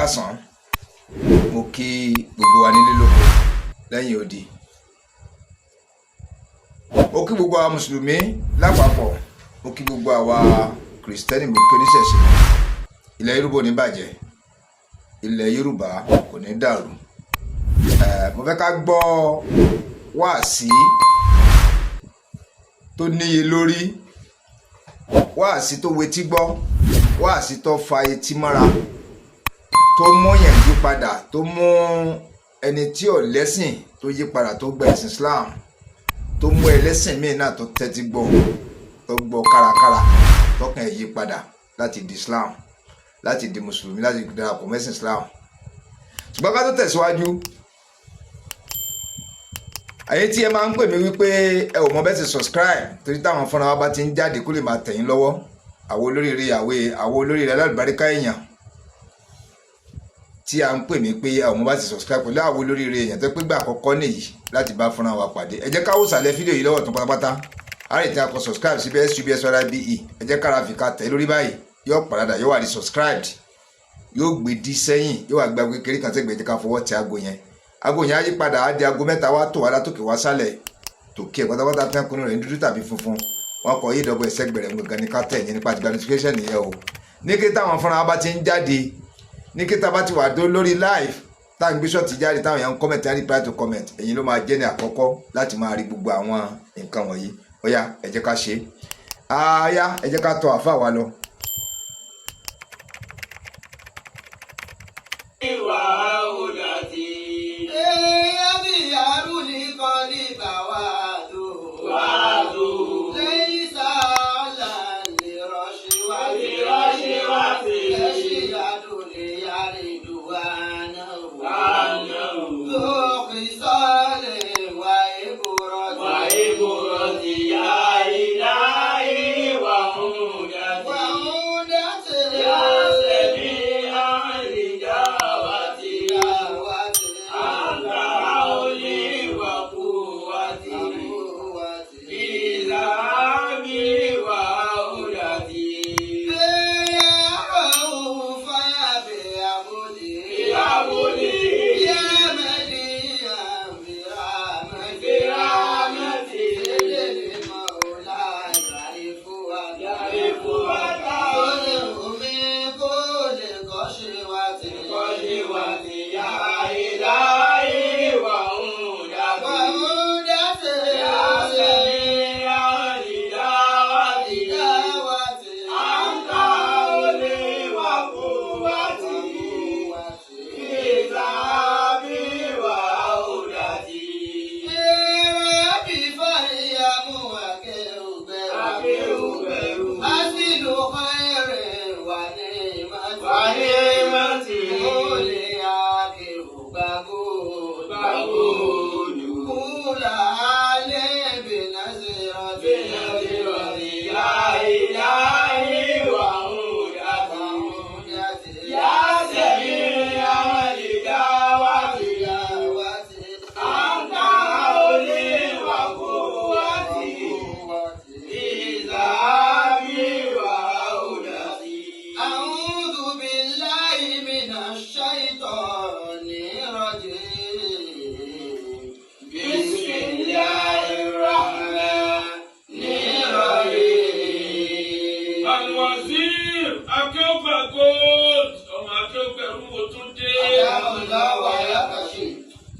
káàsán, mo kí gbogbo wa nílé lóko lẹ́yìn odi. Mo kí gbogbo àwa mùsùlùmí lápapọ̀, mo kí gbogbo àwa kìrìsìtẹ́nì, mo kí oníṣẹ̀ṣe. Ilẹ̀ Yorùbá ò ní bàjẹ́, ilẹ̀ Yorùbá kò ní dàrú. Mo fẹ́ ká gbọ́ wáàsí tó níye lórí, wáàsí tó wetí gbọ́, wáàsí tó fa etí mọ́ra, tó mú yẹn yí padà, tó mú ẹni tí ò lẹ́sìn tó yí padà, tó gba ẹ̀sìn Islam, tó mú ẹlẹ́sìn míì náà tó tẹ́tí gbọ́, tó gbọ́ kárakára, tọkàn ẹ̀ yí padà láti di Islam, láti di mùsùlùmí, láti darapọ̀ mẹ́sìn Islam. Ṣùgbọ́n ká tó tẹ̀síwájú, àyè tí ẹ máa ń pè mí wípé ẹ ò mọ bẹ́ẹ̀ sì subscribe torí táwọn fúnra wa bá ti ń jáde kó lè máa tẹ̀yìn lọ́wọ́. Àwọn olóríire alábàríkà èèyàn tí a ń pè mí pé ẹ ò mọ bá sì subscribe pẹ̀lú àwọn olóríire èèyàn tó pé gbà àkọ́kọ́ nìyí láti bá fúnra wa pàdé. Ẹ jẹ́ ká wò sàlẹ̀ fídíò yìí lọ́wọ́ tán pátápátá. A rè tí a kọ subscribe sí SUBSYBE. Ẹ jẹ́ kára fi ká tẹ̀ lórí báyìí. Yóò padà yóò wà ní subscribed. Yóò gbé dí sẹ́yìn, yóò wà gbà kékeré kan tẹ́gbẹ̀ẹ́ jẹ́ ká fọwọ́ tẹ aago yẹn. Aago yẹn á yí padà á di aago mẹ́ta wá tó wá látòkè wá sálẹ̀ tòkè pátápátá tí wọ́n kúnnú rẹ̀ ní dúdú tàbí funfun. Wọ́n kọ yí dọ́gbọ̀ ẹ̀sẹ̀ gbẹ̀rẹ̀ gbọ̀ngàn ní ká tẹ̀ yẹn nípa àtìgbà notification nìyẹn o. Ní kí táwọn fúnra bá ti ń jáde, ní kí tá bá ti wà dó lórí live táwọn gbé ṣọ́ọ̀tì jáde táwọn yẹn ń comment and reply to comment, ẹ̀yin ló máa jẹ́ ní àkọ́kọ́ láti máa rí gbogbo àwọn nǹkan wọ̀nyí. Ó yá ẹ jẹ́ ká ṣe é. Àyà ẹ jẹ́ ká tọ àfáà wa lọ.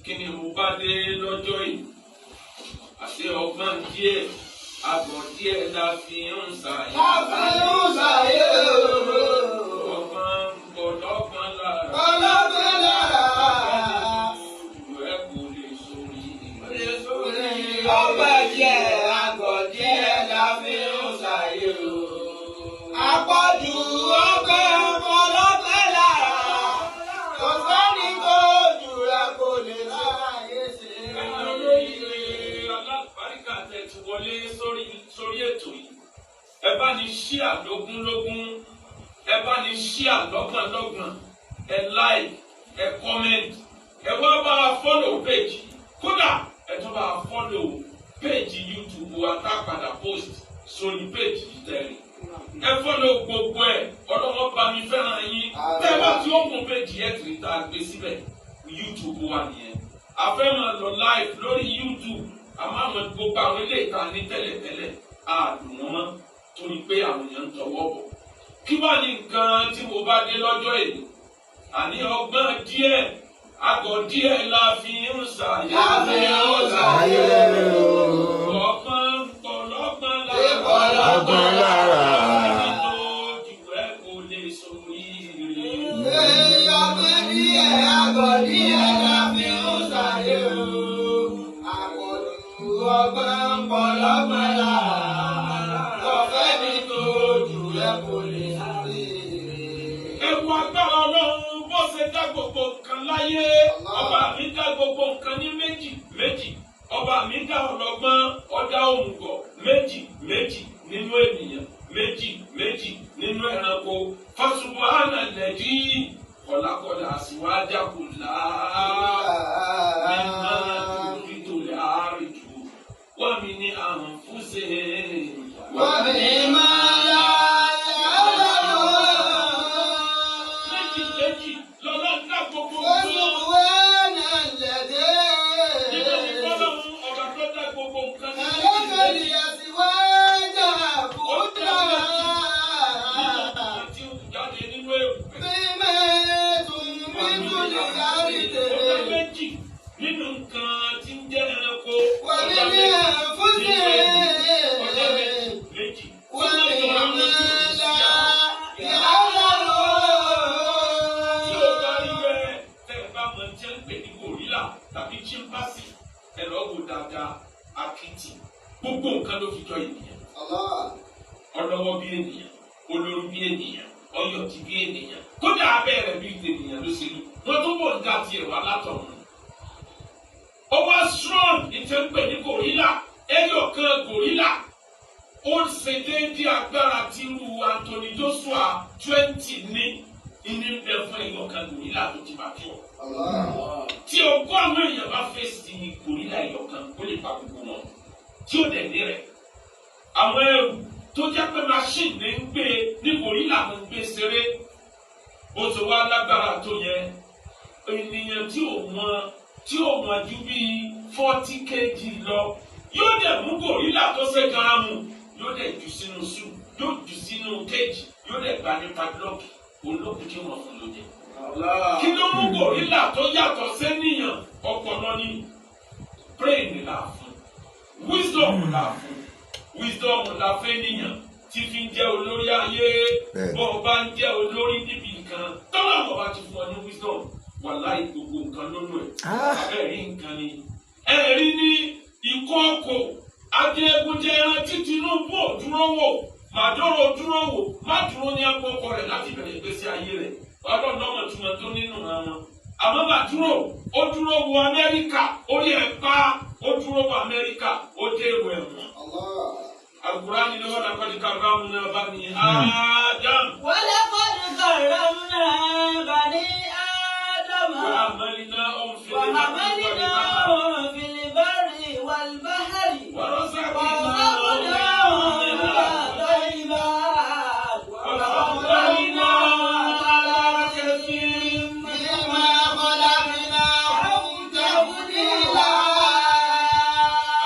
Kí ni mo bá dé lọ́jọ́ yìí? Àṣé ọgbọ́n díẹ̀, àgbọ̀n díẹ̀ la fi ń ṣàyè. Ọgbọ́n ọlọ́gbọ́n lára. Ọlọ́gbọ́n lára. Ẹ kò lè sórí. Ọgbọ́n díẹ̀, àgbọ̀n díẹ̀ la fi ń ṣàyè. Àpọ̀jù ọgbọ́n ọlọ́gbọ́n lára. Kò sẹ́ni tó jù ẹ kò lè láàyè ṣe. Alábàríkà tẹ̀ ti wọlé sórí ètò yìí. Ẹ bá ní ṣíà lógúnlógún, ẹ bá ní ṣíà lọ́gbọ̀nlọ́gbọ̀n, ẹ like, ẹ comment, ẹ wá bá a follow page. Kódà ẹ tún bá a follow page YouTube wa tá a padà post sórí page yìí tẹ̀lé. ẹ fọ́lọ́ gbogbo ẹ̀ ọlọ́wọ́ bá mi fẹ́ràn yín tẹ́ bá tí ó kún péjì ẹ̀ tìrì tá a gbé síbẹ̀ YouTube wà nìyẹn àfẹ́ràn lọ live lórí YouTube àmọ́ àwọn gbogbo àwọn ilé ìta ní tẹ́lẹ̀tẹ́lẹ̀ àdùn wọn mọ́ torí pé àwọn èèyàn ń tọwọ́ bọ̀ kí wàá ní nǹkan tí mo bá dé lọ́jọ́ èdè àní ọgbọ́n díẹ̀ àgọ́ díẹ̀ la fi ń ṣàyẹ̀wò ọgbọ́n ọlọ́gbọ́n lára kò lè sórí rẹ̀. ọgbọ́n díẹ̀ àgọ́ díẹ̀ la fi ń ṣàyẹ̀wò àpọ̀jù ọgbọ́n ọlọ́gbọ́n lára ọ̀fẹ́ mi tó jù rẹ̀ kò lè sórí rẹ̀. Ewu agbára Ọlọ́run bó ṣe dá gbogbo nǹkan láyé ọba mi dá gbogbo nǹkan ní méjì méjì ọba mi dá ọlọ́gbọ́n ọdá òmùgọ̀ méjì méjì nínú ènìyàn méjì méjì nínú ẹranko fasubuhana lẹ́dí kọ̀lákọ̀lá síwájà kò láàá nígbà tó lè àárẹ̀jù wọ́n mi ní àrùn fúnṣe wọ́n mi máa yá méjì lọ́lọ́ dá gbogbo nínú nǹkan tí ń jẹ́ ẹranko ọjà méjì tàbí chimpasi ẹ̀rọ wò dáadáa akitì gbogbo nǹkan ló fi jọ ènìyàn ọlọ́wọ́ bí ènìyàn olórí bí ènìyàn ọyọ̀tí bí ènìyàn kódà abẹ́rẹ́ bí ènìyàn ló ṣe lù wọ́n tún bọ̀ nígbà tí ẹ̀wà látọ̀run. ó wá strong ní tẹ́ńpẹ̀ ní gorilla ẹyọ kan gorilla ó ń ṣe déédéé agbára tí irú Anthony Joshua 20 ní inú ìbẹ̀ fún ẹyọ kan gorilla tó ti bàjẹ́ ọ̀. tí ogún àwọn èèyàn bá fèsì gorilla ẹyọ kan ó lè pa gbogbo wọn tí ó dẹ̀ ní rẹ̀. àwọn ẹrù tó jẹ́ pé machine ní ń gbé ní gorilla ló ń gbé ṣeré ó ti wá lágbára tó yẹ ènìyàn tí ò mọ ju bíi 40 kg lọ yóò dẹ̀ mú gorilla tó ṣe garamu yóò dẹ̀ jù sínú ṣú yóò jù sínú kéèjì yóò dẹ̀ gbà ní padlock olókùn tí wọ́n fún lóde. kí ló mú gorilla tó yàtọ̀ sẹ́niyàn ọpọlọ ní brain là fún wisdom là fún wisdom là fẹ́ níyàn tí fi ń jẹ́ olórí ayé bọ́ ọ bá ń jẹ́ olórí níbi nǹkan tọ́lá bọ̀ bá ti fún ọ ní wisdom wàláì gbogbo nǹkan lónú ẹ̀ abẹ́rẹ́ nǹkan ni ẹ̀rí ní ìkọ́kọ̀ adéégúnjẹ ẹran tí Tinubu ò dúró wò Màdúró dúró wò má dúró ní àkókò rẹ̀ láti bẹ̀rẹ̀ ìgbésí ayé rẹ̀ ọlọ́dọ́mọ̀ tí wọ́n tó nínú wọn àmọ́ Màdúró ó dúró wo Amẹ́ríkà orí ẹ̀ pa ó dúró wo Amẹ́ríkà ó dé èrò ẹ̀wọ̀n. Al-Qur'ani ni wọ́n lakọ́ni karramna bani Adam. ولقد كرمنا بني آدم وحملناهم في البر والبحر ورزقناهم من الطيبات وفضلناهم على كثير مما خلقناهم تفضيلا.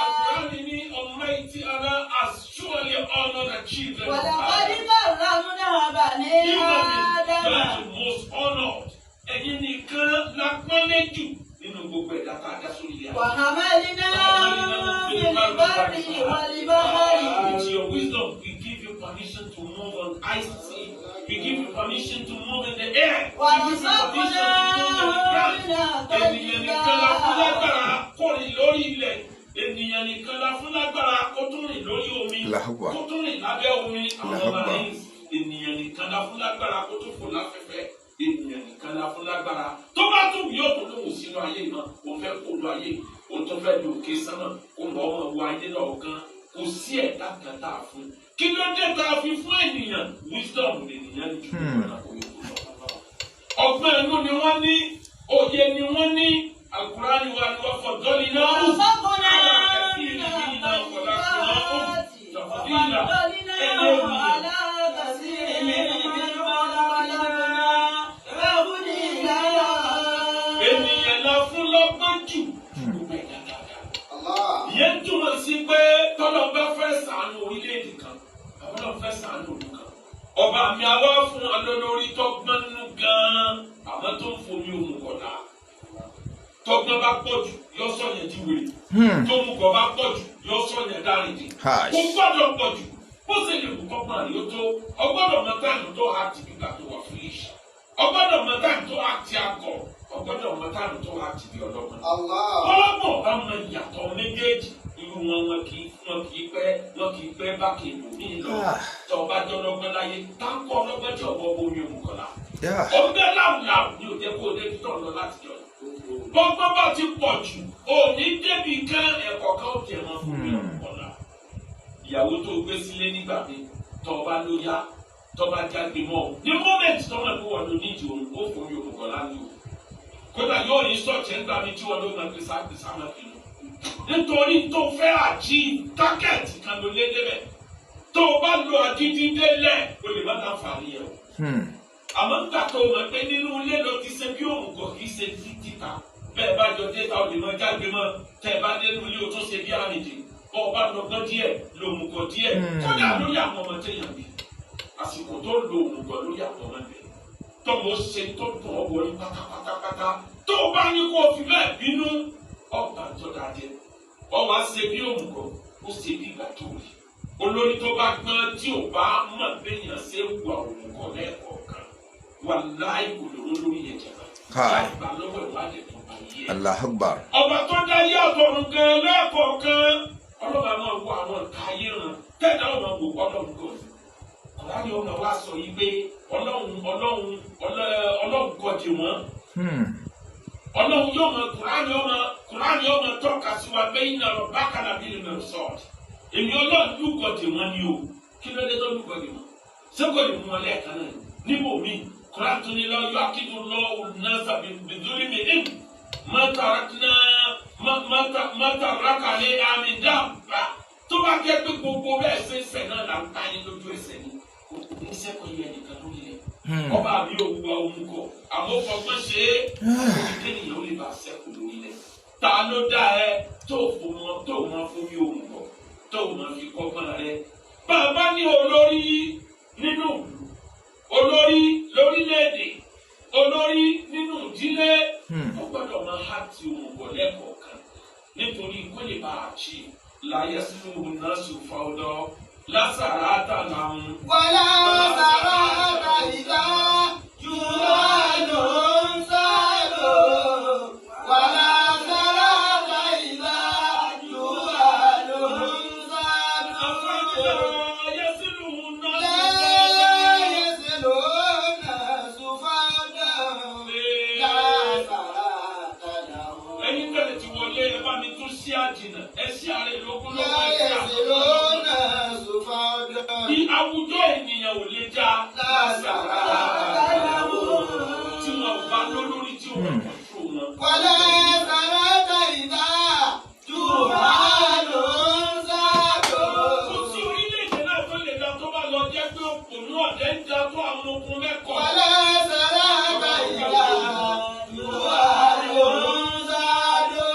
Al-Qur'ani ni Almighty Allah has surely honored the children of ولقد Adam. كرمنا بني آدم. You are the most honored. Ẹ̀yin nìkan la pọ́nlé jù nínú gbogbo ẹ̀dá tá a dá sórí ilé ayé. وحملناهم في البر والبحر. With your wisdom, we give you permission to move on ice sea. We give you permission to move in the air. We give you permission to move on the ground. Ènìyàn nìkan la fún lágbára kó rìn lórí ilẹ̀. Ènìyàn nìkan la fún lágbára kó tún rìn lórí omi. Kó tún rìn lábẹ́ omi. Àwọn marines. Ènìyàn nìkan la fún lágbára kó tún fò láfẹ́fẹ́. Ènìyàn nìkan la fún lágbára tó bá tún yóò tó lóhùn sínú ayé náà òun fẹ́ kó lu ayé òun tó fẹ́ lu òkè sánà kó lọ ọmọ wo ayé náà gan kò sí ẹ̀dá kan tá a fún kí ló dé tá a fi fún ènìyàn wisdom ènìyàn ní jùlọ náà kò yẹ kó lọ. ọgbọ́n ẹnu ni wọ́n ní òye ni wọ́n ní Al-Qur'ani wa ni wọ́n fọ̀dọ́lì náà ó alákẹ́sí ìrìn náà kọ̀ọ̀lá kọ̀ọ̀lá ó tọ̀fọ̀dí ìlà ẹ̀yẹ ènìyàn. ènìyàn la fún lọ́gbọ́n jù gbogbo ẹ̀dá dáadáa. ìyẹn túmọ̀ sí pé tọ́lọ́ bá fẹ́ ṣàánú orílẹ̀-èdè kan àwọn náà fẹ́ ṣàánú òdu kan. ọba mi àwa fún wa lórí tọ́gbọ́n nínú gan-an àwọn tó ń fomi òun kọ̀dá. tọ́gbọ́n bá pọ̀ jù yọ sọ̀yàn di wèrè. tó mú kọ̀ bá pọ̀ jù yọ sọ̀yàn dárìndín. kó gbọ́dọ̀ pọ̀ jù bó ṣe lè kú kọ́gbọ́n àríyó tó ọgbọ́dọ̀ mọ táìmù tó há ti gbígbà tó wà fún iṣẹ́ ọgbọ́dọ̀ mọ táìmù tó há ti àgọ̀ ọgbọ́dọ̀ mọ táìmù tó há ti bí ọlọ́gbọ́n. ọlọ́gbọ́n bá mọ ìyàtọ̀ méjèèjì irú wọn kì í pẹ́ bá kèlò ní ìlọ tó ọba jọ ọlọ́gbọ́n láyé táǹkọ̀ ọlọ́gbọ́n tí ọ̀bọ bomi òmùkọ́lá. ọgbẹ́ láwùláwù ni ò jẹ́ kó o dé tó lọ láti jọ. gbọ́ngbọ́n bá ti pọ̀ jù òní débi kan ẹ̀kọ́ kan ó jẹ́ wọn fún mi òmùkọ́lá. ìyàwó tó gbé sílé nígbà mi tọba ló yá tọba jáde mọ́ ọ ní mọmẹǹtì tọmọ ẹgbẹ wọn ló nídìí òun ó fún mi òun kọlá ní o kódà yóò ní sọọchẹ ńgbà mi tí wọn ló máa gbèsè àgbèsè àmọ́ fi lọ nítorí tó fẹ́ àjí tákẹ́ẹ̀tì kan ló lé débẹ̀ tó o bá lo àdídí délẹ̀ o lè má ta fàárí ẹ̀ o àmọ́ nígbà tó o mọ̀ pé nínú ilé ló ti ṣe bí òun kò kì í ṣe títà bẹ́ẹ̀ bá jọ dé ta o lè mọ jáde mọ́ tẹ́ ẹ bá dé nínú ilé o tó ṣe bí àrìndì ọba lọ́gbọ́n díẹ̀ lòmùgọ̀ díẹ̀ kódà lórí àwọn ọmọ téèyàn bí àsìkò tó lo òmùgọ̀ lórí àwọn ọmọ bẹ̀ tọmọ ṣe tó dùn ọ́ wọlé pátápátápátá tó o bá ní kó o fi bẹ́ẹ̀ bínú ọba tó dáadé ọba ṣe bí òmùgọ̀ ó ṣe bí ìgbà tó rí olórí tó bá gbọ́n tí ò bá mọ̀ béèyàn ṣe wà òmùgọ̀ lẹ́ẹ̀kọ̀ọ̀kan wà láì gbòòrò lórí yẹn jẹ̀bà láì gbà lọ́wọ́ ìwádìí tó bá yẹ. Allahu Akbar. ọba tó dá yé ọ̀tọ̀run gan lẹ́ẹ̀kọ̀ọ̀kan ọlọ́ba máa wọ àwọn nǹkan ayé ràn tẹ́lẹ̀ ọmọ wò ọlọ́run gan ọ̀làní ọmọ wa sọ yìí pé ọlọ́run kọ jì wọ́n ọlọ́run yóò mọ kùránì ọmọ tọ́ka sí wa pé iná lọ bákàlà bí lè mẹ́rin sọ́ọ̀tì èmi ọlọ́run lúkọ jì wọ́n ni o kí ló dé tó lúkọ jì wọ́n sẹ́kọ̀ lè mú wọn lẹ́ẹ̀kan náà níbo mi kùránì tó ní lọ́yọ́ akíndùn lọ́wọ́ náà sàbí bìdúrí mi ẹ̀ mọ́tàrákà lé àmì dáàbà tó bá jẹ́ pé gbogbo bẹ́ẹ̀ ṣe ń sẹ̀ náà là ń ta yín lójú ẹsẹ̀ ni kò ní sẹ́kọ̀ọ́ yẹn nìkan lórí rẹ̀ ọba mi ò wá ohun kọ àmọ́ fọgbọ́n ṣe é òkè nìyẹn ó lè bá sẹ́kù lórí rẹ̀ ta ló dá ẹ tó mọ fún mi ohun kọ tó mọ fi kọ́gbọ́n rẹ̀ bàbá ní olórí nínú olórí lórílẹ̀‐èdè olórí nínú ìdílé ó gbọ́dọ̀ máa há ti ohun bọ̀ lẹ́kọ̀ọ̀kan nítorí kó lè bá a ṣe láyé sínú náà sì fa ọdọ lásàrà àtàlàmù. wàlá sàrà àtàlìlá jùlọ ló ń sálò. wàlá sàrà àtàlìlá jùlọ ló ń sálò. láyé sínú náà sì fa ọdọ. ẹ̀yin tẹ́lẹ̀ ti wọlé ẹ bá mi tún sí àjìnà ẹ sí ààrẹ lógún lọ́wọ́ ẹ sí àjìnà. Bí àwùjọ ènìyàn ò lè já lásàrà tí wọn bá lólórí tí wọn kọ̀ tó wọn. wàlá sàrà àtàlìlá jùlọ ló ń sálò. Kò sí orílẹ̀-èdè náà tó lè dá tó bá lọ jẹ́ pé òpònú ọ̀dẹ́ ń da tó àwọn okun mẹ́kọ̀ọ́. wàlá sàrà àtàlìlá jùlọ ló ń sálò.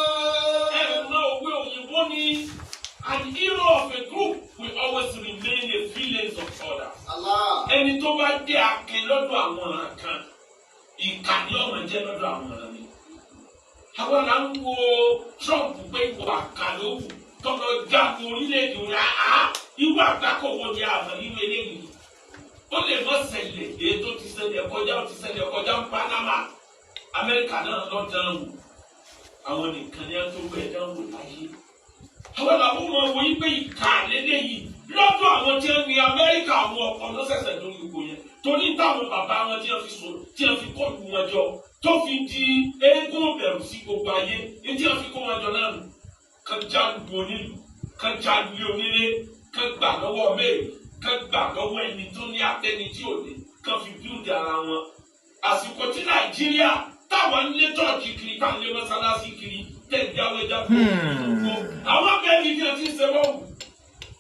Òwe òyìnbó ni an hero of a group will always remain a villain of others. Ẹni tó bá dé akin lọ́dọ̀ àwọn ọ̀ràn kan ìkà ni ọmọ jẹ́ lọ́dọ̀ àwọn ọ̀ràn mi. Àwọn là ń wo Trump pé ìwà àkàlówù tọ́lọ jáde orílẹ̀-èdè rẹ̀ ìwà àgbákòwò ni àmọ́ nínú eléyìí. Ó lè mọ̀ ṣẹlẹ̀ èyí tó ti ṣẹlẹ̀ kọjá ń Panama. Amẹ́ríkà náà lọ dánwò. Àwọn nìkan ni a tó gbé dánwò láyé. Àwọn làwọn ọmọ wo yí pé ìkà lélẹ́yìí lọ́dọ̀ àwọn tí wọ́n ní Amẹ́ríkà àwọn ọkọ̀ ló ṣẹ̀ṣẹ̀ lórí ipò yẹn. Torí táwọn bàbá wọn tí wọ́n fi kọlù wọn jọ tó fi di eégún bẹ̀rù sí gbogbo ayé ní tí wọ́n fi kó wọn jọ náà nù. Kan já lu onílù, kan já lu onílé, kan gbà lọ́wọ́ mẹ́rin, kan gbà lọ́wọ́ ẹni tó ní atẹ́ni tí ò ní, kan fi bíúdì ara wọn. Àsìkò tí Nàìjíríà táwọn ilé tọ́ọ̀kì kiri táwọn ilé mọ́sálásí kiri tẹ̀jáwé jáde. Àwọn abẹ́rẹ́ ni a ti ń ṣe bọ́ọ̀bù.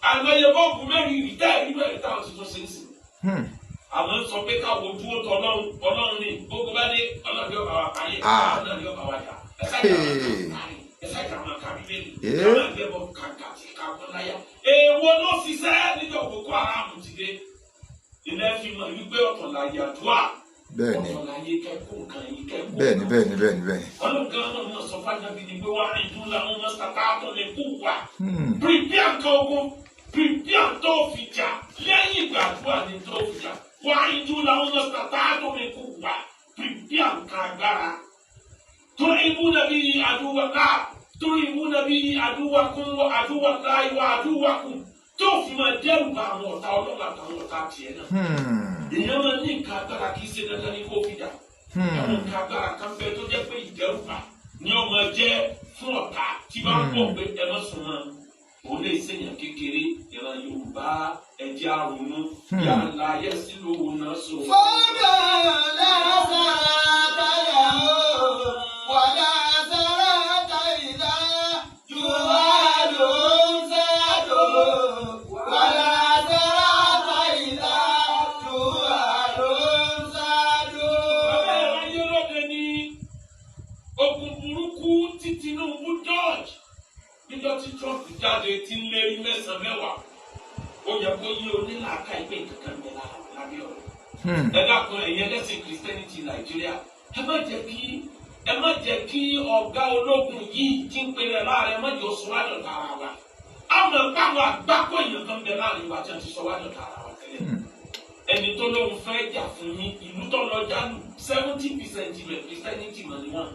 Àìmọye bọ́ọ̀bù mẹ́rin rí táyà nínú ẹ̀ táwọn ti tún ṣe ń sìn. àwọn sọ pé káwọ dúró tọ Ọlọ́run ní gbogbo bá dé Ọlọ́run yóò bá wa káyé Ọlọ́run yóò bá wa jà ẹsẹ ìjà máa ka bíbélì káwọn ẹgbẹ́ bọ kàkà tí káwọn láyà èèwọ̀ ló ṣiṣẹ́ níjọ́ Boko Haram ti dé ilé fi mọ̀ wípé ọ̀tọ̀ láyé àdúrà ọ̀tọ̀ láyé kẹ́kọ̀ọ́ nǹkan yìí kẹ́kọ̀ọ́ bẹ́ẹ̀ni. Ọlọ́run náà sọ fún àjàbí ni pé wà á ìdún làwọn ọmọ sàkáàtọ̀ lè kú wà prepare nǹkan ogun prepare tó fi jà lẹ́yìn ìgbà àdúrà ni tó fi jà wà á ìdún làwọn ọmọ sàkáàtọ̀ lè kú wà prepare nǹkan agbára ترعبون به عدوكم وعدو الله وعدوكم tó fi máa dẹ́rù bá àwọn ọ̀tá Ọlọ́run àtàwọn ọ̀tá tiẹ̀ náà. èèyàn máa ní nǹkan agbára kì í ṣe dandan ní kó fi jà. àwọn nǹkan agbára kan bẹ tó jẹ́ pé ìdẹ́rùbà ni ó máa jẹ́ fún ọ̀tá tí bá ń pọ̀ pé ẹ má sùn mọ́. òun lè ṣèyàn kékeré ìran Yorùbá ẹ̀jẹ̀ àrùnú yàrá yẹ́sí lówó náà sọ. fọ́dọ̀ lẹ́sẹ̀ tẹ̀lé o wàlá sọ̀rọ̀ tẹ̀lé jùlọ ló ń ṣètò wàlá sọ̀rọ̀ tẹ̀lé jùlọ ló ń ṣètò. bàbá ẹ̀ wáyé lóde ní ogun burúkú tí Tinubu George níjọ́ tí Trump jáde ti ń lérí mẹ́sàn-án mẹ́wàá ó yẹ kó yí onílàáká ìpè kankan bẹ lábẹ́ ọ̀rọ̀. ẹ dákun ẹ̀yin ẹlẹ́sìn Christianity Nàìjíríà ẹ má jẹ́ kí ọ̀gá ológun yìí tí ń pèrè láàrin ẹ má jẹ́ oṣù wájọ tààrà wa. àmọ́ báwọn àgbákò èèyàn kan bẹ láàrin wa tí wọ́n ti sọ wájọ tààrà wa tẹ́lẹ̀. ẹni tó lóun fẹ́ jà fún yín ìlú tó lọ jálù 70% ilẹ̀ Christianity mọ̀ níwọ̀n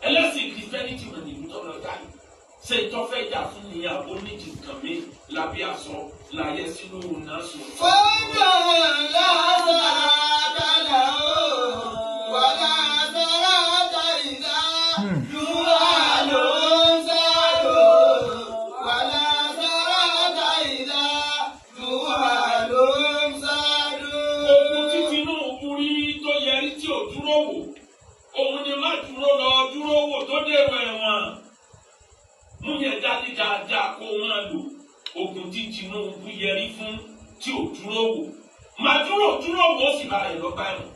ẹlẹ́sìn Christianity mọ̀ ní ìlú tó lọ jálù. ṣé ìtọ́ fẹ́ jà fún ni àbó nídìí nǹkan mi lábẹ́ aṣọ láyé sínú náà sùn. fọ́dọ̀ lẹ́sẹ̀ tẹ̀lé o wàlá sọ̀rọ̀ tẹ̀lé jùlọ ló ń ṣètò wàlá sọ̀rọ̀ tẹ̀lé jùlọ ló ń ṣètò. ogun tí Tinubu rí tó yẹrí tí ò dúró wò òun ni má dúró lọ dúró wò tó dèrò ẹ̀wọ̀n mú yẹn jáde dáadáa kó máa lò ogun tí Tinubu yẹrí fún tí ò dúró wò má dúró wò ó sì bá ẹ̀ lọ́gbà ẹ̀wọ̀n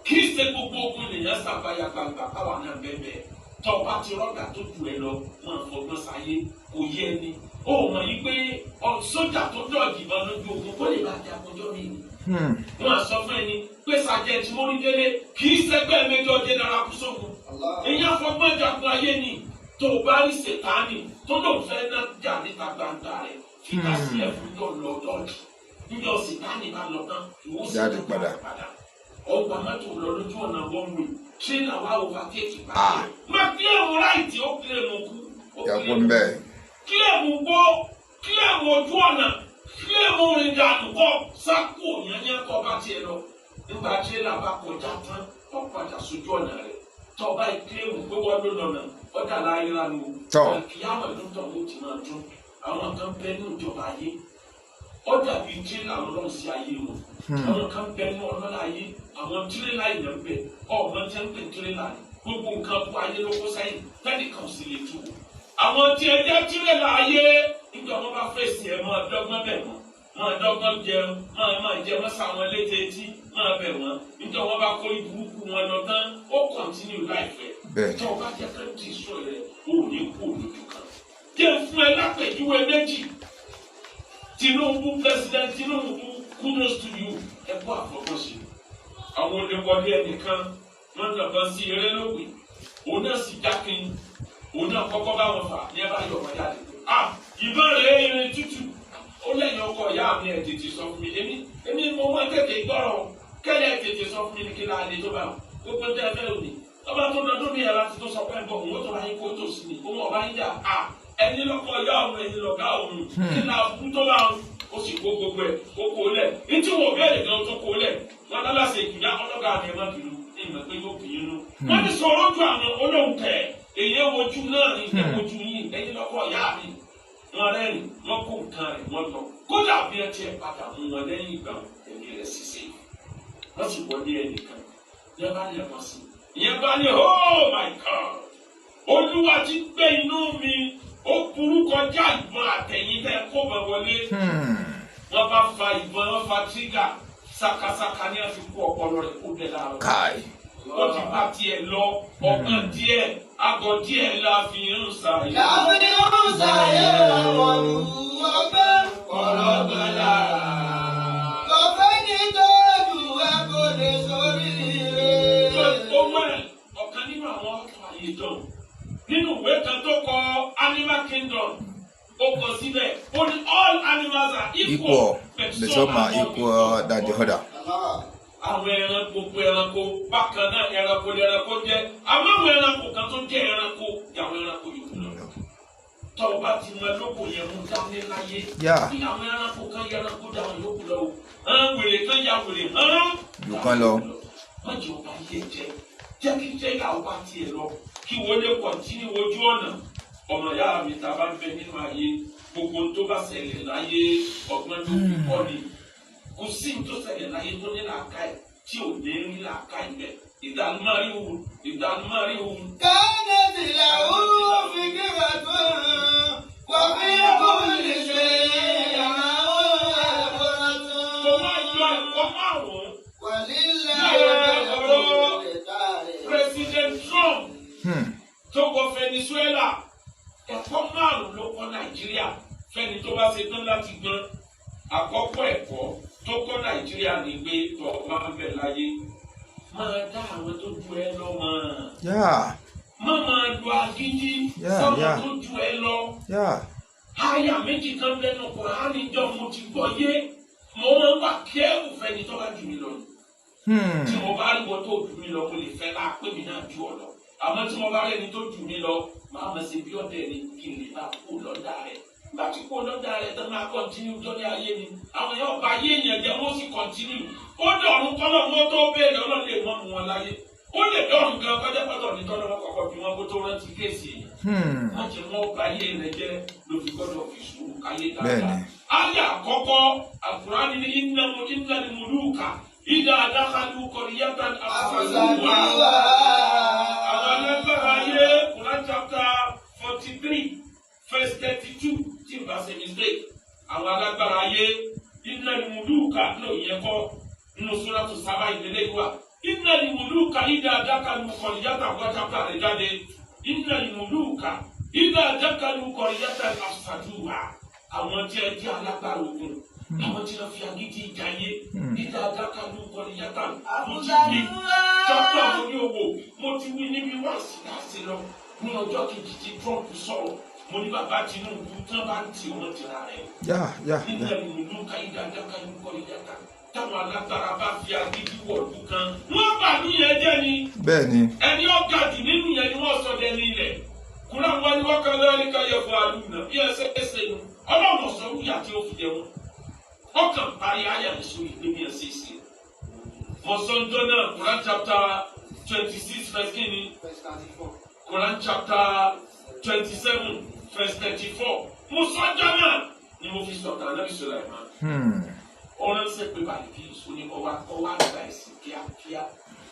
kì í ṣe gbogbo ogun lèèyàn ṣàbáyà gbangba káwa náà bẹ́ẹ̀ tọ́ ọba ti rọ́gà tó jù ẹ lọ máa fọgbọ́n sáyé kò yé ẹni ó mọ̀ yí pé sójà tó dọ̀jì bá lójú ogun kó lè bá jà kọjọ́ mi ni. wọ́n á sọ fún ẹni pé Sergeant Morindele kì í ṣẹgbẹ́ Major General Kúsógun èèyàn fọgbọ́n jagun ayé ni tó o bá rí Sètánì tó lóun fẹ́ náà jà níta gbangba rẹ̀ fìkà sílẹ̀ fún yọ̀ lọ́dọ̀ọ̀dì níjọ́ Sètánì bá lọ tán ìwọ́sìn padà ọgbà mẹ́tò lọ lójú ọ̀nà bọ́ọ̀mù tírélà wà overtake báyìí. má kílẹ̀mù ráìtì ó kílẹ̀mù kú. yàgò ń bẹ̀. kílẹ̀mù gbó kílẹ̀mù ojú ọ̀nà kílẹ̀mù rìndànù kọ́ sákò yányá kọ́ bá tiẹ̀ lọ. nígbà tírélà bá kọjá tán ó padà sójú ọ̀nà rẹ̀ tọ́ba kílẹ̀mù pé wọ́n ló lọ́nà ọ̀dà láyé lánàá. tọ́ kíyàmọ̀ ló tọ̀ ó ti máa dún àwọn kan bẹ́ẹ̀ ní ìjọba ayé ó dàbí tírélà lọ́rùn sí ayé wọn àwọn kan bẹ́ẹ̀ ní ọlọ́lá ayé àwọn tírélà yẹn bẹ ọmọ tí ń pè tírélà ni gbogbo nǹkan bú ayé ló kó sẹ́yìn tẹ́lẹ̀ kan sì lè tu. àwọn tí ẹ jẹ́ tírélà ayé nígbà wọn bá fèsì ẹ máa dọ́gbọ́n bẹ̀ wọ́n máa dọ́gbọ́n jẹun máa jẹ wọ́n sàwọn létí etí máa bẹ̀ wọ́n nígbà wọn bá kó ibùkún wọn lọ tán ó kọ̀ntínú láìpẹ́ tí wọn bá jẹ́ kẹ́ntì sọ rẹ̀ ó ní kú lójú kan. jẹ́ fún ẹ lápẹ̀júwe méjì Tinubu President Tinubu kudos to you ẹ kó àfọwọ́sí àwọn olùwọlé ẹnìkan wọn nàbà sí eré lópin òun náà sì jákin òun náà kọ́kọ́ bá wọn fà ní ẹ bá yọ wọn jáde. ìbọn rẹ̀ irin tútù ó lẹ́yìn ọkọ ìyá mi ẹ̀ tètè sọ fún mi èmi mo máa tètè gbọ́rọ̀ kẹ́lẹ́ tètè sọ fún mi ní kí náà lè tó bá wọn gbogbo tẹ́ ẹ fẹ́ òní ọba tó nà lómi ẹ̀ láti tó sọ pé bọ̀ òun ó tó bá yín kó tó sí ni òun ọba yín jà ẹni lọ́kọ̀ ìyá òun ẹni lọ́gá òun kí náà fún tó bá wọn ó sì kó gbogbo ẹ̀ ó kó lẹ̀ ní tí wọ́n bẹ́ẹ̀ gan tó kó lẹ̀ wọn lálàsẹ ìkìlá ọlọ́gà ni ẹ má bìrù ní ìmọ̀ pé yóò bìí nù. wọ́n ti sọ̀rọ̀ ju àwọn olóhùn tẹ̀ èyí wojú náà ní ìfẹ́ wojú yìí ẹ̀yin lọ́kọ̀ ìyá mi. wọ́n rẹ́rìn wọ́n kó nǹkan rẹ̀ wọ́n lọ kódà bí ẹ tiẹ̀ padà mú wọn lẹ́yìn ìgbà ẹ̀mí rẹ̀ ṣiṣẹ́ wọ́n sì wọlé ẹnìkan ní ẹ bá ní ẹ̀kọ́ sí ìyẹn bá ní oh my God Olúwa ti gbé inú mi ó burú kọjá ìbọn àtẹ̀yìn tẹ́ kó bọ̀ wọlé wọ́n bá fa ìbọn wọ́n fa tírígà sakasaka ni a fi kó ọpọlọ rẹ̀ kó dẹ̀ láàrọ̀. Kai. Ó ti bá tiẹ̀ lọ ọgbọ́n díẹ̀ àgọ́ díẹ̀ la fi ń ṣàyẹ̀. Láfi ń ṣàyẹ̀ ọ̀rọ̀ ọgbẹ́ ọlọ́gbọ́n lára. Kọ̀fẹ́ ní tójú ẹ kò lè sórí rẹ̀. Owó ẹ̀ ọ̀kan nínú àwọn ọ̀tọ̀ àyè dán. Nínú ìwé kan tó kọ Animal Kingdom, ó kọ síbẹ̀, ó ní all animals are equal. The some are equal than the other. Àwọn ẹranko gbogbo ẹranko bákan náà ẹranko ní ẹranko jẹ́. Àmọ́ àwọn ẹranko kan tó jẹ́ ẹranko yàwọn ẹranko yòókù lọ. Tọ́wọ́ bá ti mọ lóko yẹn mú dání láyé. Bí àwọn ẹranko kan yẹ ẹranko dáwọn yòókù lọ. Wèrè kan ya wèrè. Yòókàn lọ. Má jẹ́ ọba yé jẹ. Jẹ́ kí jẹ́ ìyá ọba tiẹ̀ lọ. Kí wọ́n lè kọ̀ntínú ojú ọ̀nà. Ọmọ yàrá mi ta bá ń bẹ nínú ayé. Gbogbo tó bá ṣẹlẹ̀ láyé ọgbọ́n ló fi kọ́ ni. Kò sí ní tó ṣẹlẹ̀ láyé tó ní làákàyè tí ò ní rí làákàyè bẹ́ẹ̀. Ìdánimọ̀rí òun. Káàdé tilẹ̀ wúwo fi kíkà tó wọ́n fi kú lè ṣe àwọn ẹ̀fọ́ tó. Mo máa yọ ẹ̀kọ́ márùn-ún. President Trump tó wọ Venezuela ẹ̀kọ́ márùn-ún ló kọ́ Nàìjíríà fẹ́ni tó bá ṣe tán láti gbọ́n. Àkọ́kọ́ ẹ̀kọ́ tó kọ́ Nàìjíríà ní pé tó máa ń bẹ̀ láyé máa dá àwọn tó ju ẹ lọ mọ̀. Má máa lo agídí sọ́mọ tó ju ẹ lọ. Àyà méjì kan lẹ́nu Kùránì jọ mo ti gbọ́ yé mo máa ń wà kẹ́ẹ̀wù fẹ́ni tó bá jù mí lọ. Tí mo bá rí wọn tó jù mí lọ mo lè fẹ́ láà pé mi náà ju ọ lọ. Àmọ́ tí mo bá rẹ́ni tó jù mí lọ máa mọ̀ sí bí ọ̀dẹ̀ ni kí n lè bá kó lọ́dà rẹ̀. Láti kó lọ́dà rẹ̀ tó máa kọ́ntínú lórí ayé ni. Àwọn yóò bá ayé yẹn jẹ́ wọ́n sì kọ́ntínú. Ó dọ̀rùn kọ́lọ̀ wọn tó béèrè ọlọ́run lè mọ́ mu wọn láyé. Ó lè dọ̀rùn gan kọjá pátọ̀ ní tọ́lọ́ wọn kọ̀kọ́ bí wọn kó tó rántí kéèsì yẹn. Wọ́n ti mọ́ ọba ayé rẹ̀ jẹ́ lórí gbọ́dọ̀ fi sùúrù káyé dáadáa. Ayé àkọ́kọ́ Al-Qur'ani ní innal muluka idha dakhalu qaryatan afsaduha. Àwọn alágbára ayé Quran chapter 43 verse 32 tí n bá ṣe mistake. Àwọn alágbára ayé innal muluka ló yẹ kọ́ nínú Suratu Saba ìdílé wa. Innal muluka idha dakhalu qaryatan wọ́n chapter rẹ̀ jáde. Innal muluka idha dakhalu qaryatan afsaduha. Àwọn tí ẹ jẹ́ alágbára ogun. Àwọn tí wọ́n fi agídí jayé. Idha dakhalu qaryatan. Mo ti wí chapter mo ní owó. Mo ti wí níbi wá sí láti lọ. Ní ọjọ́ kejì tí Trump sọ̀rọ̀. Mo ní bàbá Tinubu tí wọ́n bá ń tì wọ́n ti ra rẹ̀. Innal muluka idha dakhalu qaryatan. Táwọn alágbára bá fi agídí wọ̀lú kan. Wọ́n bà ní yẹn jẹ́ ni. Bẹ́ẹ̀ni. Ẹni ọ̀gá jù nínú yẹn ni wọ́n sọ dẹni ilẹ̀. Kúrò àwọn ẹni wọ́n kan lọ́ọ́ ní ká yẹ fún àlùmọ̀ bí ẹsẹ̀ ẹsẹ̀ nu. Ọlọ́run ọ̀sán wúyà tí ó fi jẹ wọn. Ọkàn parí ayé àìsàn ìgbé bí ẹsẹ̀ ìsìn. Mọ̀sánjọ́ náà Quran chapter 26 verse kìíní. Quran chapter 27 verse 34. Mọ̀sánjọ́ náà ni mo fi sọ̀tàn Ànábì Sùláímánì. Ọ̀rọ̀ ṣe pé báyìí kí n sọ ní ọwá àgbà ẹ̀sìn kíákíá.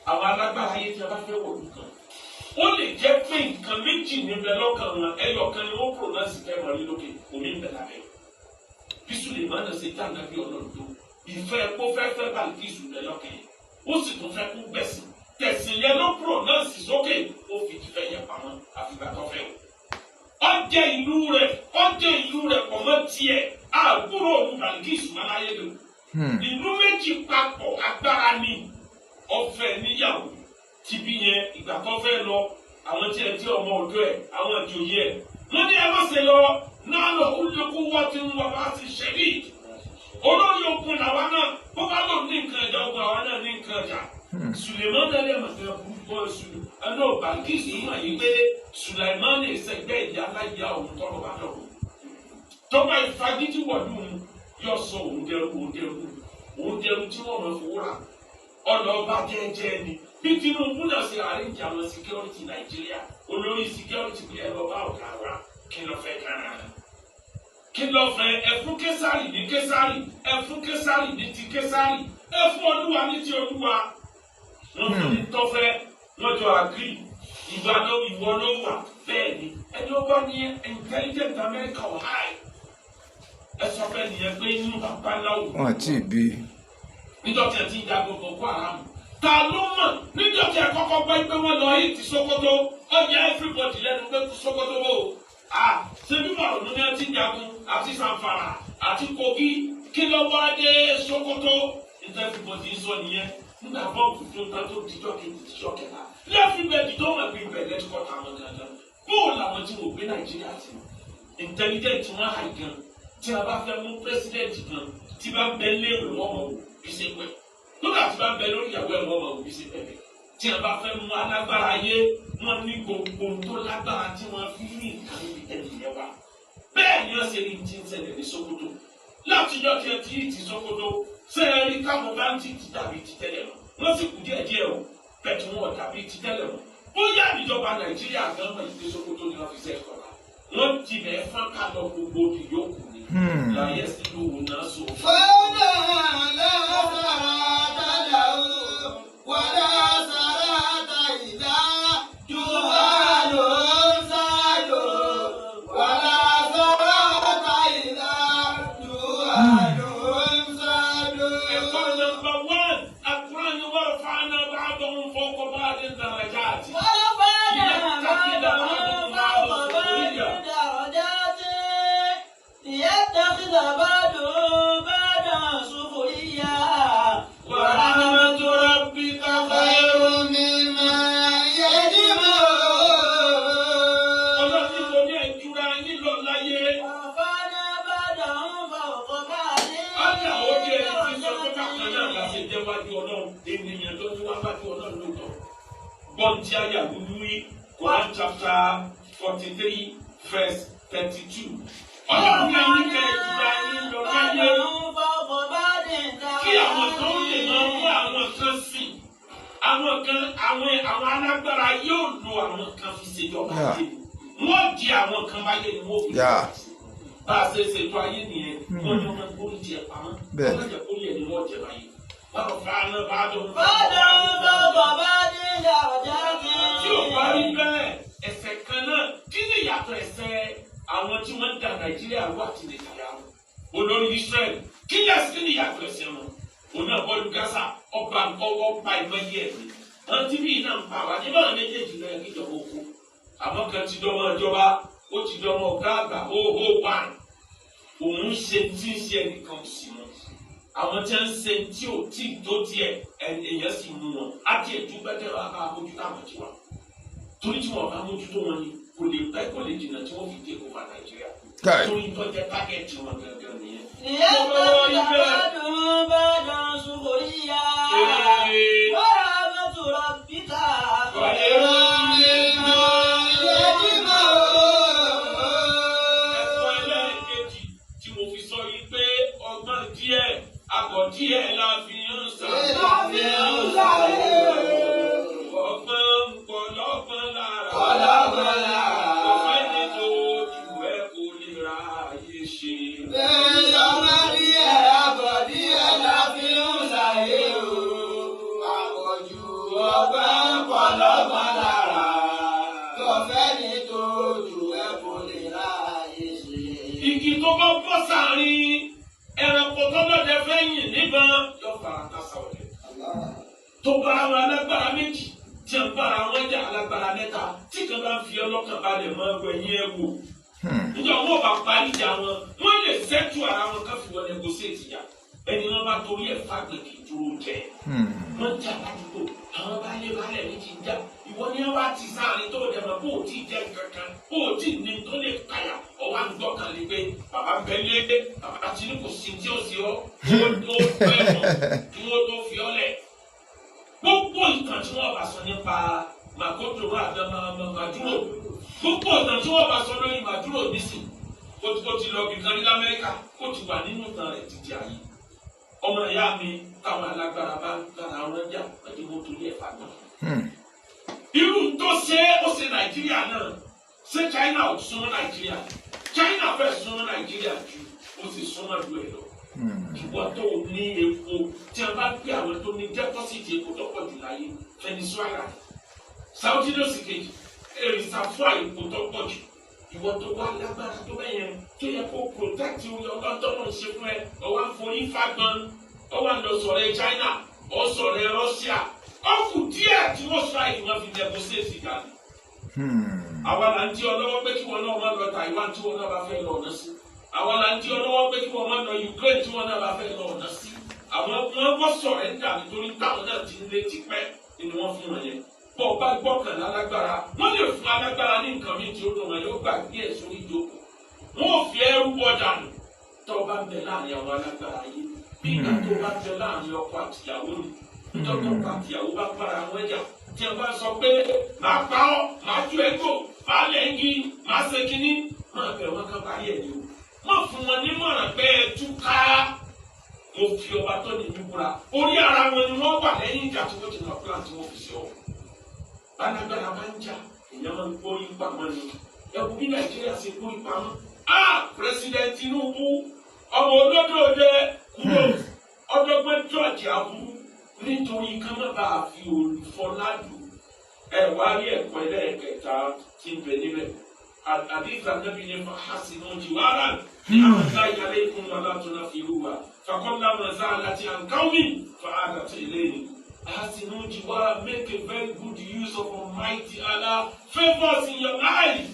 Àwọn alágbára ayé tí a bá fẹ́ wọ̀ nìkan. Ó lè jẹ́ pé nǹkan méjì níbẹ̀ lọ́kàn wọn ẹyọ kan ni wọ́n pronounce fẹ́ mọ̀ ní lókè omi ń bẹ̀ lábẹ́. Bí Sùlèmánà ṣe já nàbí ọlọ́run tó ìfẹ́ kó fẹ́ báyìí kí ìṣúlẹ̀ lọ́kàn yẹn. Ó sì tún fẹ́ kó gbẹ̀sìn. Tẹ̀sìn yẹn ló pronounce sókè ó fi ìfẹ́ yẹn pamọ́ àfìgbà tó fẹ́ o. Ọjẹ́ ìlú rẹ̀ pọ̀ mọ́ tiẹ̀ àgbúrò olùbàlùkì ìṣúmáláyé lò. Ìlú méjì papọ̀ agbára ni ọ̀fẹ́ níyàwó tìbí yẹn ìgbà tó fẹ́ lọ àwọn tí ẹ jẹ́ ọmọ ọ̀dọ́ ẹ̀ àwọn ìjòyè ẹ̀ wọ́n ní ẹ má ṣe lọ náà lọ olùkú wọ́n ti ń wà bá ti ṣẹ́bí olórí okun làwa náà bó bá lò ní nǹkan ẹja ogun àwa náà ní nǹkan ẹja Sùlèmánà lè mà fẹ́ burúkú ọ̀ṣun ẹnu Bàlíkísù mọ̀ yìí pé Sùlèmánà ìṣẹ̀gbẹ́ ìyá aláìyá òun tọ́lọ́ bá dọ̀rọ̀ tọ́ba ìfagídí wọ̀lú yọ sọ òun dẹrù tí wọ́n máa fowó rà ọlọ́ọ̀bá jẹ́jẹ́ ni bí Tinubu náà ṣe àríjì àwọn security Nàìjíríà olórí security bí ẹ lọ bá ọ̀gá wa kí ló fẹ́ kára kí ló fẹ́ ẹ fún Késárì ní Késárì ẹ fún Késárì ní ti Késárì ẹ fún Olúwa ní ti Olúwa wọ́n fún ní tọ́fẹ́ wọ́n jọ agree ìwọ ló wà bẹ́ẹ̀ ni ẹni ó bá ní intelligent America wà háì ẹ sọ fẹ́ nìyẹn pé inú bàbá láwù. Wọ́n ti bí. níjọ́ tí ẹ ti ń jagun Boko Haram ta ló mọ̀ níjọ́ tí ẹ kọ́kọ́ gbọ́ pé wọ́n lọ yìí ti Sokoto ó yẹ everybody lẹ́nu pé Sokoto wò ó ṣé bí Borno ni ẹ ti ń jagun àti Zamfara àti Kogi kí ló wá dé Sokoto níta everybody sọ nìyẹn nígbà bọ́ọ̀bù tó ta tó dijọ́ kejì dijọ́ kẹta lẹ́fíbẹ̀dì tó wà bí bẹ̀rẹ̀ lẹ́tùkọ́ táwọn gangan bóòlù làwọn tí wọ́n gbé Nàìjíríà ti intelligent wọn hàì gan tí a bá fẹ́ mú president kan tí bá ń bẹ léèrè wọ́n mọ̀ bí ṣe pẹ́ lókà tí bá ń bẹ lórí ìyàwó ẹ̀ wọ́n mọ̀ bí ṣe pẹ́ bẹ́ẹ̀ tí a bá fẹ́ mú alágbára ayé wọn ní gbogbo tó lágbára tí wọ́n fi ní nǹkan níbi ẹ̀dì yẹn wá bẹ́ẹ̀ ni wọ́n ṣe ní ti ń ṣẹlẹ̀ ní Sokoto látijọ́ tí ẹ ti yí ti Sokoto ṣé ẹ rí káwọn báńkì ti dàbí ti tẹ́lẹ̀ lọ wọ́n sì kú díẹ̀díẹ̀ o pẹ̀tù wọn dàbí ti tẹ́lẹ̀ lọ bóyá ìjọba Nàìjíríà gan mọ̀ ìgbé Sokoto ni wọ́n fi ṣe ẹ̀kọ́ wọ́n ti bẹ̀ẹ́ fún kálọ̀ gbogbo ìyókù ni. láyé sí lówó náà so. fọ́nà lọ́sàrà tàdà ó wàlá sàrà tàyídá jùwà ló ń sáyò wàlá sàrà tàyídá jùwà ló ń sáyò. ẹ̀kọ́ nọ́mbà 1 àkùránì wọ́n fàánà bá bọ̀ ń fọ́kọ̀ bá dé dàrájà àti. ورحمة ربك خير مما يجمعون. ọlọ́run kò ní ẹ̀júra yín lọ láyé. رفعنا بعضهم فوق بعض. ọjà ó jẹ́ ti sọ pé kákan náà la ṣe jẹ́ wájú ọlọ́run ènìyàn tó ní wájú ọlọ́run lóòótọ́. bọ́ǹtì àyà wúlúwí Quran chapter 43 verse 32. ọlọ́run náà ní kẹ́ ẹ̀júra yín lọ láyé. kí àwọn kan lè máa mú àwọn kan sìn àwọn kan àwọn alágbára yóò lo àwọn kan fi ṣèjọba ayé wọ́n di àwọn kan báyé ni wọ́n fi ṣe bá a ṣe ṣètò ayé nìyẹn wọ́n ní wọ́n gbórí tiẹ̀ pamọ́ wọ́n jẹ́ kó yẹ ni wọ́n jẹ báyé báwo fa aná bá dùn. tí ò bá rí bẹ́ẹ̀ ẹ̀ṣẹ̀ kan náà kí ni ìyàtọ̀ ẹ̀ṣẹ̀ àwọn tí wọ́n ń da Nàìjíríà wà tí Nàìjíríà wọn olórí Israel kí ni ìyàtọ̀ ẹ̀ṣẹ̀ wọn òun náà bọ́ọ̀lù Gaza ọba ọwọ́ ìmọ̀ye ẹ̀mí wọn tí bí iná ń pa wá nígbà wọn méjèèjì lọ ẹ̀kí ìjọba oko àwọn kan ti dọ́mọ ìjọba ó ti dọ́mọ ọ̀gá àgbà hóhó wà òun ń ṣe tí ń ṣe ẹnìkan sí wọn àwọn tí ń ṣe tí ò tí tó tiẹ̀ èèyàn sì mú wọn á tiẹ̀ dúpẹ́ tẹ́ wàá bá mójútó àwọn tiwa torí tí wọn bá mójútó wọn ni kò lè pẹ́ kò lè jìnnà tí wọ́n fi dé kópa Nàìjíríà torí tó jẹ́ tágẹ́ẹ̀tì wọn gangan nìyẹn. ورحمة ربك خير مما يجمعون. ẹ̀kọ́ ẹlẹ́ẹ̀kejì tí mo fi sọ yìí pé ọgbọ́n díẹ̀ àgọ́ díẹ̀ la fi ń sàlẹ̀. ọgbọ́n pọ̀lọ́gbọ́n lára. kò fẹ́ ní tó jù ẹ́ kò lè ra ayé ṣe. ọmọ díẹ̀ àgọ́ díẹ̀ la fi ń ṣàyè o. àpọ̀jù ọgbọ́n pọ̀lọ́gbọ́n lára. kò fẹ́ ní tó jù ẹ́ kò lè ra ayé ṣe. igi tó bá bọ́ sáàrin ẹranko tó lọ́dẹ fẹ́yìn níbọn yóò fara kásá ọ̀dẹ. tó bá àwọn alágbára méjì tí ń bára wọn jà alágbára mẹ́ta tí kan bá ń fi ọlọ́kàn balẹ̀ mọ́ ẹgbẹ́ yín ẹ wò. níjọ́ wọn bá parí ìjà wọn wọ́n lè sẹ́tù ara wọn ká fi wọn negotiate ìjà ẹni wọn bá torí ẹ̀ fàgbẹ̀kì dúró jẹ. wọ́n jà ládùúgbò àwọn balẹ̀ méjì ń jà ìwọ ni wọ́n bá ti sáàrin tó dẹ̀ mọ́ bó o ti jẹ́ kankan bó o ti ní tó lè kàyà ọwọ́ àgbọ̀ kan lè gbé bàbá bẹ́lẹ́ bàbá tí ní kò sí tí ó sì ọ́ tó fẹ́ mọ̀ kí wọ́n tó fi ọ́ lẹ̀. gbogbo ìtàn tí wọ́n bá sọ nípa Màkótó àdàmà Màdúró gbogbo ìtàn tí wọ́n bá sọ lórí Màdúró nísìn ó ti lọ bìkan ní Amẹ́ríkà ó ti wà nínú ìtàn rẹ̀ títí ayé ọmọ ìyá mi táwọn alágbára bá gbára wọn jà pẹ̀lú mọ́tò ní ẹ̀fà náà. irú tó ṣe ó ṣe Nàìjíríà náà ṣé China ò súnmọ́ Nàìjíríà China fẹ́ súnmọ́ Nàìjíríà ju ó sì súnmọ́ ìlú ẹ̀ lọ. ìwọ tó ní epo tí a bá gbé àwọn tó ní dẹ́pọ́sìtì epo tó pọ̀ jù láyé Venezuela Saudi ló sì kejì èrìsàfúà epo tó pọ̀ jù ìwọ tó wá lágbára tó bẹ́yẹn tó yẹ kó protect orí ọlọ́tọ́ náà ṣe fún ẹ ọwọ́ àforí fagbọn ó wà lọ sọ̀rọ̀ China ó sọ̀rọ̀ Russia ó kù díẹ̀ tí wọ́n strike wọn fi negotiate ìdáni. àwa là ń tí ọ lọ́wọ́ pé kí wọn náà máa lọ Taiwan tí wọn náà bá fẹ́ lọ ọ̀nà sí. àwa là ń tí ọ lọ́wọ́ pé kí wọn máa lọ Ukraine tí wọn náà bá fẹ́ lọ ọ̀nà sí. àwọn wọn sọ̀rẹ́ńdà nítorí táwọn náà ti ń lé tipẹ́ ni wọ́n fún wọn yẹn. bọ́ ọ bá gbọ́kànlá lágbára wọ́n lè fún alágbára ní nǹkan mi tí ó dùn wọn yóò gbàgbé ẹ̀ sórí ìjókòó. wọn ò fi ẹrú bọ́ dànù tó bá ń bẹ láàrin àwọn alágbára yìí bí ìgbà tó bá bẹ láàrin ọkọ àtìyàwó ni nítorí ọkọ àtìyàwó bá bára wọn jà tí ẹ bá sọ pé màá pa ọ́ màá ju ẹgbò màá lẹ́yìn màá ṣe kínní máa bẹ̀rẹ̀ wọn kan parí ẹ̀ ni o má fún wọn nímọ̀ràn pé ẹ túká mo fi ọba tó ní ìdúgbòrà orí ara wọn ni wọ́n wà lẹ́yìn ìjà tí wọ́n ti lọ pílà tí wọ́n fi ṣe ọ́ alágbára máa ń jà èèyàn máa ń gbórí pamọ́ ni ẹ̀wù bí Nàìjíríà ṣe gbórí pamọ́ President Tinubu ọmọ olódòdó kúrò ọdọgbọn jọọjì aburú nítorí ká má bàa fi olùfọládù wá rí ẹ̀kọ́ ẹlẹ́ẹ̀kẹta tí ń bẹ níbẹ̀ àdìsá nàbí ní fàhásínú jìwárà ní àwọn ọ̀gá ìyàlẹ ìkún wàlá tó náà fi rú wa fàkọ́lá mọ̀zá láti àǹkáwì fàádàtì eléyìí fàhásínú jìwárà make a very good use of Almighty Allah favours in your life.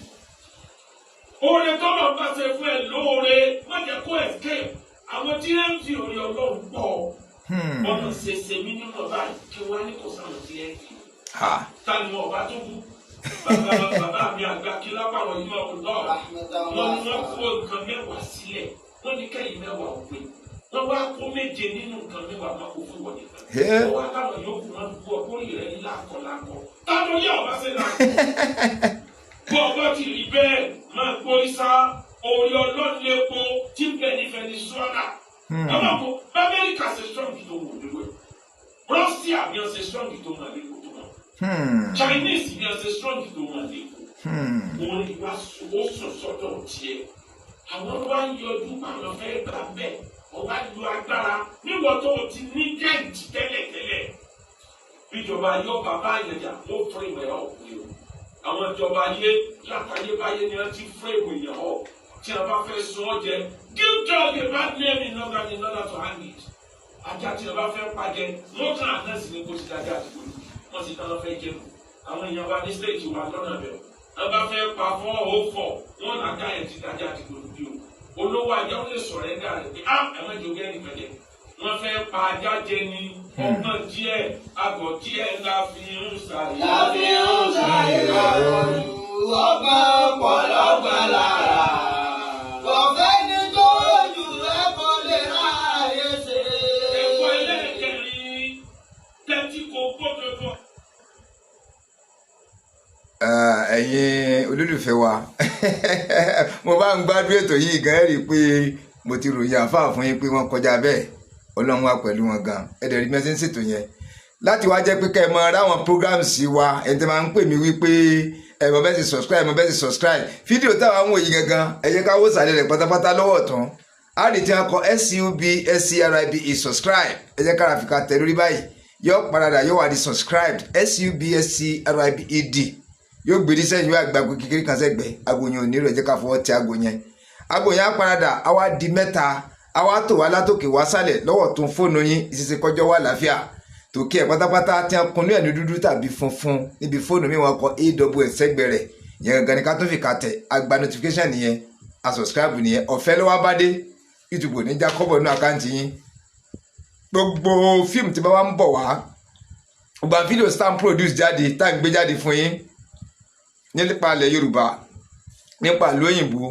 Oore tọ́lọ̀ bá ṣe fún ẹ lóore má jẹ́ kó escape àwọn tí ẹ ń fi orí Ọlọ́run pọ̀ ọ̀nà ṣèṣe mí nínú ọba kí wọ́n á ní kò sáwọn tí ẹ ń fi. Ta ni wọn ọba tó kú? Bàbá mi àgbà kí lápá wọn yìí máa ń lọ. Wọ́n ní wọ́n kó nǹkan mẹ́wàá sílẹ̀. Wọ́n ní kẹ́yìn mẹ́wàá ò pé. Wọ́n wá kó méje nínú nǹkan mẹ́wàá máa kó fún wọn nìkan. Wọ́n wá káwọn yòókù wọn bú ọ kórìí rẹ̀ ní lákọ̀ọ́lákọ̀. Táwọn yà ọba ṣe náà. Bọ́ ọba ti rí bẹ́ẹ̀ máa gbórí sá orí ọlọ́ọ̀lẹ́po tí ń bẹ ní Venezuela. Ọlọ́pọ̀ Amẹ́ríkà ṣe strong tó wò lówó ẹ̀. Russia bí wọ́n ṣe strong tó máa lé kó tó máa. Chinese bí wọ́n ṣe strong tó máa lé kó. Wọ́n ní wá ó sùn sọ́dọ̀ tiẹ̀. Àwọn wá ń yọjú àwọn fẹ́ gbà bẹ́ẹ̀. Ọba lu agbára níwọ̀n tó o ti ní kẹ́ǹtì tẹ́lẹ̀tẹ́lẹ̀. Bíjọba yọ bàbá àyànjà ló fún ìwé ọ̀pẹ̀ o. Àwọn ìjọba ayé látayébáyé ni wọ́n ti fún ìwé yẹn ọ̀. Tí a bá fẹ́ sún ọ jẹ, give dog a bad name in order to hang it. Ajá tí a bá fẹ́ pàjẹ́, wọ́n kàn án náà sì ní kó ti dájà àdúgbò yìí. Wọ́n ti dáná fẹ́ jẹun. Àwọn èèyàn wa ní stéèjì wa lọ́nà bẹ̀rẹ̀. Wọ́n bá fẹ́ pa 404, wọ́n là dá ẹ̀ ti dájà àdúgbò yìí o. Olówó ajá ó lè sọ̀rọ̀ ẹ̀dá rẹ̀ pé ẹ má jẹ́ ogẹ́ nìkan jẹ. Wọ́n fẹ́ pa ajá jẹ ní ọgbọ́n díẹ̀, àgọ̀ díẹ̀ la fi ń ṣàyè. La fi ń ṣàyè àròjù ọgbọ́n pọ̀lọ́gbọ́n lára. Kọ̀fẹ́ ní tó jù ẹ̀kọ́ lè ráàyè ṣe. Ẹ̀kọ́ ẹlẹ́ẹ̀kẹrin tẹ́tí kò gbọ́dọ̀. Ẹ̀yin olólùfẹ́ wa mo bá ń gbádùn ètò yìí gan rí i pé mo ti ròyìn àfáà fún yín pé wọ́n kọjá bẹ́ẹ̀ Ọlọ́run wà pẹ̀lú wọn gan ẹ̀dẹ̀ rí mẹ́sẹ̀ ń ṣètò yẹn láti wá jẹ́ pé kẹ́ ẹ mọ ráwọn programs wa ẹni tẹ́ máa ń pè mí wípé ẹ mọ bẹ́ẹ̀ sì subscribe fídíò táwọn ń wò yìí gangan ẹ jẹ́ ká wò sàlẹ̀ rẹ̀ pátápátá lọ́wọ́ tán á rí tí wọ́n kọ SUBSCRIBE subscribe ẹ jẹ́ kára fìkà tẹ̀ lórí báyìí yóò paradà yóò wá di subscribed SUBSCRIBED yóò gbé dísẹ́ yóò àgbàgbé kékeré kan sẹ́gbẹ̀ẹ́ agbóyan òní rẹ̀ jẹ́ ká fọwọ́ tẹ agbó yẹn á paradà á wá di mẹ́ta á wá tò wá látòkè wá sálẹ̀ lọ́wọ́ tó ń fóònù yín ìṣiṣẹ́ kọjọ́ wà láfíà tòkè ẹ̀ pátápátá tí wọ́n kun ní ẹ̀nu dúdú tàbí funfun níbi fóònù mi wọn kọ AWS sẹ́gbẹ̀ẹ́ rẹ̀ yẹn gangan ni ká tó fi kàtẹ̀ àgbà notification nìyẹn a subscribe nìyẹn ọ̀fẹ́ lọ́wọ́ bá dé YouTube ní já kọ́bọ̀ nínú àkáǹtì yín gbogbo fíìmù tí bá wá ń bọ̀ wá gbogbo fídíò stamp produce jáde tá à ń gbé jáde fún yín nípa ilẹ̀ Yorùbá nípa lóyìnbó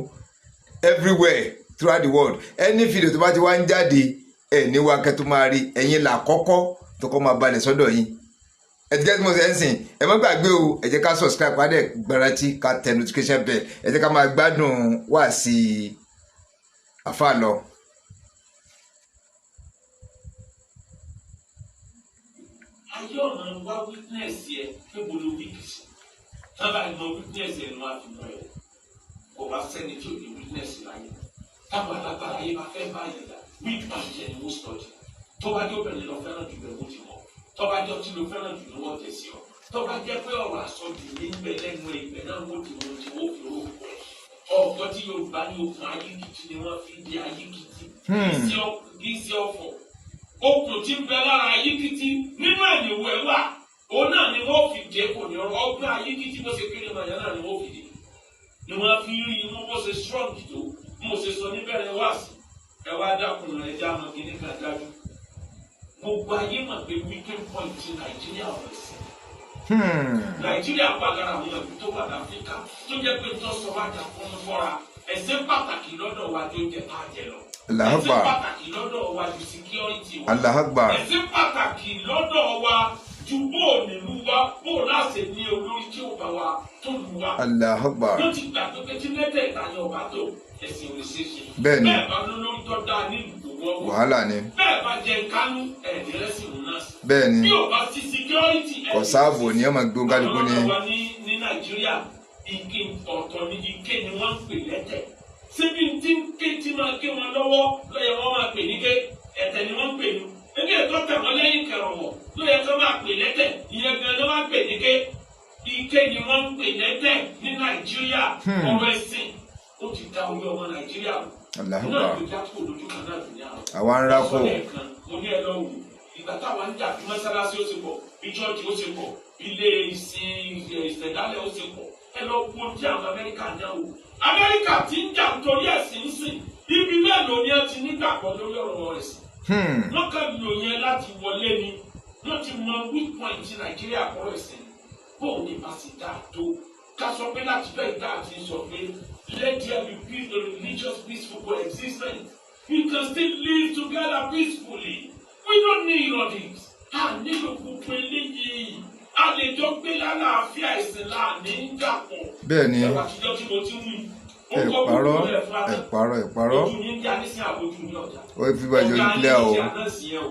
everywhere throughout the world any video tó bá ti wá ń jáde ẹ̀ ní wa kẹ́ tó máa rí ẹ̀yin là kọ́kọ́ tó kọ́ máa balẹ̀ sọ́dọ̀ yín ẹ ti jẹ́ tí mo ṣe ń sìn ẹ má gbàgbé o ẹ jẹ́ ká subscribe padà gbáratí ká tẹ notification bell ẹ jẹ́ ká máa gbádùn wá sí àfa lọ. Ayé ọ̀nà wá witness yẹ kébò ló witness tábà ìmọ̀ witness yẹ ni wọ́n á fi mọ̀ ẹ́ kò bá sẹ́ni tí ò ní witness láyé táwọn alágbára yé bá fẹ́ báyìí dá wíìpà jẹ́ ni wọ́n sọ̀tì tó bá jẹ́ obìnrin lọ fẹ́ràn jù bẹ́ẹ̀ wọ́n ti mọ̀ tó bá jẹ́ ọtí lọ fẹ́ràn jù ni wọ́n tẹ̀sí ọ tó bá jẹ́ pé ọ̀rọ̀ àsọdì ní gbẹ lẹ́nu ìgbẹ́ náà wọ́n ti wọ́n fi rò ọ̀gbọ́n tí Yorùbá ní okùn ayíkìtì ni wọ́n fi di ayíkìtì kì í sí ọ̀fọ̀ okùn tí ń bẹ lára ayíkítí nínú ẹ̀yìnwó ẹ̀ wà òun náà ni wọ́n fi dé kò ní ọgbọ́n ayíkítí bó ṣe kéré mọ̀ yẹn náà ni wọ́n fi dé ni wọ́n fi rí inú bó ṣe strong tó mo ṣe sọ níbẹ̀rẹ̀ wá sí ẹ wá dákun rẹ̀ já mọ́ kí ní ká dájú gbogbo ayé mọ̀ pé weekend point ti Nàìjíríà ọ̀rẹ́ sí Nàìjíríà wà lára àwọn ẹ̀bí tó wà láfíríkà tó jẹ́ pé tó sọ wá jà fún un fọ́ra ẹ̀sẹ̀ pàtàkì lọ́dọ̀ wa tó jẹ́ káàjẹ́ lọ. Ẹ̀sẹ̀ pàtàkì lọ́dọ̀ wa ju security wa. Ẹ̀sẹ̀ pàtàkì lọ́dọ̀ wa ju bóò nílùú wa bóò láṣẹ ní olórí tí ó bá wa tó lù wa. Ló ti gbà pé tí mẹ́tẹ̀ẹ̀ta ni ọba tó ẹ̀sìn òṣèṣe. Bẹ́ẹ̀ni. Bẹ́ẹ̀ bá lólórí tó dáa nílùú gbogbo. Wàhálà ni. Bẹ́ẹ̀ bá jẹ kánú ẹ̀ẹ́dẹ̀rẹ́sìn òun náà. Bẹ́ẹ̀ni. Bí ò bá ti security kò sáàbò ní ọmọ gbó kálukú ni. ní Nàìjíríà ike ọ̀tọ̀ ní ike ni wọ́n ń pè lẹ́tẹ̀. Síbi tí ń ké tí máa ké wọn lọ́wọ́ lọ́yẹ̀ wọ́n máa pè ní ké ẹ̀tẹ̀ ni wọ́n ń pè ní. Ebi ètò tẹ̀wọ́n lẹ́yìn kẹrọ̀wọ̀ lọ́yẹ̀ tó máa pè lẹ́tẹ̀ ìyẹn gan ni wọ́n máa pè ní ké. Ike ni wọ́n ń pè lẹ́tẹ̀ ní Nàìjíríà ọ̀rọ̀ ẹ̀sìn ó ti da orí ọmọ Nàìjíríà. Náà ló já kó lójú kan náà dùn ní àwọn. Àwa ń rákò. Mo ní ẹ lọ wò ìgbà táwọn ń jà bí mọ́sálásí ó ti pọ̀ bí chọ́ọ̀chì ó ti pọ̀ ilé ìsìn ìṣẹ̀dálẹ̀ ó ti pọ̀ ẹ lọ wo tí àwọn Amẹ́ríkà ń dáwò Amẹ́ríkà ti ń jà nítorí ẹ̀sìn ń sìn ibi mélòó ni ẹ ti nígbàgbọ́ lórí ọ̀rọ̀ ẹ̀sìn wọ́n kàn lò yẹn láti wọlé ni wọ́n ti mọ weak point Nàìjíríà kọ́ ẹ̀sìn bóun ní pàṣípà tó ká sọ pé láti bẹ́ẹ̀ dá àti sọ pé let there be peace a religious peaceful coexistence we can still live together peacefully. We don't need all this. A nílò gbogbo eléyìí. A lè jọ gbé lálàáfíà ìsìn láàní ń dàpọ̀. Bẹ́ẹ̀ni. Ẹ̀wà àtijọ́ tí mo ti wí. Ẹ̀pàrọ̀. Ojú ní ìjà ní sí àbójú ní ọjà. Ó fi bá ìjọ ìpínlẹ̀ o.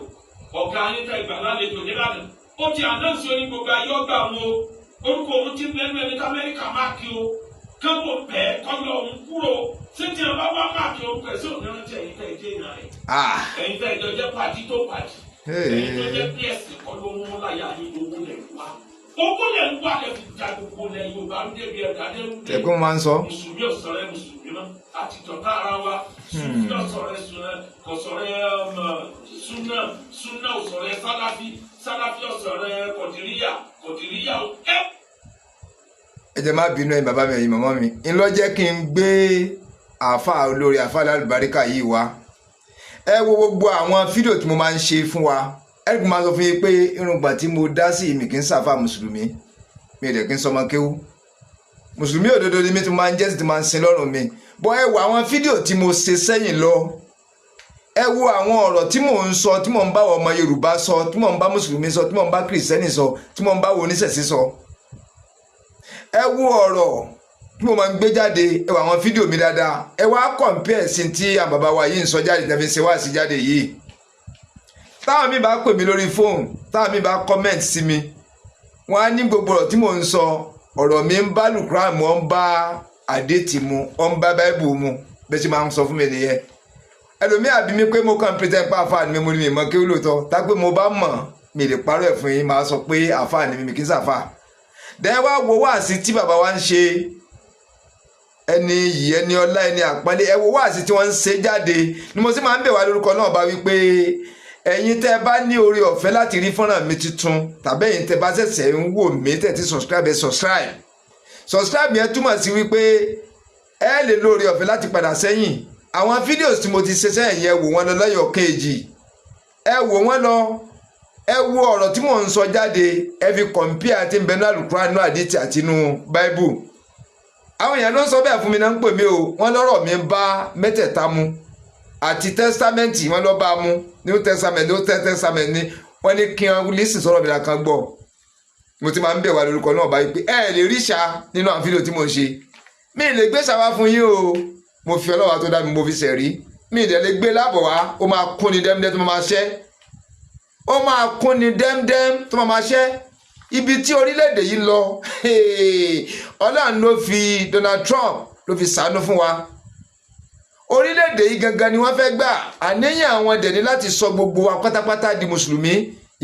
Ọ̀gá ayé tẹ ìgbà lálejò nílànà. Ó ti àdánsì oní gbogbo ayé ọgbà wọn o. Orúkọ òun ti lẹ́nu ẹni ká Amẹ́ríkà máàkì o. Kébò bẹ́ẹ̀ kọ́lọ́ òun kúrò. Ṣé tí a bá wá máàkì òun pẹ̀sí òun rántí ẹ̀yìn tẹ̀ ìdí ìyá rẹ̀? Ẹ̀yìn tẹ̀ ìjọ jẹ́ pàdí tó pàdí. Ẹ̀yìn tó jẹ́ pí ẹ̀sìn kọ́ ló mú láyà ní owó lẹ̀ wá. Owó lẹ̀ wá lẹ̀ fi ja gbogbo lẹ̀ Yorùbá ń débi ẹ̀dá dé. Ẹ̀kọ́ máa ń sọ. Mùsùlùmí ò sọ̀rọ̀ ẹ̀ Mùsùlùmí mọ́. Àti tọ̀tà ara wa. Sùnà ò sọ̀rọ̀ ẹ̀ kò sọ̀rọ̀ ẹ̀ Súnà ò sọ̀rọ̀ ẹ̀ Sálàfí ò sọ̀rọ̀ ẹ̀ Kọ̀dìríyà ò ẹ jẹ́ má bínú ẹ̀yin bàbá mi ẹ̀yin màmá mi ń lọ jẹ́ kí n gbé àáfàá olórí àáfàá lálùbáríkà yìí wá ẹ wo gbogbo àwọn fídíò tí mo máa ń ṣe fún wa ẹ kò máa sọ fún yín pé irùngbọ̀n tí mo dá sí mi kì í ṣàfà mùsùlùmí mi ò dẹ̀ kí n sọmọ kéwú mùsùlùmí òdodo ni mi tí mo máa ń jẹ́ sí ti máa ń sin lọ́rùn mi bọ́ ẹ wo àwọn fídíò tí mo ṣe sẹ́yìn lọ ẹ wo àwọn ọ̀rọ̀ tí mò ń sọ tí mò ń bá ọmọ Yorùbá sọ tí mò ń bá mùsùlùmí sọ tí mò ń bá kìrìsìtẹ́nì sọ tí mò ń bá oníṣẹ̀ṣe sọ ẹ wo ọ̀rọ̀ tí mo máa ń gbé jáde ẹ wo àwọn fídíò mi dáadáa ẹ wá compare sí tí àwọn bàbá wa yìí ń sọ jáde tẹ̀fí ṣe wá sí jáde yìí táwọn mi bá pè mí lórí fóònù táwọn mi bá comment sí mi wọn á ní gbogbo ọ̀rọ̀ tí mò ń sọ ọ̀rọ̀ mi ń bá lùkúrán mu ń bá àdétì mu ń bá báíbù mu bẹ́ẹ̀ ṣe máa ń sọ fún mi nìyẹn ẹlòmíì àbí mi pé mo kàn pretend pa àfáà ni mo ní mi mọ kí ó lóòótọ́ tá pé mo bá mọ̀ mi lè parọ́ ẹ̀ fún yín máa sọ pé àfáà ni mi kì í ṣàfáà dẹ́n wá wo wáàsí tí bàbá wa ń ṣe ẹni yìí ẹni ọlá ẹni àpọ́nlé ẹ wo wáàsí tí wọ́n ń ṣe jáde ni mo sì máa ń bẹ̀ wá lórúkọ náà bá wípé ẹ̀yin tẹ́ bá ní oore ọ̀fẹ́ láti rí fọ́nrán mi tuntun tàbí ẹ̀yin tẹ́ bá ṣẹ̀ṣẹ̀ ń wò mí tẹ́ ti subscribe yẹn túmọ̀ sí wípé ẹ lè lo oore ọ̀fẹ́ láti padà sẹ́yìn àwọn fídíòs tí mo ti ṣe sẹ́yìn yẹn wò wọ́n lọ lọ́yọ̀ kejì ẹ wò wọ́n lọ ẹ wo ọ̀rọ̀ tí mò ń sọ jáde ẹ fi compare àti bẹnu àlùkùránì àdìtì àti inú báíbù àwọn èèyàn ló ń sọ bẹ́ẹ̀ fún mi náà ń pè mí o wọ́n lọ́rọ̀ mi bá mẹ́tẹ̀ẹ̀ta mu àti tẹ́sítámẹ́ǹtì wọ́n lọ́ bá mu new testament old testament ni wọ́n ní kí wọ́n lísìn sọ̀rọ̀ mi làkàn gbọ́ mo ti máa ń bẹ̀ wá lórúkọ náà báyìí pé ẹ lè rí ṣá nínú àwọn fídíò tí mo ń ṣe mi lè gbé ṣàwá fún yín o mo fi ọlọ́wà tó dá mi mo fi ṣẹ̀rí mi ì dẹ̀ lè gbé láàbọ̀ wá ó máa kún ni dẹ́mdẹ́ tó máa ṣẹ́ ó máa kún ni dẹ́mdẹ́m tó máa ṣẹ́ ibi tí orílẹ̀-èdè yìí lọ Ọlọ́run ló fi Donald Trump ló fi ṣàánú fún wa orílẹ̀-èdè yìí gangan ni wọ́n fẹ́ gbà àníyàn àwọn dẹ̀ ní láti sọ gbogbo wa pátápátá di mùsùlùmí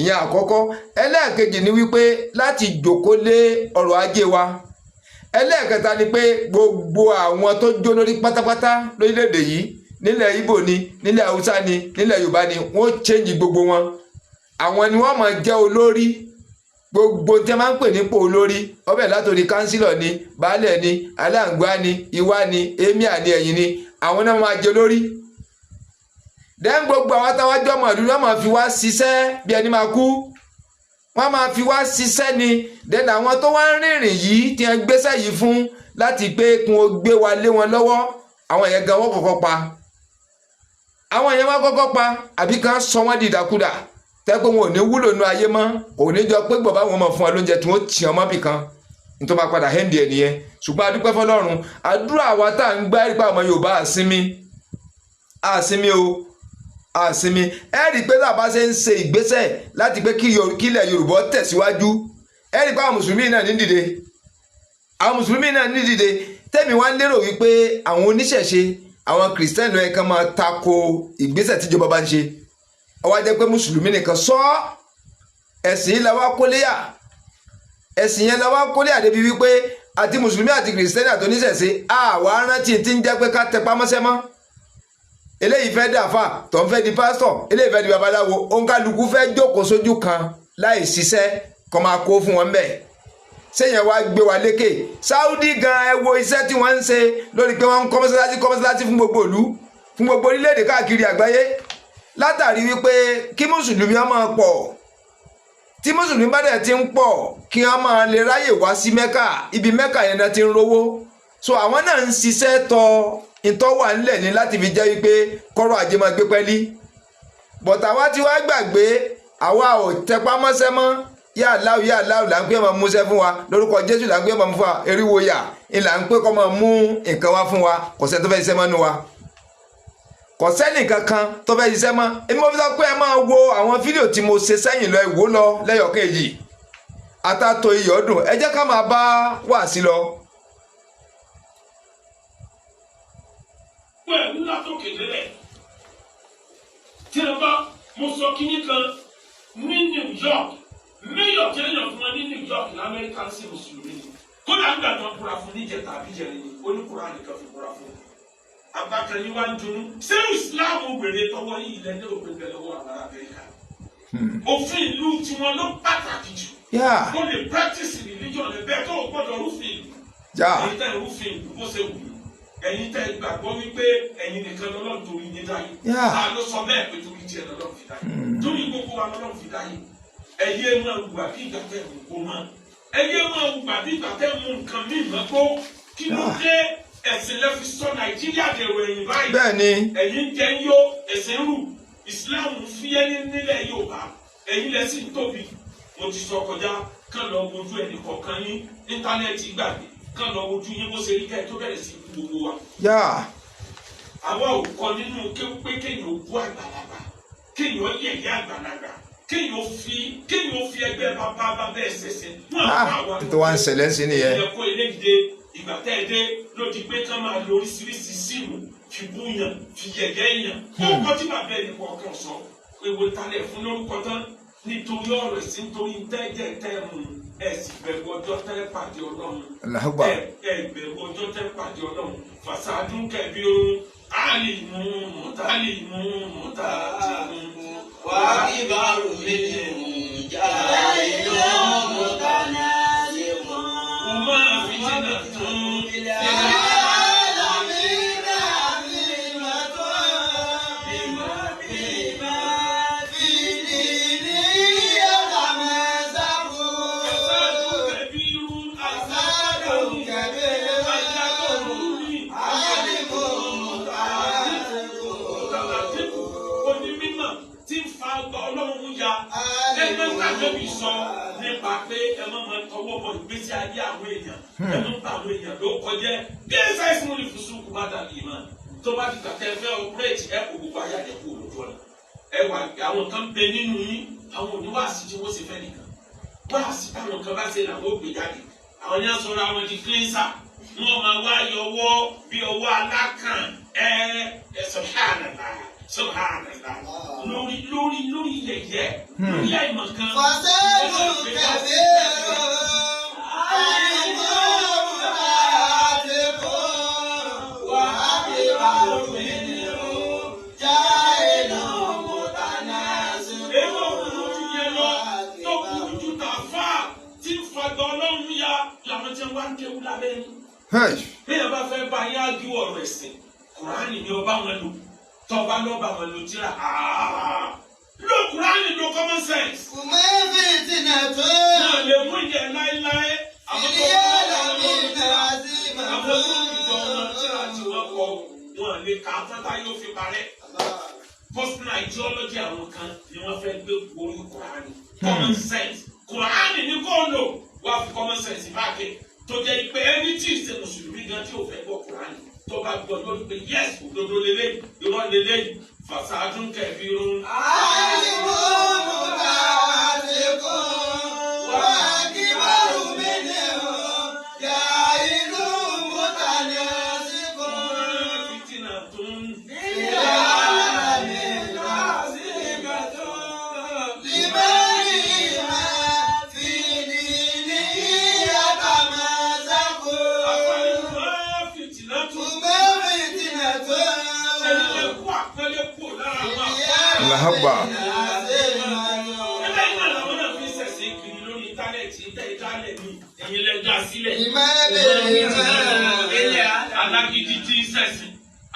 ìyẹn àkọ́kọ́ ẹlẹ́ẹ̀kejì ni wípé láti jòkó lé ọrọ̀ ajé wa ẹlẹ́ẹ̀kẹta ni pé gbogbo àwọn tó jó lórí pátápátá lórílẹ̀-èdè yìí nílẹ̀ Ìgbò ni nílẹ̀ Haúsá ni nílẹ̀ Yorùbá ni wọ́n change gbogbo wọn àwọn ni wọ́n máa jẹ́ olórí gbogbo tí a máa ń pè nípò olórí ọbẹ̀ látòrí kánsílọ̀ ni baálẹ̀ ni aláǹgbá ni ìwá ni emir ni ẹ̀yìn ni àwọn náà máa jẹ́ olórí dẹ́n gbogbo àwọn táwọn jọmọ̀ ìlú náà máa fi wá ṣiṣẹ́ bí ẹni máa kú wọ́n máa fi wá ṣiṣẹ́ ni dẹ́n àwọn tó wá ń rìnrìn yìí tí wọ́n gbéṣẹ́ yìí fún láti pé kún ó gbé wa lé wọn lọ́wọ́ àwọn yẹn gan wọ́n kọ́kọ́ pa àwọn yẹn wọ́n kọ́kọ́ pa àbí kan sọ wọ́n di ìdàkudà tẹ́pẹ́ wọn ò ní wúlò nínú ayé mọ́ kò ní jọ pé bàbá wọn máa fún wa lóúnjẹ tí wọ́n tì ọ́ mọ́bì kan nítorí máa padà hẹ́ndì ẹ̀ nìyẹn ṣùgbọ́n adúpẹ́ fọlọ́run àdúrà wa tá à ń gbá ẹ̀rí pa ọmọ Yorùbá àsinmi o àsinmi ẹ rí i pé tá a bá ṣe ń ṣe ìgbésẹ̀ láti pé kílẹ̀ Yorùbá tẹ̀síwájú ẹ rí i pé àwọn mùsùlùmí náà ní dìde àwọn mùsùlùmí náà ní dìde tẹ́mi wá ń lérò wípé àwọn oníṣẹ̀ṣe àwọn kìrìsìtẹ́nì ẹ̀ kan máa tako ìgbésẹ̀ tíjọba bá ń ṣe ó wá jẹ́ pé mùsùlùmí nìkan sọ ẹ̀sìn yìí la wá kóléyà ẹ̀sìn yẹn la wá kóléyà débi wípé àti mùsùlùmí àti kìrìsìtẹ́nì àti oníṣẹ̀ṣe àwa rántí tí ń jẹ́ pé ká tẹpá mọ́ṣẹ́ mọ́ eléyìí fẹ́ dàfà tó ń fẹ́ di pásítọ̀ eléyìí fẹ́ di babaláwo òǹkàlùkù fẹ́ jókòó sójú kan láì ṣiṣẹ́ kó máa kó fún wọn bẹ́ẹ̀ sẹ́yìn wá gbé wa lékè Saudi gan ẹ wo iṣẹ́ tí wọ́n ń ṣe lórí pé wọ́n ń kọ́ mọ́sálásí fún gbogbo ìlú fún gbogbo orílẹ̀-èdè káàkiri àgbáyé látàrí wípé kí mùsùlùmí á máa pọ̀ tí mùsùlùmí bá dẹ̀ ti ń pọ̀ kí wọ́n máa lè ráyè wá sí Mẹ́kà ibi Mẹ́kà yẹn náà ti ń rówó so àwọn náà ń ṣiṣẹ́ tọ ìtọ́wà ńlẹ̀ ní láti fi jẹ́ wípé kọ́rọ̀ ajé máa gbé pẹ́lí bọ̀tà wá ti wá gbàgbé àwa ò tẹpá mọ́ṣẹ́ mọ́ yà láwù là ń pè máa múṣẹ́ fún wa lórúkọ Jésù là ń pè máa mú fún wa eriwo yà ìlà ń pè kọ́ máa mú nǹkan wá fún wa kò sẹ́ tó fẹ́ ṣiṣẹ́ mọ́ nù wa kò sẹ́nì kankan tó fẹ́ ṣiṣẹ́ mọ́ èmi mo fi sọ pé ẹ máa wo àwọn fídíò tí mo ṣe sẹ́yìn lọ ìwò lọ lẹ́yọ̀kejì àtàtò iyọ̀dùn ẹ jẹ́ ká máa bá wàásí lọ. pẹ̀lú látòkè délẹ̀ tí ẹ bá mo sọ kínní kan ní New York mayor jẹ́yàn fún wọn ní New York ní Amẹ́ríkà sí mùsùlùmí ni kódà ń gbà tán kúra fún níjẹta àbíjẹrin ni oníkùrá nìkan fi kúra fún abakẹ́ni wá ń dunú ṣé Islam wèrè tọwọ́ yìí lẹ́ni òpin bẹ̀rẹ̀ lọ́wọ́ àwọn Amẹ́ríkà òfin ìlú tiwọn ló pàtàkì jù kó lè practice religion rẹ bẹ́ẹ̀ tó o gbọ́dọ̀ rúfin ìlú èyí tẹ́ rúfin ìlú bó ṣe wù yìí ẹ̀yin tẹ́ gbàgbọ́ wípé ẹ̀yin nìkan lọ́lọ́run torí ní dáyé ta ló sọ bẹ́ẹ̀ pé torí tiẹ̀ lọ́lọ́run fi dáyé torí gbogbo wa lọ́lọ́run fi dáyé ẹ̀yẹ máa wùgbà bí ìgbà tẹ́ mú kó mọ́ ẹ̀yẹ máa wùgbà bí ìgbà tẹ́ mú nǹkan mí mọ́ kó kí ló dé ẹ̀sìn lẹ́fi sọ Nàìjíríà dèrò ẹ̀yìn báyìí bẹ́ẹ̀ni ẹ̀yin jẹ́ ń yó ẹ̀sìn rù Islam fúyẹ́ nílẹ̀ Yorùbá ẹ̀yin lẹ́sìn tóbi mo ti sọ kọjá kán lọ wojú ẹnì kọ̀ọ̀kan yín íńtánẹ́ẹ̀tì gbàgbé kán lọ wojú yín bó ṣe rí kẹ́ tó bẹ̀rẹ̀ sí gbogbo wa. àwa ò kọ nínú pé kéèyàn bú àgbàlagbà kéèyàn yẹ̀yẹ́ àgbàlagbà kéèyàn fi ẹgbẹ́ bàbá bẹ́ẹ̀ ṣẹ̀ṣẹ̀. tó wá ń ṣẹlẹ̀ sí nìyẹn. ìyẹn kó eléyìí ìgbà tẹ́ ẹ dé ló di pé kán máa lo oríṣiríṣi síìmù fi bú yàn fi yẹ̀yẹ́ yàn. ó kọ́ tí bàbá ẹni kọ̀ọ̀kan sọ èwo talẹ̀ fún lórúkọ tán nítorí ọ̀rọ̀ ẹ̀sìn nítorí tẹ́jẹ̀ mú ẹ̀sìn bẹ̀rù ọjọ́ tẹ́ pàdé Ọlọ́run bẹ̀rù ọjọ́ tẹ́ pàdé Ọlọ́run fasadun kẹbi o alimu mutalimu wà ìbáru mi jà ìlú mutalimu. Uma fitina tún ilé Ànábì sọ nípa pé ẹ má máa tọwọ́ bọ ìgbésí ayé àwọn èèyàn ẹ má bá àwọn èèyàn ló kọjá bí ẹ sáyé sínú ní fùsùn kò bá dàbí ìmọ̀ tó bá ti gbà tẹ fẹ́ ọpẹ́rẹ́tì ẹ kò gbogbo ayé àjẹkù olójú ọ̀la ẹ wà àwọn kan bẹ nínú yín àwọn oníwàásí tí wọ́n ṣe fẹ́ nìkan wàásí táwọn kan bá ṣe làwọn ò gbé jáde àwọn yẹn sọ̀rọ̀ àwọn di kílínsà wọn máa wá yọwọ́ bí ọwọ́ alákàn subhanallah lórí yẹyẹ lórí àìmọ̀kan. Fàṣẹ́lù kẹ̀lé àìmọ̀ àtẹ̀kọ́ wà á bí wà lómi nínú lábẹ́ yín. Bí ẹ bá fẹ́ bá yín ájú ọ̀rọ̀ ẹ̀sìn, Kùránì ni ọba wọn lò. Tọ́ba lọ́ba wọn lò tíra. Lo Kùránì lo common sense. Kùmẹ́fì ti nà tó. Náà lè mú ìyẹn láéláé. Àwọn tó wọ́n lọ́wọ́ àwọn olùdíjọ wọn tíra tí wọ́n kọ wọn lè kà á tátá yóò fi parẹ́. Personal ideology àwọn kan ni wọ́n fẹ́ gbé orí Kùránì. Common sense. Kùránì ní kò lò wá fi common sense báàkì. Tó jẹ́ pé ẹni tí ìṣe Mùsùlùmí gan tí ò fẹ́ gbọ́ Kùránì. Tó bá gbọ́ lórí pé yes òdodo lélẹ́yìn irọ́ lélẹ́yìn fasadun kẹbírun. Àìmọ̀ mọ̀ta ti kọ́ wá kí báwo mi ní o yà inú mọ̀ta ní ọ̀sìnkò. Fìtínà tó ń Ìyá mi lọ sí ìgbàdùn. Lìmọ́rì máa fi ní ìyàtọ̀ máa sáko. àpàlẹ́ fìtínà tó ń Kùmẹ́fì ti nà tó. ẹni lè kó àpẹẹlẹ kó lára àwọn Alahagba. ẹgbẹ́ ìgbà làwọn náà fi ṣẹ̀ṣẹ̀ kiri lórí íńtánẹ́ẹ̀tì ìtàlẹ̀ mi ẹ̀yin lẹ dá sílẹ̀. Alágídí tí ń ṣẹ̀sìn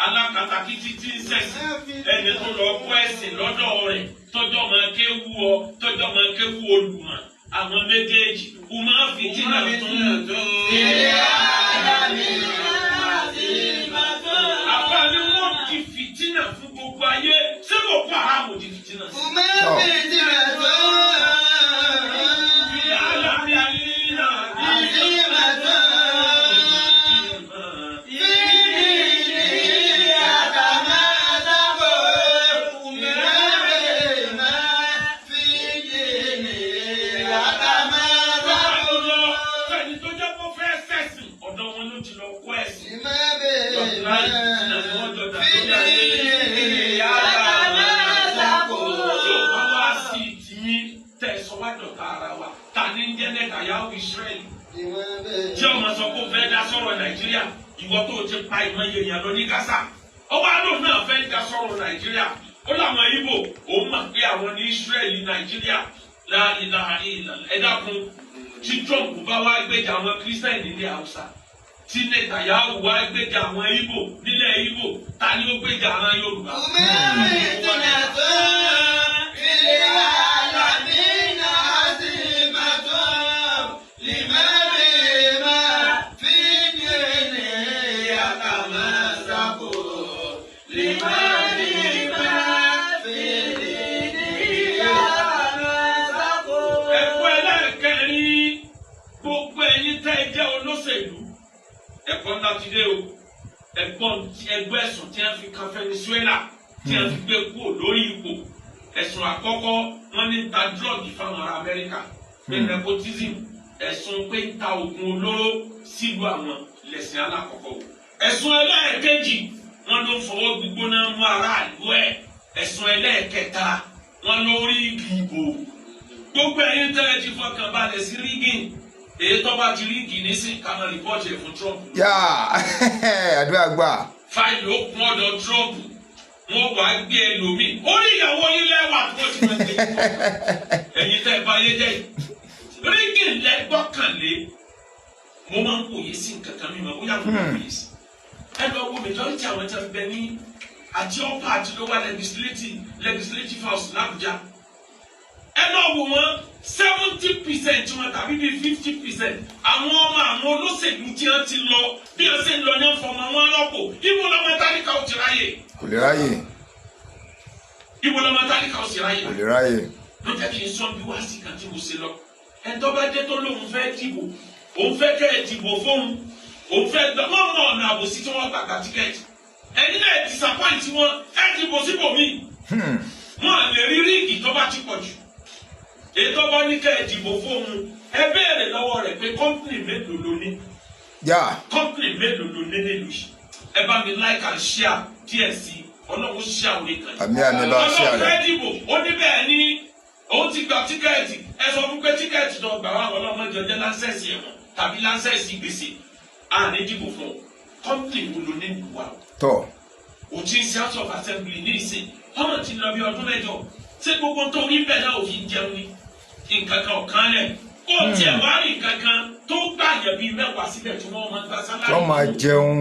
alákatakítí tí ń ṣẹ̀sìn ẹni tó lọ kọ́ ẹ̀sìn lọ́dọ̀ rẹ̀ tọ́jọ́ máa kéwu ọ tọ́jọ́ máa kéwu olùmọ̀ àwọn méjèèjì kò máa fi jìnnà tó ń tó. Àbá ni wọ́n di fìtínà fún gbogbo ayé ṣé kò kó àràmù di fìtínà sí. Fi àlàbí ayé náà bí. Fẹ́ni tó jẹ́ kó fẹ́ ṣẹ̀sìn ọ̀dọ̀ wọn ló ti lọ kó ẹ̀sìn. Tí ò bá wá sí ìtìyín tẹ̀ sọ́wádọ̀ta ara wa ta ní ń jẹ́ Netanyahu Israẹli. Tí ọmọ sọ pé ó fẹ́ dá sọ̀rọ̀ Nàìjíríà ìwọ tó ti pa ìmọ̀ye èèyàn lọ ní Gaza. Ọwọ́ àlọ́ náà fẹ́ dá sọ̀rọ̀ Nàìjíríà. Ó láwọn Ìgbò òun mà pé àwọn ní Israẹli Nàìjíríà ẹ dákun tí Trump bá wá gbèjà àwọn Kírísítẹ́nì nílẹ̀ Haúsá. Tí Netanyahu wá gbèjà àwọn Ìgbò nílẹ̀ Ìgbò ta ni ó gbèjà àwọn Yorùbá? Ẹ̀kọ́ ẹlẹ́ẹ̀kẹrin gbogbo ẹ̀yin tẹ́ ẹ jẹ́ olóṣèlú ẹ̀kọ́ ńlá ti dé o ẹgbẹ́ ẹ̀sùn tí wọ́n fi kan Venezuela tí wọ́n fi gbé kúrò lórí ipò ẹ̀sùn àkọ́kọ́ wọ́n ní ta drọ́ọ̀gì fáwọn ará Amẹ́ríkà pé nepotism ẹ̀sùn pé ń ta oògùn olóró sílùú àwọn lẹ̀sìn alákọ̀ọ́kọ́ ẹ̀sùn ẹlẹ́ẹ̀kejì wọ́n ló ń fọwọ́ gbígbóná mú aráàlú ẹ̀ ẹ̀sùn ẹlẹ́ẹ̀kẹta wọ́n ló rí ìbò gbogbo ẹ̀yin tẹ́lẹ̀ ti fọkàn balẹ̀ sí rígìn èyí tó bá ti rígìn nísìn ká máa rìpọ́ọ̀tì ẹ̀ fún Trump. Yá àdúrà gbà. Fáìlì ó kún ọ̀dọ̀ Trump wọ́n wàá gbé ẹlòmíì orí ìyàwó yín lẹ́wà tó ti máa gbé ẹ̀yin tẹ́ ẹ bá yé jẹ́ yìí rígìn lẹ́gbọ́kànlé mo máa ń wòye sí nǹkan kan mímọ́ bóyá mo máa ń wòye sí ẹ lọ wo majority àwọn tẹ́ ń bẹ ní àti ọ̀pá àti lọ́wọ́ legislative house l'Abuja ẹ lọ wò wọ́n 70% wọn tàbí bíi 50% àwọn ọmọ àwọn olóṣèlú tí wọ́n ti lọ bí wọ́n ṣe ń lọ ní ọ̀fọ̀mọ wọn lọ́pọ̀ ibo lọ́mọ tálíkà ò ti ráyè. Kò lè ráyè. Ibo lọ́mọ tálíkà ò ti ráyè. Kò lè ráyè. Ló jẹ́ kí n sọ bí wá sí kan tí mo ṣe lọ. Ẹ̀tọ́ bá dé tó lóun fẹ́ dìbò òun fẹ́ kẹ́ ẹ̀ dìbò fóun òun fẹ́ gbà wọ́n mọ ọ̀nà àbòsí tí wọ́n gbàgbà tíkẹ́ẹ̀tì ẹni náà disappoint wọn ẹ̀ dìbò síbòmíì. Wọ́n lè rí ríìgì tó bá ti pọ̀ jù. Ètò ọba ní kẹ́ ẹ̀ dìbò fóun ẹ béèrè lọ́wọ́ rẹ̀ pé kọ́mpìnì mélòó ló ní. Kọ́mpìnì mélòó ló ní nílùú yìí. Ẹ bá mi like and share díẹ̀ sí ọlọ́run ṣíà òní kan. Àmì bá ṣíà rẹ̀. Ọlọ́run fẹ́ dìbò ó ní bẹ́ẹ̀ ni òun ti gba tíkẹ́ẹ̀tì ẹ sọ fún pé tíkẹ́ẹ̀tì tó gbà wá ọlọ́mọdé ọjọ́ láńsẹ̀sì ẹ̀wọ̀n tàbí láńsẹ̀sì gbèsè àní dìbò fún ọ. Kọ́mpìnì wo ló ní ìlú wa? Tọ́. Òtí sí House of Assembly ní ìsìn ọmọ ti lọ bí ọdún mẹ́jọ ṣé gbogbo tó rí bẹ́ẹ̀ náà òfin jẹun ni nǹkan kan ọ̀kan lẹ̀ ó tiẹ̀ wá rí nǹkan kan tó gbà yẹ bíi mẹ́wàá sílẹ̀ tí wọ́n máa gba sálárì. wọ́n máa jẹun.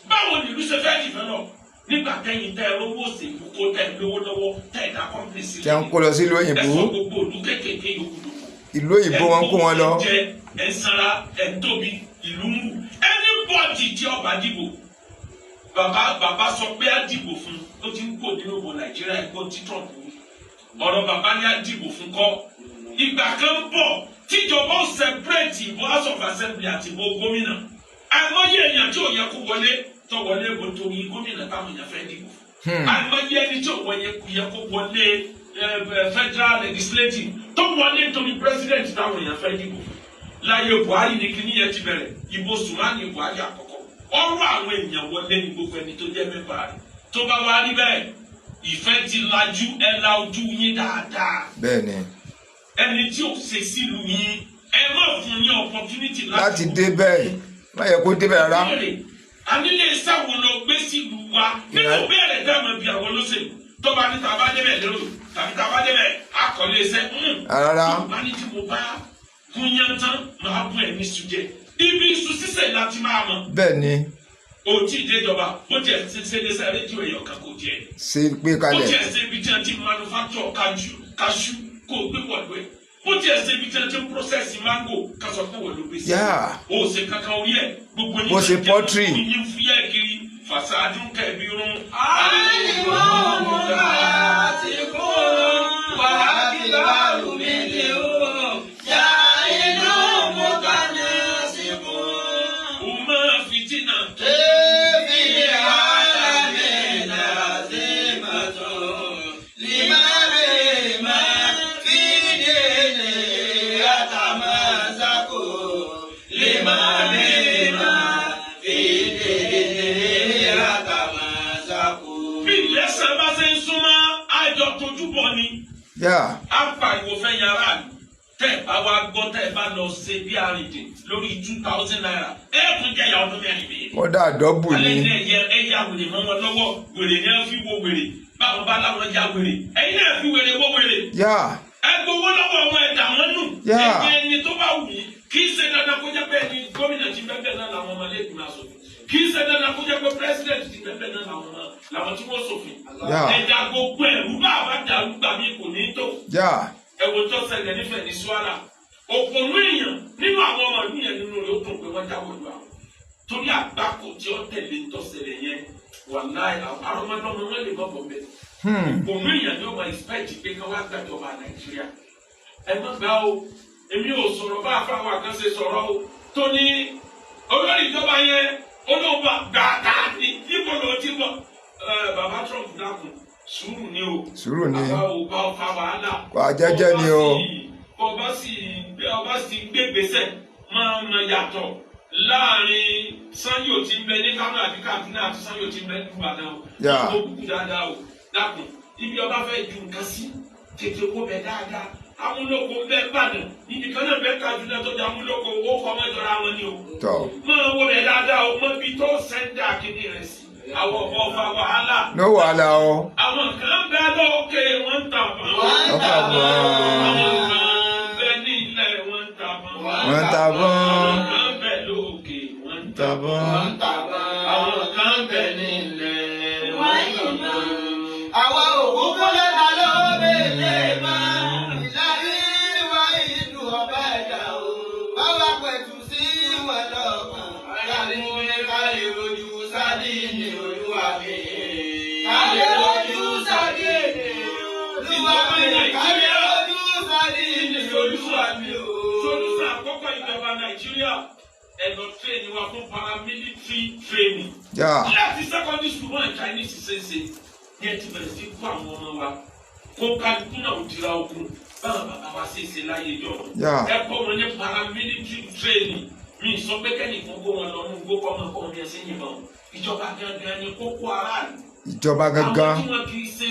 báwo ni ìlú ṣe fẹ́ develop nígbà tẹ́yìn tẹ́ owó òṣèlú kó tẹ́ lówó lọ́wọ́ tẹ́ ẹ̀dá kọ́ńpì sílẹ̀. tẹ́ ń kó lọ sí ìlú òyìnbó. ẹ̀sọ́ gbogbo ìlú kéékèèké yòókù dòkò. ìlú òyìnbó wọn kó wọn lọ. ẹ̀ ń sanra ẹ̀ ń tóbi ìlú mú anybody tí ọba dìbò bàbá sọ pé á dìbò fún ó ti ń kó nínú ìbò Nàìjíríà ẹ̀kọ́ tí Trump wí ọ̀rọ̀ bàbá ní á dìbò fún kọ́ ìgbà kan bọ̀ tíjọba ó separate ìbò House of Assembly àti ìbò gómìnà àìmọye èèyàn tí ò yẹ kó wọlé tó wọlé ìbò torí gómìnà táwọn èèyàn fẹ́ dìbò àìmọye ẹni tí ò yẹ kó wọlé federal legislative tó wọlé torí president táwọn èèyàn fẹ́ dìbò láyé Buhari ní kíní yẹn ti bẹ̀rẹ̀ ìbò Sùmánì Buhari àkọ́kọ́ ọ̀rọ̀ àwọn èèyàn wọlé ní gbogbo ẹni tó jẹ́ mẹ́fà rẹ̀ tó bá wá rí bẹ́ẹ̀ ìfẹ́ ti lajú ẹ la ojú yín dáadáa. bẹ́ẹ̀ni. ẹni tí ò ṣe sílùú yín ẹ má fún ní opportunity láti dé bẹ́ẹ̀ má yẹ kó dé bẹ́ẹ̀ rárá. ànílé iṣẹ́ wo ló gbé sílùú wa nínú bẹ́ẹ̀rẹ̀ dáhùn bí àwọn olóṣèlú tó bá ní tàbá débẹ̀ lérò tàbí tàbá débẹ̀ akọ̀lé iṣẹ́ rárá. bá ní tí mo bá gúnyán tán máa bú ẹ̀ ní sùjẹ́ ibi iṣu sísè láti máa mọ̀. bẹ́ẹ̀ni. o ti ìjẹjọba bó tiẹ̀ ṣe lé sẹ́ rédíò ẹ̀yọ̀ kan kò jẹ́. ṣe gbé kalẹ̀. bó tiẹ̀ ṣe ibi tí wọ́n ti manufacture kaṣú kò gbé wọ̀lú ẹ̀ bó tiẹ̀ ṣe ibi tí wọ́n ti process mango kásọ fún wọ̀lú gbèsè. o ṣe kankan orí ẹ̀ gbogbo yín. bó ṣe pọ́tírì. yín fúyẹ́ kiri fasadun kẹ̀bí rún. àìmọ̀ ọmọlá ti kú wàhálì bàlù mi lè wò yá inú mú kánú sí kú. o máa fi jìnnà. Apariwo fẹ́ yàrá ni tẹ́ bá wá gbọ́ tẹ́ bá lọ ṣe bí àrìndè lórí 2,000 naira ẹ tún jẹ́ ìyá ọdún mẹ́rin mi. wọ́n dà dọ́bù ni. alẹ́ ní ẹ̀yà wèrè mọ́ wọn lọ́wọ́ wèrè ní ẹ fi wo wèrè báwo bá láwọn ya wèrè ẹ̀yin náà fi wèrè wo wèrè. ẹ gbowó lọ́wọ́ wọn ẹ̀dá wọn nù. ẹ̀yin ẹni tó bá wù yín kì í ṣe dandan kó jẹ́ pé ẹni gómìnà ti bẹ́ẹ̀ bẹ́ẹ̀ náà làwọn ọmọlẹ́gbẹ̀ẹ́ aṣòfin kì í ṣe dandan kó jẹ́ pé president ti bẹ́ẹ̀ bẹ́ẹ̀ náà làwọn tí wọ́n ṣòfin. ẹ̀dá gbogbo ẹ̀rú bá àbá dàrú gbà mí kò ní tó. ẹ̀wọ̀n tó ṣẹlẹ̀ nífẹ̀ẹ́ ní Suara òpònú èèyàn nínú àwọn ọmọ ìlú yẹn nínú rẹ̀ ó dùn pé wọ́n jáwọ́ ìlú àwọn torí àgbákò tí ó tẹ̀lé ń tọ́sẹ̀lẹ̀ yẹn wàláì àrọ́mọdọ́mọ wọn lè bọ́ bọ̀ bẹ́ẹ̀. òpònú èèyàn ni ó máa expect pé ká wá gbàjọba Nàìjíríà ẹ má gbà o èmi ò sọ̀rọ̀ bá àfáwọn àkànṣe sọ̀rọ̀ o tó ní olórí ìjọba yẹn olóògbà gbàgbà ní níbo ló ti bọ̀ bàbá Trump dákun sùúrù ni o. sùúrù ni. àbá ò bá fa wàhálà. kò àjẹjẹ ni o. ọba sì gbé gbèsè máa ń yàtọ̀ láàrin Sanyo tí ń bẹ ní Kánò àbí Kaduna àti Sanyo tí ń bẹ ní Ìbàdàn o. ó kúkú dáadáa o dákun ibi ọba fẹ́ ju nǹkan sí tètè kó bẹ dáadáa amúlòkó bẹ Ìbàdàn níbi kan náà bẹ Kaduna tó di amúlòkó owó kọ́ mọ́jọ́ra wọn ni o. máa wọ bẹ dáadáa o mọ ibi tó sẹ́ńdà kíní rẹ̀ sí. àwọn ọba wàhálà. no wàhálà o. àwọn kan bẹ lókè wọn ń tà bọ́n. wọ́n tà bọ́n. àwọn kan bẹ nílẹ̀ wọn ń tà bọ́n. wọ́n tà bọ́n. àwọn kan bẹ lókè wọn ń tà bọ́n. àwọn kan bẹ nílẹ̀ wọn ń tà bọ́n. àwọn òkú kọ́lé ta ló bèèrè máa ìlàrí wá ìlú ọba ẹ̀dá o. báwa pẹ̀tù sí wọn lọ́kàn. àyàrí ní káyé ojú sádìní olúwa mi. káyé ojú sádìní olúwa mi. káyé ojú sádìní olúwa mi. solúsà àkọ́kọ́ ìjọba Nàìjíríà ẹ̀dọ̀ tírénì wa fún paramilitary training. láti secondary school wọn Chinese ṣẹṣẹ ní ẹtì bẹ̀rẹ̀ sí kó àwọn ọmọ wa kó kálukú náà dira ogun báwọn bàbá wa ṣe ṣe láyé jọ. ẹ kọ́ wọn ní paramilitary training mi sọ pé kẹ́nìkan kó wọn lọ ní gbogbo ọmọ ọmọ mi ẹsẹ̀ yìnbọn ìjọba gangan ni kókó aráàlú. ìjọba gangan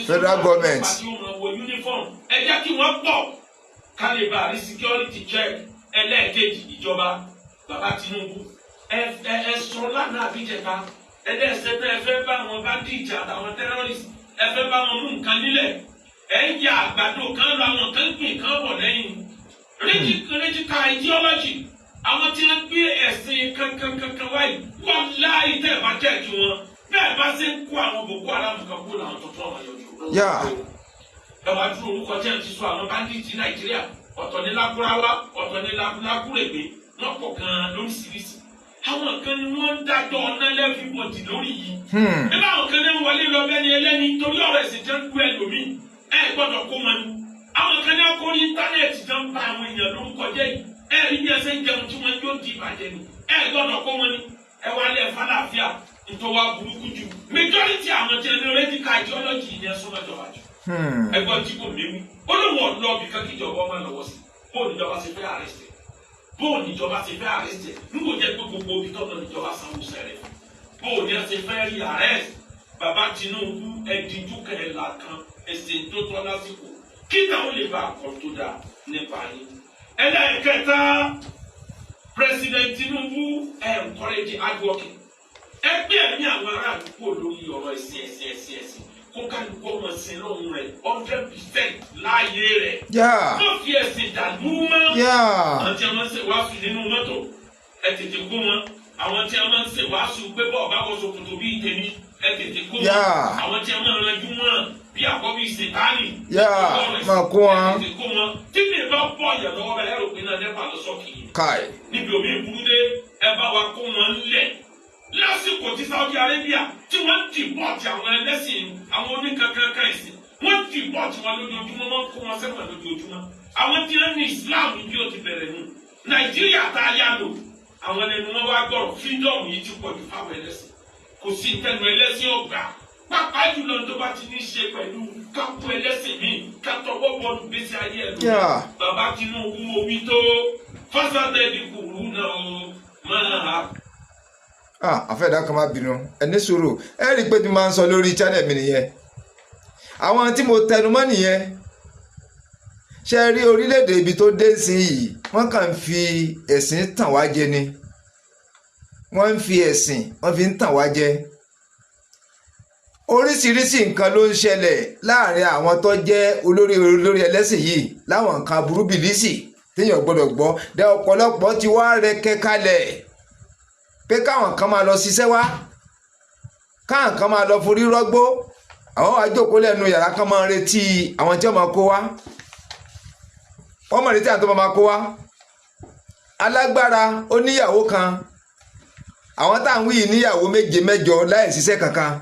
federal government. àwọn tí wọn wọ uniform ẹ jẹ́ kí wọ́n pọ̀ kálíbà rí security check ẹlẹ́ẹ̀kejì ìjọba bàbá Tinubu ẹ sọ lánàá àbíjẹta ẹdẹ́sẹ̀ pé ẹ fẹ́ bá wọn bandits àtàwọn terrorists ẹ fẹ́ bá wọn mú nǹkan nílẹ̀ ẹ ń jẹ àgbàdo kan lọ àwọn kan gbìn kan bọ̀ lẹ́yìn radical ideology àwọn tí wọ́n gbé ẹ̀sìn kankan wáyé wọ́n láì tẹ̀ bá jẹ́ kí wọ́n bẹ́ẹ̀ bá ṣe ń kó àwọn Boko Haram kan kó làwọn tó tọ́ wọn yọjú. ẹ wá dúró orúkọ tí wọ́n ti sọ àwọn bandits Nàìjíríà ọ̀tọ̀ ní Lakurawa ọ̀tọ̀ ní Lakurebe wọ́n pọ̀ gan-an lóríṣiríṣi. àwọn kan ni wọ́n ń dájọ́ ọ̀nà lẹ́fíbọ̀dì lórí yìí. ẹ bá àwọn kan ní wọlé lọ bẹ́ni ẹlẹ́ni torí ọ̀rọ̀ ẹ̀sìn jẹ́ ń gbé ẹlòmíì ẹ gbọ́dọ̀ kó wọn ni. àwọn kan ní akórí íńtánẹ́ẹ̀tì jẹ́ ń bá àwọn èèyàn lórúkọ jẹ́ yìí ẹ rí bí ẹsẹ̀ ń jẹun tí wọ́n yóò di ìbàjẹ́ ni ẹ gbọ́dọ̀ kó wọn ni. ẹ wá lẹ̀ fàlàáfíà nítorí wàá burúkú jù majority àwọn tí ẹni rẹ́díkà ideology ni ẹ súnmọ́ ìjọba jù. ẹgbọ́n tí kò léwu ó lóun ọ̀dọ́ bí kankíjọba ọmọ lọ́wọ́ sí bóun níjọba ti fẹ́ àrẹ́sẹ̀ bóun níjọba ti fẹ́ àrẹ́sẹ̀ nígbò jẹ́ pé gbogbo ibi tọ́tọ̀ níjọba sanwó sẹ́rẹ̀ bóun ní ẹ ti fẹ́ rí àrẹ́sẹ̀ bàbá Tinubu ẹ̀dínjú kẹrìnlá kan ẹ̀sìn tó tọ́ lásìkò kí táwọn lè bá àkọ́ tó dáa nípa yín. ẹlẹ́ẹ̀kẹta President Tinubu encourage hard working ẹgbẹ́ ẹ̀mí àwọn aráàlú kò lórí ọ̀rọ̀ ẹ̀sìn kó kálukú ọmọ ẹ̀sìn lọ́hùn rẹ̀ 100% láàyè rẹ̀. wọ́n fi ẹ̀sìn dàlú mọ́. àwọn tí a máa ń ṣe wàásù nínú mọ́tò ẹ tètè kó wọn. àwọn tí a máa ń ṣe wàásù pé bọ́ọ̀ bá wọ́n ṣòkòtò bí ìtẹ̀mí ẹ tètè kó wọn. àwọn tí a máa ń ranjú wọn bí àkọ́bí ìṣètánì. máa kó wọn. ẹ tètè kó wọn. tí mi bá bọ̀ ọ̀yà lọ́wọ́ bẹ́ẹ̀ ẹ̀rọ pé náà nípa lọ sọ́ọ̀kì yìí. níbi omi ìburú dé ẹ bá wa kó wọn lẹ̀ lásìkò tí Saudi Arabia tí wọ́n dìbọ̀tì àwọn ẹlẹ́sìn àwọn oníkankan ẹ̀sìn wọ́n dìbọ̀tì wọn lójoojúmọ́ wọ́n kó wọn sẹ́wọ̀n lójoojúmọ́ àwọn tí wọ́n ní Islam bí ó ti bẹ̀rẹ̀ nù Nàìjíríà tá a yá lò àwọn ẹni wọ́n wá gbọ́rọ̀ freedom yìí ti pọ̀ jù fáwọn ẹlẹ́sìn kò sí ìtẹnu ẹlẹ́sìn ọ̀gbà pápá jùlọ tó bá ti ní ṣe pẹ̀lú kápú ẹlẹ́sìn míì kátọwọ́ bọ́ọ̀lù gbèsè ayé ẹ̀ lọ bàbá Tinubu omi tó fásitì kùrú náà máa àfẹ́dá kan máa bínú ẹni sùúrù ẹ rí i pé tí mo máa ń sọ lórí channel mi nìyẹn àwọn tí mo tẹnu mọ́ nìyẹn ṣe rí orílẹ̀-èdè ibi tó dé sí yìí wọ́n kàn ń fi ẹ̀sìn tàn wá jẹ ni wọ́n ń fi ẹ̀sìn wọ́n fi ń tàn wá jẹ oríṣiríṣi nǹkan ló ń ṣẹlẹ̀ láàrin àwọn tó jẹ́ olórí ẹlẹ́sìn yìí láwọn nǹkan aburú bìlísì téèyàn gbọ́dọ̀ gbọ́ dẹ ọ̀pọ̀lọpọ̀ ti wá rẹkẹ kalẹ̀ pé káwọn kan máa lọ ṣiṣẹ́ wá káwọn kan máa lọ forí rọ́gbó àwọn wá jókòó lẹ́nu yàrá kan máa retí àwọn tí wọ́n máa kó wá wọ́n máa retí àwọn tó máa kó wá alágbára oníyàwó kan àwọn táwọn wí níyàwó 7 8 láì ṣiṣẹ́ kankan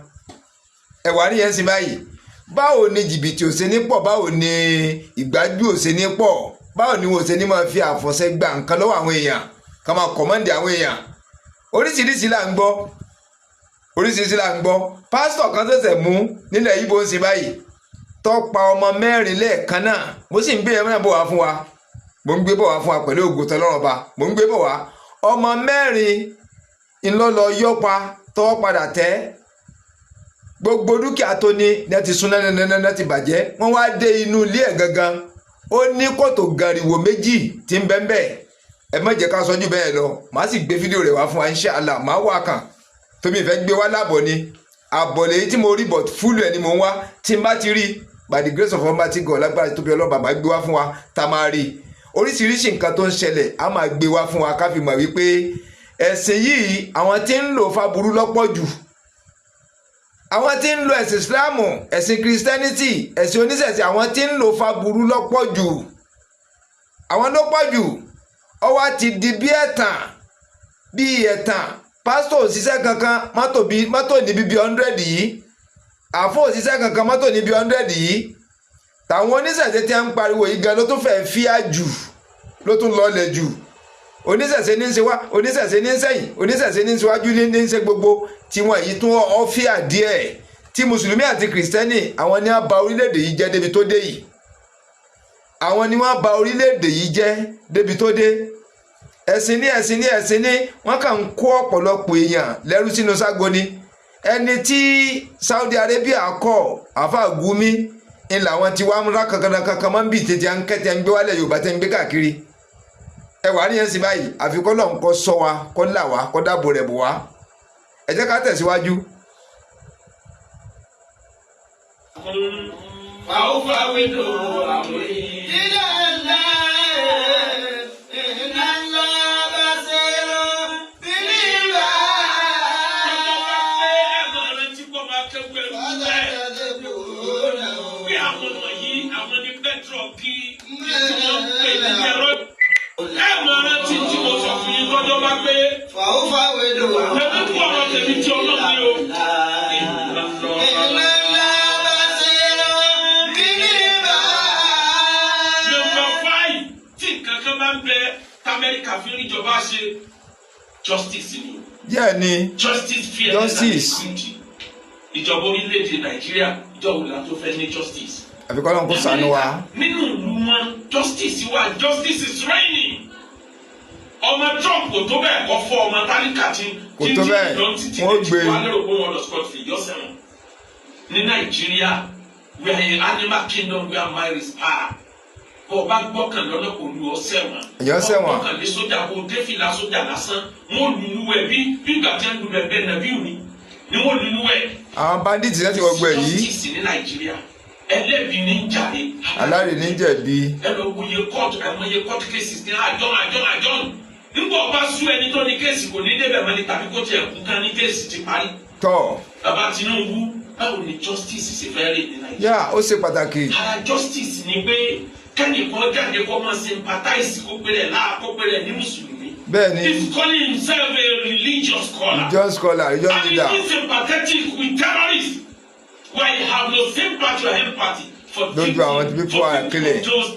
ẹ̀wà rí yẹn sí báyìí báwo ni jìbìtì ò ṣe ní pọ̀ báwo ni ìgbájú ò ṣe ní pọ̀ báwo ni wọn ò ṣe ní máa fi àfọ̀ṣẹ gba nǹkan lọ́wọ́ àwọn èèyàn ká máa kọ̀mọ́ǹdì àwọn èèyàn oríṣiríṣi là ń gbọ́ pásítọ̀ kan ṣẹ̀ṣẹ̀ mú nílẹ̀ Ìgbò ń ṣe báyìí tó pa ọmọ 4 lẹ́ẹ̀kan náà mo sì ń gbé ẹ̀mọ́ náà bọ̀ wá fún wa mo ń gbé bọ̀ wá fún wa pẹ̀lú ògo tọlọ́run ọba mo ń gbé bọ̀ wá ọmọ 4 ńlọ́lọ́ yọ́pa tọ́wọ́ padà tẹ́ gbogbo dúkìá tó ní ti sún náà ti bàjẹ́ wọ́n wá dé inú ilé ẹ̀ gangan ó ní kòtò gàrìwò 2 tí ń bẹ́ẹ̀ ẹ má jẹ́ ká sọ́jú bẹ́ẹ̀ lọ màá sì gbé fídíò rẹ̀ wá fún wa inshallah màá wà kàn tóbi ìfẹ́ gbé wá láàbọ̀ ni àbọ̀ lèyí tí mo rí but fúlù ẹ̀ ni mo ń wá tí n bá ti rí by the grace of Almighty God lágbára tóbi ọlọ́ba máa gbé wá fún wa tá a máa rí oríṣiríṣi nǹkan tó ń ṣẹlẹ̀ á máa gbé wá fún wa ká fi mọ̀ wípé ẹ̀sìn yìí àwọn tí ń lò fáburú lọ́pọ̀ jù àwọn tí ń lo ẹ̀sìn Islamu ẹ̀sìn Christianity ẹ̀sìn oníṣẹ̀ṣẹ̀ àwọn tí ń lò fáburú lọ́pọ̀ jù àwọn ló pọ̀ jù ó wá ti di bí ẹ̀tàn pásítọ̀ òṣìṣẹ́ kankan mọ́tò níbi bí 100 yìí àfọ́ òṣìṣẹ́ kankan mọ́tò níbi 100 yìí tàwọn oníṣẹ̀ṣẹ̀ tí a ń pariwo yìí gan ló tún fẹ́ẹ́ fíà jù ló tún lọlẹ̀ jù oníṣẹ̀ṣẹ̀ ní í ṣe wá oníṣẹ̀ṣẹ̀ ní í sẹ́yìn oníṣẹ̀ṣẹ̀ ní í ṣíwájú ní í ṣe gbogbo tiwọn yìí tún ọ́fíà díẹ̀ tí mùsùlùmí àti kìrìsìtẹ́nì àwọn ni wọ́n bà orílẹ̀-èdè yìí jẹ́ débi tó dé yìí àwọn ni wọ́n bà orílẹ̀-èdè yìí jẹ́ débi tó dé ẹ̀sìn ní wọ́n kàn ń kó ọ̀pọ̀lọpọ̀ èèyàn lẹ́rú sínú ságo ni ẹni tí Saudi Arabia kọ́ àfa Gumi ń làwọn tí wàá múra kankan máa ń bì tètè à ń kẹ́tẹ́ ń gbé wálẹ̀ Yorùbá tẹ́ ń gbé káàkiri ẹwà ní ẹ̀sìn báyìí àfikọ́ náà ń kọ́ sọ wa kọ́ là wá kọ́ dáàbò rẹ̀ bò wá ẹ jẹ́ ká tẹ̀síwájú. ọjọ́ bá pé. fàwọ́fàwédò tẹ̀mí kú ọ̀rọ̀ tẹ̀mí tí ọlọ́run ní o. Amẹ́ríkà fi ń ìjọba ṣe justice ni. díẹ̀ ni justice fear ìjọba orílẹ̀-èdè Nàìjíríà ìjọba òun tó fẹ́ ní justice. àfikún ọlọ́run kò ṣàánú wa. nínú ìlú wọn justice wà justice is reigning. ọmọ Trump kò tó bẹ́ẹ̀ kọ́ fọ́ ọmọ tálíkà tí kò tó bẹ́ẹ̀ wọ́n gbé ní Nàìjíríà we are an animal kingdom where mind is power. Ọba gbọ́kàn lọ́nà kò lu ọsẹ̀ wọn. Ẹ̀yọ́ sẹ́wọ̀n. Ọgbọ́kàn lé sójà kò dé fìlà sójà lásán. Wọ́n lùlù ẹ̀ bí ìgbà tí wọ́n lu bẹ̀bẹ̀ nàbí òní. Ni wọ́n lùlù ẹ̀. Àwọn bandits náà ti wọ́n gbẹ yìí. Justice ní Nàìjíríà. Ẹlẹ́bi ní ń jàre. Aláre ní jẹ̀bi. Ẹ lọ wo iye court cases ní àjọ́n. Nígbà ọba sú ẹni tó ní kéèsì kò ní débẹ̀ mọ́ni tàbí kó tiẹ̀ kú kan ní kéèsì ti parí. Tọ́. Bàbá Tinubu báwo ni justice ṣe fẹ́ rè ní Nàìjíríà? Yá ó ṣe pàtàkì. Ara justice ni pé kẹ́nìkan jáde kó máa sympathize kó péré ní mùsùlùmí. Bẹ́ẹ̀ni. He's calling himself a religious scholar. Religious scholar, religious leader. And he is sympathetic with terrorists. While he have no sympathy or empathy for those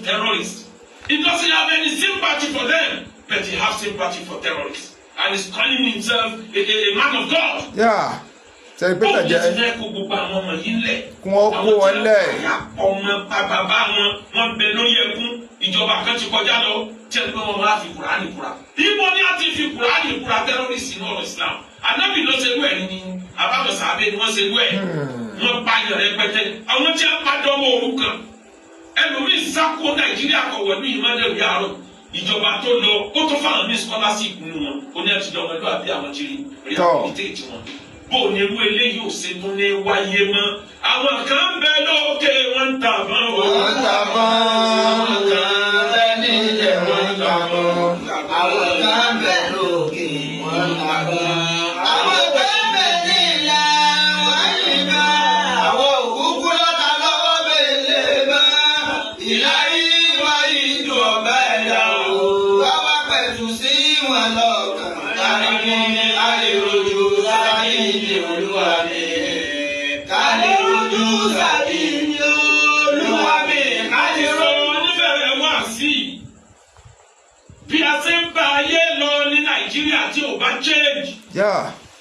terrorists. He doesn't have any sympathy for them, but he has sympathy for terrorists. And he's calling himself a man of God. Yeah. Ṣé pété jẹ́ kí wọ́n kó wọn lẹ̀. ọmọ bàbá wọn bẹ lórí ẹkún ìjọba kan ti kọjá lọ tí ẹni pé wọn máa fi Kùránì kúra. ibo ni a ti fi Kùránì kúra tẹ́rọ́rìsì ní ọ̀rọ̀ Islam. Ànábì ló ṣe wẹ̀ ní abájọsà abẹ́ ni wọ́n ṣe wẹ̀. wọ́n pa yàn rẹpẹtẹ. àwọn tí wọ́n pa dánwó òrukàn. ẹlòmíín sáko Nàìjíríà kọ̀wé ní ìmọ̀lẹ́rù yàrá. Ìjọba tó lọ ó tó fáwọn ní scholarship nínú wọn. ó ní ẹtì dọ̀mọdún àbí àwọn jírí rehabilitate wọn. Bó ni irú eléyìí ò ṣe tún ní wáyé mọ́. Àwọn kan bẹ lókè wọ́n ń tà bọ́n o. wọ́n ń tà bọ́n. àwọn kan bẹ nílẹ̀ wọ́n ń tà bọ́n. àwọn kan bẹ lókè wọ́n ń tà bọ́n. àwọn kan bẹ nílẹ̀ wọ́n ń yìnbọn. àwọn òkúkú lọ́ta lọ́wọ́ bẹ̀lẹ̀ bá. ìláyé wáyé ju ọ̀bẹ ẹ̀dá o. báwa pẹ̀tù sí wọn lọ́kàn. kárí alẹ́ rojú sáyé ilé olúwa mi. kárí rojú sáyé ilé olúwa mi. kárí rojú. Oníbẹ̀rẹ̀ wá sí i. Bí a ṣe ń bá ayé lọ ní Nàìjíríà tí ò bá change.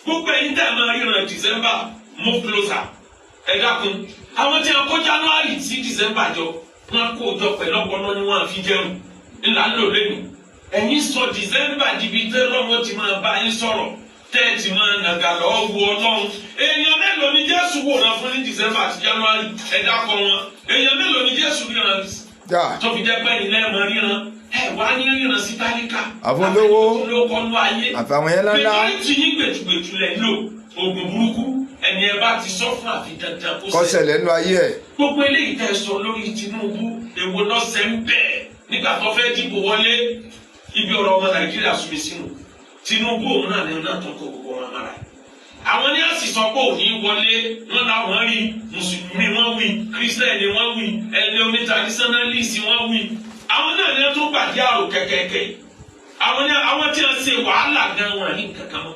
Gbogbo ẹ̀yin tẹ̀ máa ríran December move closer. Ẹ dákun. Àwọn tí wọ́n kó January sí December jọ, wọ́n kó jọ pẹ̀lú ọpọlọ ni wọ́n fi jẹun. Ńlá ń lò lẹ́nu. Ẹ̀yin sọ December dìbí tẹ́ lọ́wọ́ ti máa bá yín sọ̀rọ̀. Tẹ́ẹ̀tì máa nàgà lọ́wọ́ wo Ọlọ́run. Èèyàn mélòó ni Jésù wòran fún ní December àti January? Ẹ dákọ̀ wọn. Èèyàn mélòó ni Jésù ríran? Tó fi jẹ́ pé ilé ẹ̀ máa ríran. Ẹ wá ní ríran sí tálíkà. Àfọlówó. Àfọlówó ayé. Àfàwọn yẹn lọ́la. Nítorí tí yín gbẹ̀tùgbẹ̀tù lẹ̀ ń lò. Oògùn burúkú. Ẹni ẹ bá ti sọ fún àfi dandan kó kọ́sẹ̀ lẹ́nu ayé ẹ̀. Gbogbo eléyìí tẹ́ sọ lórí Tinubu èwo lọ́sẹ̀ ń bẹ̀ nígbà tó fẹ́ dìbò wọlé. Ibi ọ̀rọ̀ ọmọ Nàìjíríà súnmi sínú. Tinubu òun náà ni òun náà tó kó gbogbo wọn mọ́ra. Àwọn ní àsì sọ pé òní wọlé wọn làwọn rí Mùsùlùmí wọn wí, Kírísítẹ́nì wọn wí, ẹni onítàdísánálìsì wọn wí. Àwọn náà ní tó gbàdí àrò kẹ̀kẹ́kẹ́. Àwọn tí wọ́n ṣe wàhálà gan wọn ní kankan mọ́.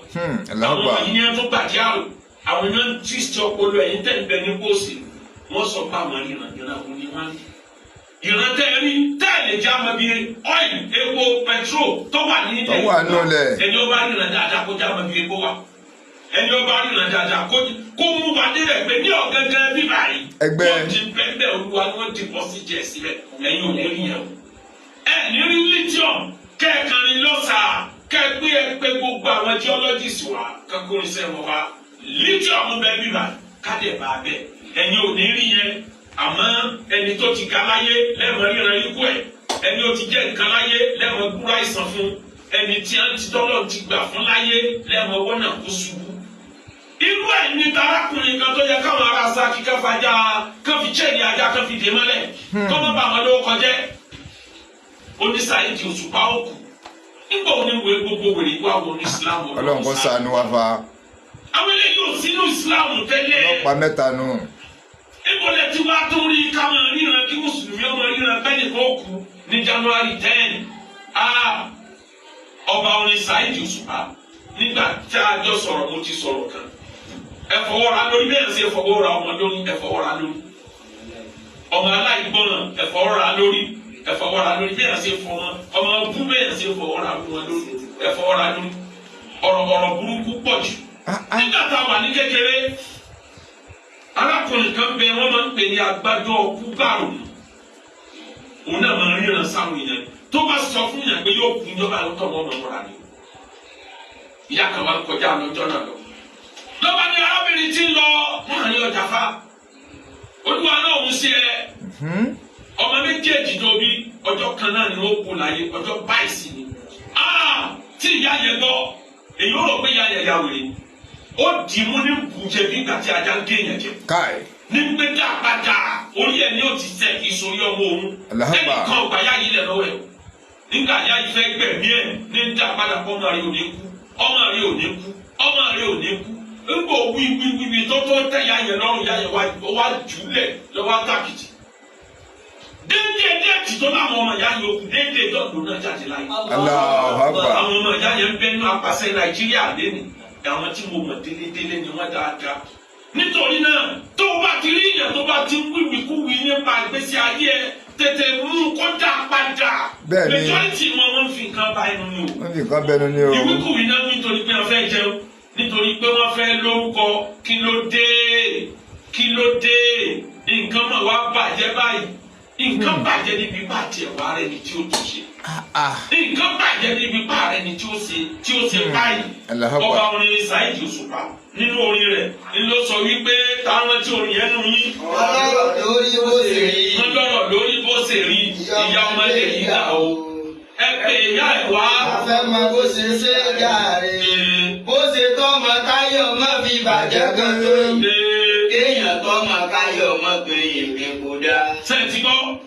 Àwọn yìí ní tó gbàdí àrò. Àwọn náà ń tíṣì ọpọlọ ẹ̀yìn tẹ̀ ń bẹ ní pósì. Wọ́n sọ pé àwọn ìrìnàjò àwọn ni wọ́n rí. Ìrántẹ́ rí táìlì jáma bíi ọ́ìlì, epo, pẹtrol tó wà ní ilẹ̀. Tó wà nulẹ̀. Ẹni ó bá ríran dáadáa kó jáma bíi epo wa. Ẹni ó bá ríran dáadáa kó mú wa délẹ̀ pé ní ọ̀gángan bí báyìí. Ẹgbẹ́. Wọ́n ti bẹ́ẹ̀ olúwa ni wọ́n ti bọ́ sí jẹ sílẹ̀. Ẹ̀yin ò ní rí yẹn o. Ẹ ní rí lithium kẹ́ẹ̀kanrin lọ́sàá kẹ́ẹ̀gbé ẹgbẹ́ gbogbo àwọn geologists wa kankurunsẹ́ wọn wa. Lithium bẹ́ẹ̀ bí báyìí kádẹ̀ bá bẹ́ẹ̀. Ẹ̀yin ò ní rí yẹn. Àmọ́ ẹni tó ti ga láyé lẹ́mọ̀ ríran ikú ẹ̀ ẹni ó ti jẹ́ nǹkan láyé lẹ́mọ̀ gbúra ìsàn fún ẹni tí a ti tọ́lọ̀ ti gbà fún láyé lẹ́mọ̀ wọ́nà kó ṣubú. Irú ẹ̀ ní tarakùnrin kan tó yẹ káwọn ará Ṣakí káfájà káfi chẹ́ẹ̀nì ajá káfi dè mọ́lẹ̀ kọ́mọ́ bá wọn lówó kọjẹ́. Oníṣàyíkì Òṣùpá òkú nígbà wo ni wo gbogbo wèrè wá wo ní Islam. Ọlọ́run kó ṣàánú wa fa. Àwọn eléyìí ò sínú Islam tẹ́lẹ̀. Ọlọ́pàá mẹ́ta nù. Ìbọ̀lẹ̀ tí wàá tó rí káwọn ríran kí Mùsùlùmí ọmọ ríran bẹ́ẹ̀ nìkan kú ní January 10. ọba orin Saheed Òṣùpá nígbà tí a jọ sọ̀rọ̀ mo ti sọ̀rọ̀ kan ẹ fọwọ́ra lórí bẹ́ẹ̀ sí ẹ fọwọ́ra ọmọ lórí ẹ fọwọ́ra lórí ọmọ aláìgbọràn ẹ fọwọ́ra lórí ẹ fọwọ́ra lórí bẹ́ẹ̀ sí fọwọ́ ọmọ bú bẹ́ẹ̀ sí fọwọ́ra lórí ẹ fọwọ́ra lórí ọ̀rọ̀ burúkú pọ̀ jù nígbà tá a wà ní kékeré arákùnrin kan bẹ wọ́n máa ń pè ní agbájọ kúgbàrò òun náà máa ń ríran sáwọn èèyàn tó bá sọ fún yàn pé yóò kú ìjọba ló tọ̀ wọ́n mọ̀ mọ́ra ni ìyá kan máa ń kọjá lọ́jọ́ náà lọ. lọ́ba ni arábìnrin ti ń lọ láàrin ọjà fa olúwa náà ń ṣe ẹ ọmọ méjèèjì tó bí ọjọ́ kan náà ni wọ́n kú láyé ọjọ́ báyìí sí ni tí ìyá yẹn gbọ́ èyí ó rò pé ìyá yẹn ya wèrè ó dì mú ní bùjẹ nígbà tí ajá ń gé yẹn jẹ ní gbẹdẹ àpáta orí ẹ ní ó ti tẹ ìsòrí ọmọ òun ẹnì kan ọgbà yá yìí lẹ lọ́wọ́ ẹ nígbà yá yìí fẹ́ gbẹ̀mí ẹ ní dá padà kọ ọmọ rẹ ò ní kú ọmọ rẹ ò ní kú ọmọ rẹ ò ní kú nígbà wíwíwíwí tó tẹ yá yẹn lọ́rùn yá yẹn wá jùlẹ lọ́wọ́ àtàkìtì déédéé déètì tó láwọn ọmọ ìyá yẹn òkú déédéé dọ́gbọ̀n náà jáde láyé àwọn ọmọ ìyá yẹn ń bẹ nínú apàṣẹ Nàìjíríà lẹ́nu àwọn tí mo mọ̀ délédélé ni wọ́n dáadáa nítorí náà tó o bá ti rí ìyẹn tó bá ti ń wíwíkúwí nípa ìgbésí ayé ẹ tètè mú kó dá padà majority wọn fi nǹkan bá ẹnu ni o wọ́n fi nǹkan bẹnu ni o ìwíkúwí náà nítorí pé wọ́n fẹ́ jẹun nítorí pé wọ́n fẹ́ lórúkọ kí ló dé nǹkan mọ̀ wá bàjẹ́ báyìí nǹkan bàjẹ́ níbi bàjẹ́ wà rẹ̀ ni tí ó tún ṣe nǹkan bàjẹ́ níbi bá rẹ̀ ni tí ó ṣe báyìí ọba orin Saheed Òṣùpá nínú orin rẹ̀ ni ló sọ wípé táwọn tí orin yẹn nù yín. ọlọ́rọ̀ lórí bó ṣe rí. ọlọ́rọ̀ lórí bó ṣe rí ìyá ọmọdé yìí dà o. ẹ pè ìyá ẹ wá. a fẹ́ mọ bó ṣe ṣe jàre. bó ṣe tọ́mọ Táyọ̀ má fi bàjẹ́ kan tó yìí. kéèyàn tọ́mọ Táyọ̀ má pé èmi kò dáa. sẹ́ǹtì gbọ́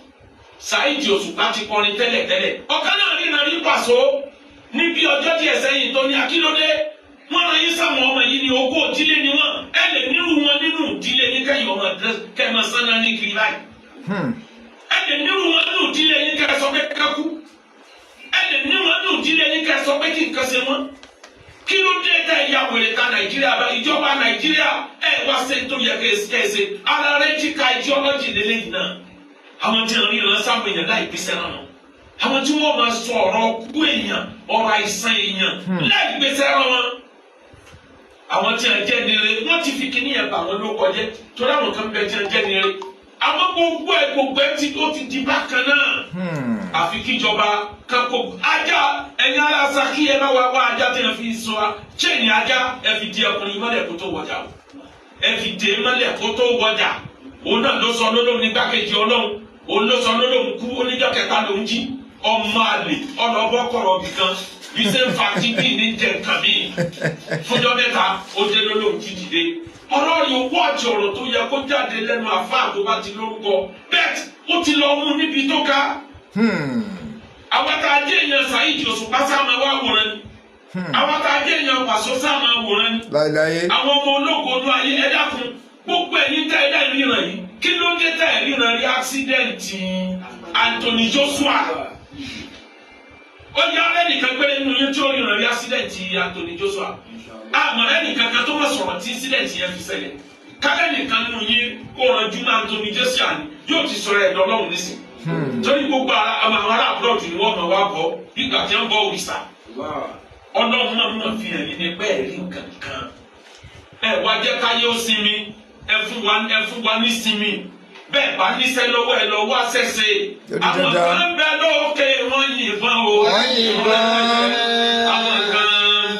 Saheed Òṣùpá ti kọrin tẹ́lẹ̀tẹ́lẹ̀ ọ̀kan náà rí nàrí pàṣọ níbi ọjọ́ díẹ̀ sẹ́yìn tó ní akílódé wọ́n rán yín sáwọn ọmọ yìí ní ogún òdílé ni wọ́n ẹ lè nírú wọn nínú ìdílé yín kẹ́yìn ọmọ kẹ́mọ sánà ní kiri báyìí ẹ lè nírú wọn nínú ìdílé yín kẹ́ sọ pé kákú ẹ lè nírú wọn nínú ìdílé yín kẹ́ sọ pé kí nǹkan ṣe wọ́n kí ló dé tẹ ìyá wèrè ta Nàìjíríà bá ìjọba Nàìjíríà ẹ wá ṣe tó yẹ kẹsẹ ara rẹ jí ka ideology lélẹ́yìn náà àwọn tí wọn rí ìran sáwọn èèyàn láì gbèsè náà àwọn tí wọn máa sọ ọ̀rọ̀ kú èèyàn ọ̀rọ̀ àìsàn èèyàn láì gbèsè náà wọn àwọn tí wọn jẹ nire wọn ti fi kíní yẹn bà wọn ló kọjá torí àwọn kan bẹ tí wọn jẹ nire àwọn gbogbo ẹ tí ó ti di bákan náà àfi kíjọba kanko ajá ẹni ara Ṣakí ẹ bá wá ajá tí wọn fi sọ wa chain ajá ẹ fi di ọkùnrin mọ́lẹ̀ kó tó wọjà ẹ fi dè mọ́lẹ̀ kó tó wọjà òun náà ló sọ lọ́dọ̀ ní gbákejì Ọlọ́run olóṣọ lólóhùn kú oníjọ́ kẹta ló ń jí ọmọ àlè ọlọ́bọ́kọ̀rọ̀ bìkan bí ṣe ń fa títì ní jẹ nǹkan mi fúnjọ́ mẹ́ta ó dé lólóhùn jí dìde ọlọ́rin owó àti ọ̀rọ̀ tó yẹ kó jáde lẹ́nu àfáà tó bá ti lórúkọ bẹ́ẹ̀ ó ti lọ mú níbi tó ká àwọn tá a jẹ́ èèyàn Saheed Òṣùpá sáàmà wá wòran ni àwọn tá a jẹ́ èèyàn Pàṣọ sáàmà wòran ni àwọn ọmọ ológun ọdún ayé ẹ dákun gbogbo ẹ̀yin tẹ́ ẹ dá ìríran yìí kí ló dé tẹ́ ẹ ríran rí àksidẹ̀ntì Anthony Joshua ó yá ẹnìkan péré nínú yín tí ó ríran rí àksidẹ̀ntì Anthony Joshua àmọ́ ẹnìkan kan tó wọ́n sọ̀rọ̀ tí àksidẹ̀ntì yẹn fi ṣẹlẹ̀ kálẹ̀ nìkan nínú yín kó ranjú náà Anthony Joshua ni yóò ti sọ̀rọ̀ ẹ̀dọ́ Ọlọ́run nísìn torí gbogbo àwọn ará àbúrọ̀dù ni wọ́n máa wá bọ̀ nígbà tí wọ́n bọ̀ òrìṣà Ọlọ́run máa fi hàn yín ní bẹ́ẹ̀ rí nǹkan kan ẹ wá jẹ́ káyé ó sinmi ẹ fún wa ní sinmi bẹ́ẹ̀ bá níṣẹ́ lọ́wọ́ ẹ lọ́wọ́ àṣẹṣe àwọn kan bẹ lókè wọ́n yìnbọn o àwọn kan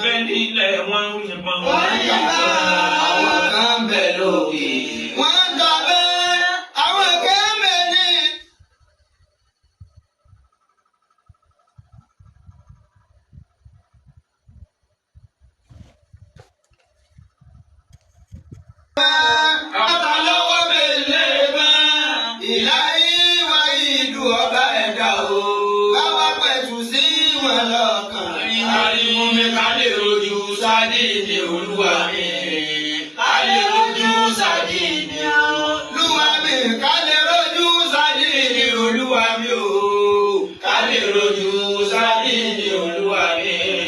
bẹ nílẹ̀ wọ́n yìnbọn o àwọn kan bẹ lókè wọ́n dàbẹ́ àwọn kan bẹ ní. Olúwa mi o, ká lè rojú Sádíìnì Olúwa mi.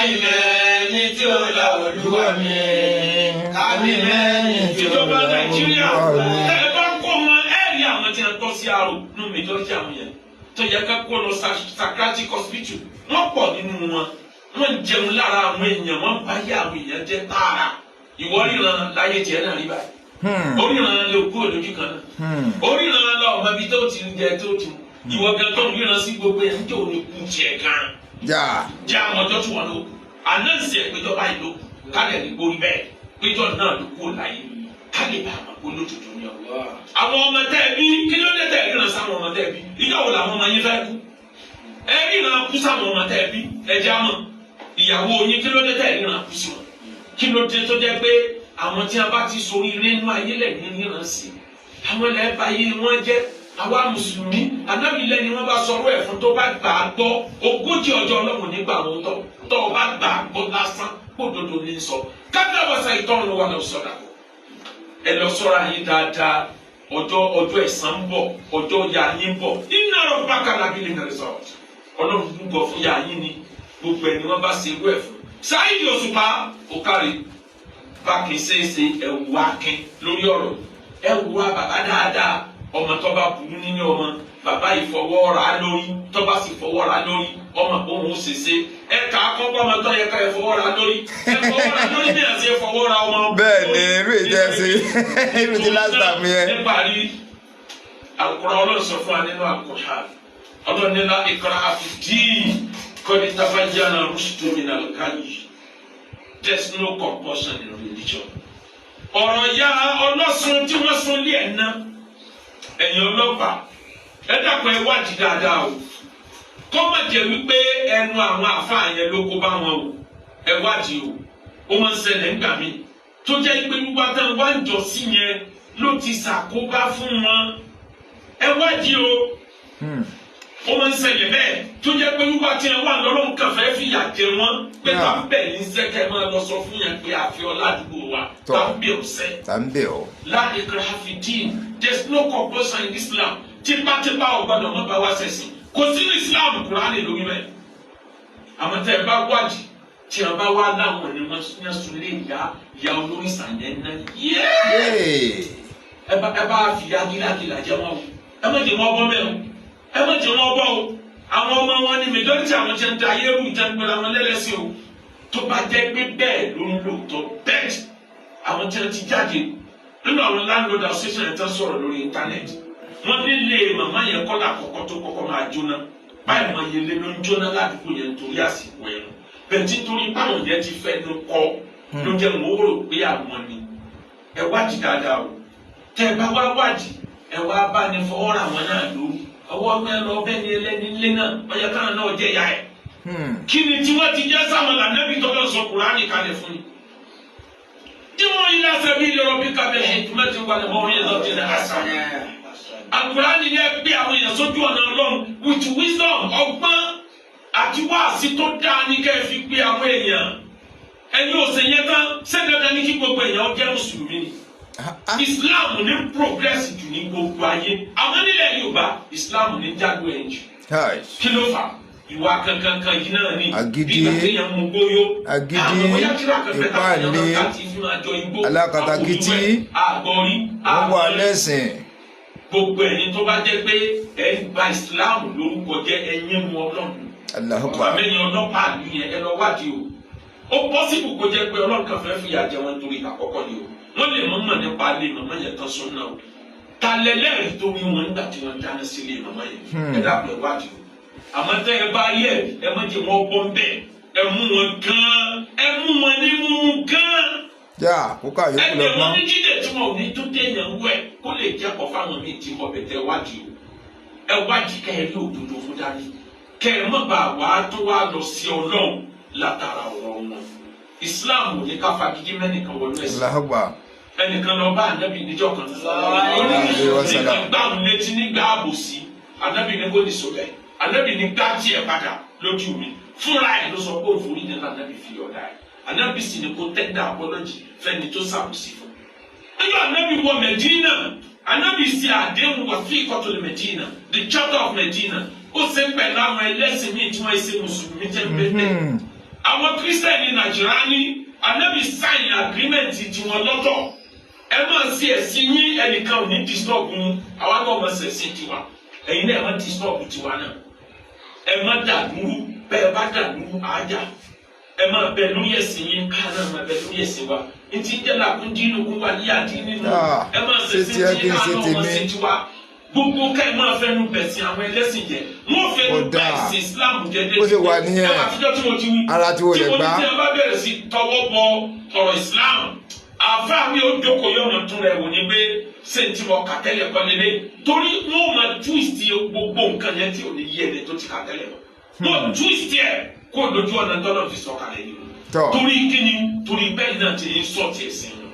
kámi mẹ́ni tí ó la olúwa mi kámi mẹ́ni tí ó ìjọba la Nàìjíríà olúwa mi. ẹ bá kó wọn ẹ rí àwọn tí wọn tọ́ sí àrò nínú majority àwọn yẹn tó yẹ ká kó lọ psychiatric hospital wọ́n pọ̀ nínú wọn wọ́n ń jẹun lára àwọn èèyàn wọ́n bá yé àwọn èèyàn jẹ́ tààrà ìwọ ríran láyé tiẹ̀ náà rí báyìí oríran lè kú òdòdó kan náà oríran lọ ọmọ ibi tó ti ń jẹ tó ti mú ìwọ gan tó ń ríran sí gbogbo ẹ̀ ń jẹ́ òní kú tiẹ̀ gan já àwọn ọjọ́ tí wọ́n lò ànáǹsì ẹ̀ péjọ báyìí ló kálẹ̀ ní borí bẹ́ẹ̀ péjọ náà ló kú láyé kálẹ̀ bá àwọn olódodo ní ọ̀wọ́ àwọn ọmọ tẹ́ bí kí ló dé tẹ́ ríran sáwọn ọmọ tẹ́ bí ìjọwò làwọn ọmọ yín fẹ́ kú ẹ ríran kú sáwọn ọmọ tẹ́ bí ẹ já mọ̀ ìyàwó yín kí ló dé tẹ́ ríran kú sí wọn kí ló dé tó jẹ́ pé àwọn tí a bá ti sori ire inú ayé lẹ́yìn ríran sí àwọn ilẹ̀ bá yé wọn jẹ́ àwa mùsùlùmí anábìlẹ̀ ni wọ́n bá sọ̀rọ̀ ẹ̀ fún tó bá gbà á gbọ́ 40 ọjọ́ ọlọ́run nígbà wọn tó o bá gbà á gbọ́ lásán kó dodo ní sọ kábíyà wàsá ìtọ́run wà lọ sọ̀dà ẹ lọ sọ́ra yín dáadáa ọjọ́ ẹ̀san ń bọ̀ ọjọ́ ya yín ń bọ̀ iná rọ̀ bá kálábí lè nàlẹ́ sọ̀rọ̀ ọlọ́run gbọ́ fún ya yín ni gbogbo ẹ̀ ni wọ́n bá ṣe irú ẹ̀ fún Saheed Òṣùpá òkàrí bá kì í ṣeéṣe ẹ̀wù akin lórí ọ̀rọ̀ ẹ̀wù wa bàbá dáadáa ọmọ tó bá burú nínú ọmọ bàbá ìfọwọ́ra lórí tó bá sì fọwọ́ra lórí ọmọ òun ṣèṣe ẹ̀ka akọ́kọ́ ọmọ tó yẹ ká ẹ̀fọwọ́ra lórí ẹ̀fọwọ́ra lórí bí ẹ̀sẹ̀ ẹ̀fọwọ́ra ọmọ. bẹ́ẹ̀ ni irú ìjẹ́ sí irú ti last time yẹn. níparí Al-Qur'an Ọlọ́run sọ fún wa nínú Al-Qur'an Ọlọ́run nílá ikraha fid-din qad tabayyana rushdu minal ghayy. There's no compulsion in religion. ọ̀rọ̀ ya ọlọ́sùn tí wọ́n sún lé ẹ̀ ná ẹ̀yin ọlọ́pàá ẹ dàpọ̀ ẹ wádìí dáadáa o kọ́ má jẹ́ wípé ẹnu àwọn àfáà yẹn ló kó bá wọn o ẹ wádìí o ó máa ń ṣẹlẹ̀ ńgbà mí tó jẹ́ pé wíwá tán wá ń jọ sí yẹn ló ti ṣàkóbá fún wọn ẹ wádìí o ó máa ń ṣẹlẹ̀ bẹ́ẹ̀ tó jẹ́ pé wíwá tí wọn wà lọ́rùn kan fẹ́ fìyà jẹ wọn pé tá ń bẹ̀ ní sẹ́kẹ̀ máa lọ sọ fún yẹn pé àfi ọ̀làdúgbò wa tá ń bẹ̀ ọ́ sẹ́. tá ń bẹ̀ ọ́. La ikraha fid-din, there's no compulsion in Islam tipátipá ọgbọ́dọ̀ mọ́ bá wá sẹ́sìn kò sínú Islam Kùránì lórí bẹ́ẹ̀. àmọ́ tẹ́ ẹ bá wádìí tí a bá wá láwọn ni wọ́n sún lé ìyá olórí sànyẹn náà ẹ bá fi yá gílágílá jẹ wọn o ẹ má jẹ wọn bọ́ mẹ́rin ẹ má jẹ wọn bọ́ o àwọn ọmọ wọn ni majority àwọn jẹ́ ń da ayé rú ìjà gbọ́dọ̀ àwọn lẹ́lẹ́sìn o tó bá jẹ́ pé bẹ́ẹ̀ ló ń lò tó bẹ́ẹ̀ àwọn tí wọ́n ti jáde nínú àwọn landlord association ẹ̀ tán sọ̀rọ̀ lórí íńtánẹ́ẹ̀tì wọ́n nílé màmá yẹn kọ́ lákọ̀ọ́kọ́ tó kọ́kọ́ máa jóná báyìí mọ iye lé ló ń jóná ládùúgbò yẹn nítorí àsìkò ẹ̀rù bẹ́ẹ̀ tí nítorí báwọn yẹn ti fẹ́ ló kọ́ ló jẹ́ wọ́n rò pé àwọn ni ẹ wádìí dáadáa o tẹ́ ẹ bá wá wádìí ẹ wá bá ní fọwọ́ ra àwọn náà lórí ọwọ́ mẹ́rin ọbẹ̀ ní ẹlẹ́ni ilé náà ọyẹ káwọn náà jẹ́ ìyá ẹ̀ kí ni tí wọ́n ti jẹ́ sáwọn lànàbí tọ́lọ́ sọ Kùránì kalẹ̀ fún ni. tí wọ́n yí lásán bí lọ́rọ̀ bí kábẹ́ hikmati wà lọ́wọ́ yẹn lọ́ọ́ ti rẹ̀ àṣà. Al-Qur'ani ni ẹ gbé àwọn èèyàn sójú ọ̀nà Ọlọ́run with wisdom ọgbọ́n àti wáàsí tó dáa ní kẹ́ ẹ fi gbé àwọn èèyàn ẹni òsè yẹn tán ṣé dandan ní kí gbogbo èèyàn jẹ́ mùsùlùmí ni. Islam ní progress jù ní gbogbo ayé àwọn nílẹ̀ Yorùbá Islam ní jágbó ẹ̀ jù kí ló fà ìwà kankankan yìí náà ní agídí ìpàdé alákatakítí wọ́n wà lẹ́sìn. gbogbo ẹ̀yin tó bá jẹ́ pé ẹ̀ ń ba Islam lórúkọ jẹ́ ẹ̀yin mu Ọlọ́run àmẹ́yìn ọlọ́pàá nìyẹn ẹ lọ wádìí o ó pọ́sibù kó jẹ́ pé Ọlọ́run kan fẹ́ fìyà jẹ wọn torí àkọ́kọ́ ni o wọ́n lè mọ̀ nípa ilé màmá yẹn tán sọ́nà o ta lẹ́lẹ́rìí tó wí wọn nígbà tí wọ́n dáná sí ilé màmá yẹn ẹ dàpọ̀ ẹ wádìí o àmọ́ tẹ́ ẹ bá yẹ ẹ má jẹ́ wọn bọ́ ń bẹ̀ ẹ mú wọn gan ẹ mú wọn ní mú gan kókà yókù ẹ jẹ́ wọn ní jíde tí wọn ò ní tó téèyàn wẹ̀ kó lè jẹ́ kọ́ fáwọn míì tí wọ́n bẹ̀ tẹ́ wádìí o ẹ wádìí kẹ́ ẹ rí òdodo fún dání kẹ́ ẹ má bàa wá tó wá lọ sí Ọlọ́run látara ọ̀rọ̀ wọn Islam ò ní ká fagídí mẹ́nìkan wọnú ẹ̀sìn ẹnìkan lọ bá ànábì níjọ́ kan nígbà gbàmù létí nígbà àbòsí ànábì ní kò ní sọlẹ̀ ànábì ní gbá tiẹ̀ padà lójú mi fúnra ẹ̀ ló sọ pé òfurufú ní ànábì fi ọ̀dà ẹ̀ ànábì sì ní kó tẹ́gbà apọ́lọ́jì fẹ́ni tó sàbòsí fún. ẹjọ́ ànábì wọ Mẹdínà ànábì sì àdéhùn wà fí ìkọ́tò ní Mẹdínà the charter of Medina ó ṣe pẹ̀lú àwọn ẹlẹ́sìn míì tí wọ́n ṣe mùsùlùmí jẹ́ pépé àwọn kírísítẹ́nì nàìjíríà ní ànábì sign agreement tiwọn lọ́tọ̀ ẹ máa ṣe ẹ̀sìn yín ẹnìkan ò ní disturb yín àwa náà máa ṣe ẹ̀sìn tiwa ẹ̀yin náà ẹ má disturb tiwa náà ẹ má dàdúrú bẹ́ẹ̀ bá dàdúrú àájà ẹ má bẹ lórí ẹ̀sìn yín ká náà má bẹ lórí ẹ̀sìn wa ntí jẹ́ làkún dínú kún wa ní àdínní nù ẹ má ṣe ẹ̀sìn tí ká náà má ṣe tiwa gbogbo ká ẹ máa fẹnu bẹ̀sìn àwọn ẹlẹ́sìn jẹ wọ́n fẹnu bẹ̀sìn Islam jẹ dé ẹ wà tíjọ́ tí mo ti wí ara tí mo lè gbá tí mo bá bẹ̀rẹ̀ sí tọwọ́ bọ ọ̀rọ̀ Islam àfáà mi ò jókòó yọ̀nà tún rẹ̀ wò ní pé ṣé n tí mo kà tẹ́lẹ̀ kọ́ nílé torí wọ́n máa twist gbogbo nǹkan yẹn tí ò ní yé ẹni tó ti kà tẹ́lẹ̀ lọ wọ́n twist ẹ̀ kó lójú ọ̀nà tọ́lọ̀ fi sọ kalẹ̀ yìí torí kíni torí bẹ́ẹ̀ náà ti ń sọ ti ẹ̀sìn wọn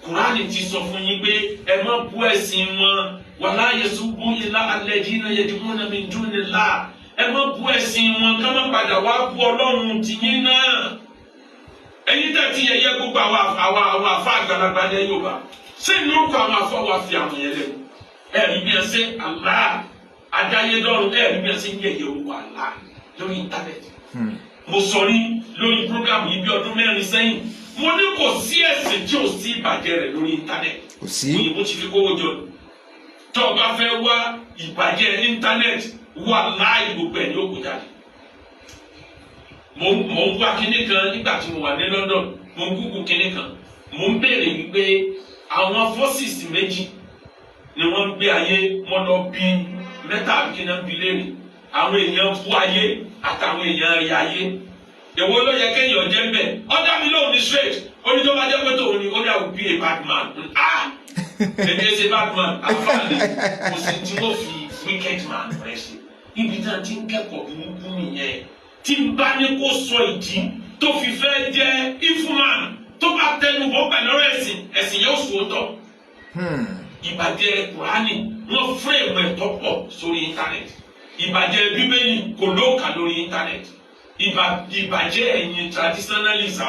Kùránì ti sọ fún yín pé ẹ má bú ẹ̀sìn wọn wàlá yasubú ilá alladhina yad'una min dunillah ẹ má bú ẹ̀sìn wọn ká má padà wá bú Ọlọ́run tìyín náà ẹ̀yin tẹ́ ti yẹ̀yẹ́ gbogbo àwọn àfa àgbàlagbà ní Yorùbá ṣé ní orúkọ àwọn afọ wa fi àwọn yẹn lẹ́nu ẹ̀rí bí ẹ ṣe Allah adáyédọ́rùn ẹ̀rí bí ẹ ṣe ń yẹ̀yẹ́ orúkọ Allah lórí íńtánẹ́ẹ̀tì. mo sọ ní lórí program yìí bí ọdún 4 sẹ́yìn mo ní kò sí ẹ̀sìn tí ò sí ìbàjẹ́ rẹ̀ lórí íńtánẹ́ẹ̀tì òyìnbó ti fi kówó jọ tó o bá fẹ́ wá ìbàjẹ́ íńtánẹ́ẹ̀tì wà láì gbogbo ẹ̀ ní òkú jáde. mo ń wá kinní kan nígbà tí mo wà ní London mo ń gúgú kinní kan mo ń béèrè wípé àwọn forces méjì ni wọ́n ń gbé ayé wọ́n lọ bí mẹ́ta àbíkínà bí léèrè àwọn èèyàn bú ayé àtàwọn èèyàn rí ayé èwo ló yẹ kéèyàn jẹ́ mbẹ́ ọ̀dà mi lóhùn ní straight oní tó bá jẹ́ pé tòun ni ó ní àwọn bí a bad man èmi ẹ ṣe bad man àfààní kò sí tí wọ́n fi wicked man rẹ̀ sí ibi tí wọ́n ti ń kẹ́kọ̀ọ́ burúkú nìyẹn tí n bá ní kó sọ ìdí tó fi fẹ́ jẹ́ ifman tó bá tẹnu bọ́ pẹ̀lú ẹ̀sìn yóò sòótọ́. ìbàjẹ́ Kùránì wọ́n fúrèmù ẹ̀tọ́ pọ̀ sórí íńtánẹ́ẹ̀tì ìbàjẹ́ Bíbélì kò lóòkà lórí íńtánẹ́ẹ̀tì ìbàjẹ́ ẹ̀yin traditionalist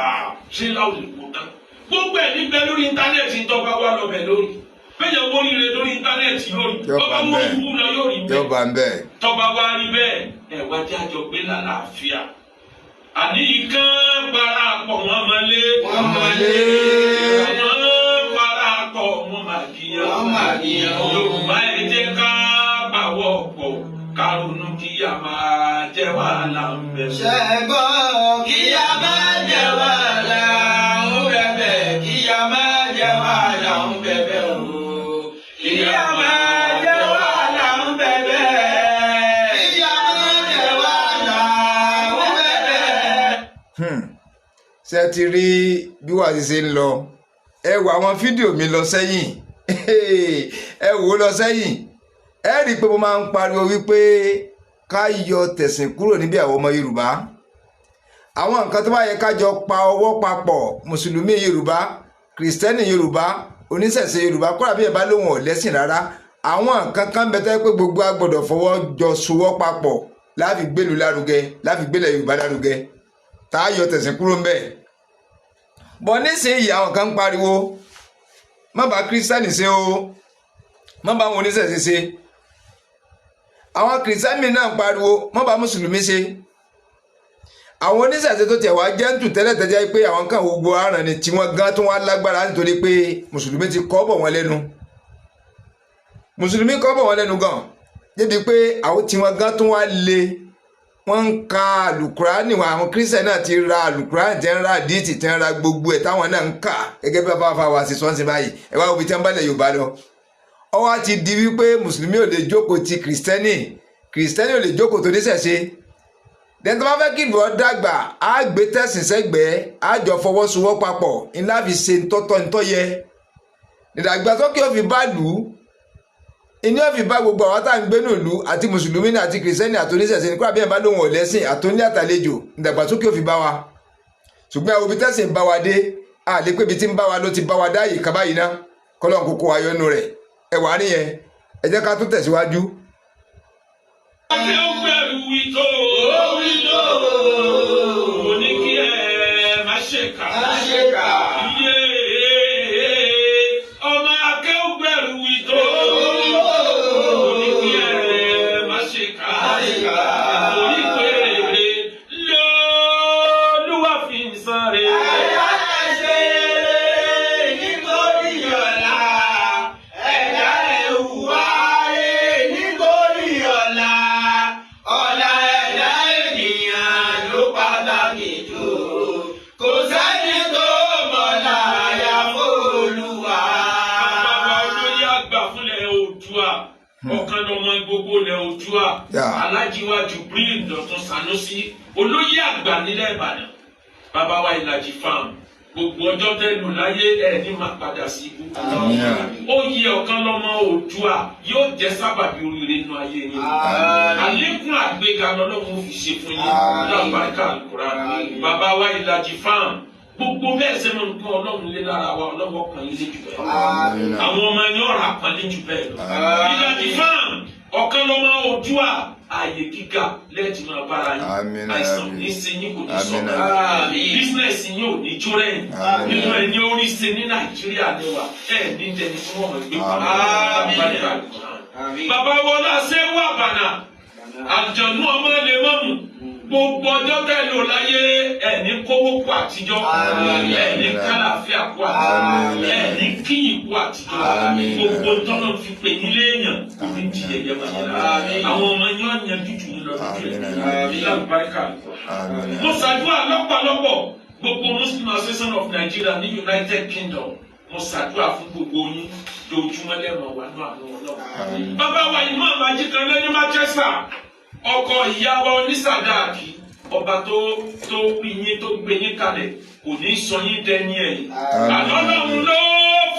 ṣé láwùjọ kò tán gbogbo ẹ̀ níbẹ̀ lórí íńtánẹ́ẹ̀tì ń tọ́ba wá lọ́bẹ̀ lórí bẹ́ẹ̀ wọ́n rí rẹ lórí íńtánẹ́ẹ̀tì lórí ọba wọ́n rí wúlọ yóò rí bẹ́ẹ̀ tọ́ba wá rí bẹ́ẹ̀ ẹ̀ wá jẹ́ àjọ gbé lálàáfíà àní ìkan parapọ̀ wọn mọ́lé wọ́n parapọ̀ wọn màgìyàn Yorùbá ẹ jẹ́ ká pàwọ́ pọ̀ kárùnú kí a máa jẹ́ wàhálà ń bẹ̀. ṣẹ́gbọ́n kí a máa jẹ́ wàhálà ń bẹ̀bẹ̀ kí a máa jẹ́ wàhálà ń bẹ̀bẹ̀ o. kí a máa jẹ́ wàhálà ń bẹ̀bẹ̀. kí a máa jẹ́ wàhálà ń bẹ̀bẹ̀. ṣé ti rí bí wàá ti ṣe ń lọ ẹ wo àwọn fídíò mi lọ sẹ́yìn ẹ wò ó lọ sẹ́yìn ẹ rí i pé mo máa ń pariwo wípé ká yọ tẹ̀sìn kúrò níbi àwọn ọmọ Yorùbá àwọn nǹkan tó bá yẹ ká jọ pa ọwọ́ papọ̀ mùsùlùmí Yorùbá kìrìsìtẹ́nì Yorùbá oníṣẹ̀ṣe Yorùbá kódà bí ẹ bá lóhùn ọ̀lẹ́sìn rárá àwọn nǹkan kan bẹ tẹ́ pé gbogbo a gbọ́dọ̀ fọwọ́ jọ sowọ́ papọ̀ láfi gbélu lárugẹ láfi gbélẹ̀ Yorùbá lárugẹ tá a yọ tẹ̀sìn kúrò ń bẹ̀ bọ́ nísìnyí àwọn kan ń pariwo má bá kìrìsìtẹ́nì ṣe o má bá wọn oníṣẹ̀ṣe ṣe àwọn kìrìsìtẹ́nì náà ń pariwo má bá mùsùlùmí ṣe àwọn oníṣẹ̀ṣe tó tiẹ̀ wá jẹ́ǹtù tẹ́lẹ̀tẹ́jẹ́ pé àwọn kan gbogbo aràn ni tí wọ́n gan tó wá lágbára nítorí pé mùsùlùmí ti kọ́ bọ̀ wọ́n lẹ́nu mùsùlùmí kọ́ bọ̀ wọ́n lẹ́nu gan débi pé àwọn tí wọ́n gan tó wá lé wọ́n ń ka àlùkùránì àwọn kírísítẹ̀ náà ti ra àlùkùránì tẹ́ ń ra díìtì tẹ́ ń ra gbogbo ẹ̀ táwọn náà ń kà gẹ́gẹ́ bí bàbá wa ṣe sọ́nsìn báyìí ẹ wá òbí tí wọ́n bá lẹ̀ Yorùbá lọ ọwọ́ ti di wípé mùsùlùmí ò lè jókòó ti kìrìsìtẹ́nì ò lè jókòó tó níṣẹ̀ṣe dẹ́ntọ́ bá fẹ́ kí ìlú ọ dàgbà á gbé tẹ̀sìn sẹ́gbẹ̀ẹ́ á jọ fọwọ́sowọ́ papọ̀ ńlá fi ṣe ntọ́tọ́ ntọ́yẹ ìdàgbàsókè ó fi bá lù ú ìní ó fi bá gbogbo àwọn tá à ń gbé nù lù àti mùsùlùmí àti kìrìsìtẹ́nì àti oníṣẹ̀ṣe ní kúrò àbí ẹ̀ bá lóhùn ọ̀lẹ́sìn àtúndí àtàlejò ìdàgbàsókè ó fi bá wa ṣùgbọ́n àwọn òbí tẹ̀sìn bá wa dé àlè pé ibi tí ń bá wa ló ti bá wa dá yìí kábàáyìí ná kọ́lọ́n kókó ayọ́nu rẹ̀ ẹ̀wà nìyẹn ẹ jẹ́ ká tún tẹ̀síwájú. gbogbo ilẹ̀ Oòduà Alhaji wa Jubril Dọ̀tun Sanusi olóyè àgbà nílẹ̀ Ìbàdàn bàbá wa Ìlàjì farm gbogbo ọjọ́ tẹ́ lò láyé ẹ̀ ní máa padà sí ibú. Oyè ọ̀kan lọ́mọ Oòduà yóò jẹ́ sábàbí oríire inú ayé yín. Àlékún àgbéga lọ́lọ́run fi ṣe fún yín lábàárìkà Al-Qur'an. Bàbá wa Ìlàjì farm gbogbo bẹ́ẹ̀ ṣe máa ń kọ́ Ọlọ́run lé lára wa ọlọ́wọ́ kan lé jù bẹ́ẹ̀. Àwọn ọmọ ẹni ọ̀rọ̀ àpọ́nlé jù bẹ́ẹ̀ lọ. Ìlàjì farm ọ̀kan lọ́mọ Oòduà ààyè gíga lẹ́ẹ̀tì máa bára yín àìsàn ní ṣe yín kò ní sọ̀rọ̀ bísínẹ́sì yín ò ní jó rẹ̀ nínú ẹni orí ṣe ní Nàìjíríà lẹ́wà ẹ̀ ní tẹni tí wọ́n mọ̀ gbé pa bàbá wọlá ṣé wà bànà àjọ̀nú ọmọ lè mọ̀mù gbogbo ọjọ́ tẹ́ lò láyé ẹ̀ ní kówó kú àtijọ́ ẹ̀ ní kálàfíà kú àtijọ́ ẹ̀ ní kíyì kú àtijọ́ gbogbo tọ́nà fi pè nílé èèyàn kò ní di ẹ̀yẹ màjèlá àwọn ọmọ yẹn ọ̀yàn jújù ní lọ́dún ní àlùbáríkà. Mo ṣàdúrà lọ́pọ̀lọpọ̀ gbogbo Muslim Association of Nigeria ní United Kingdom mo ṣàdúrà fún gbogbo yín lójúmọ́ lẹ́mọ̀ wà ní àánú Ọlọ́run. Bàbá wa ìmọ̀ àmàjì kan lẹ́ni Manchester ọkọ ìyàwó onísàdáàkì ọba tó bí yín tó gbé yín kalẹ̀ kò ní sọ yín dẹni ẹ̀yìn. Àlọ́lọ́run ló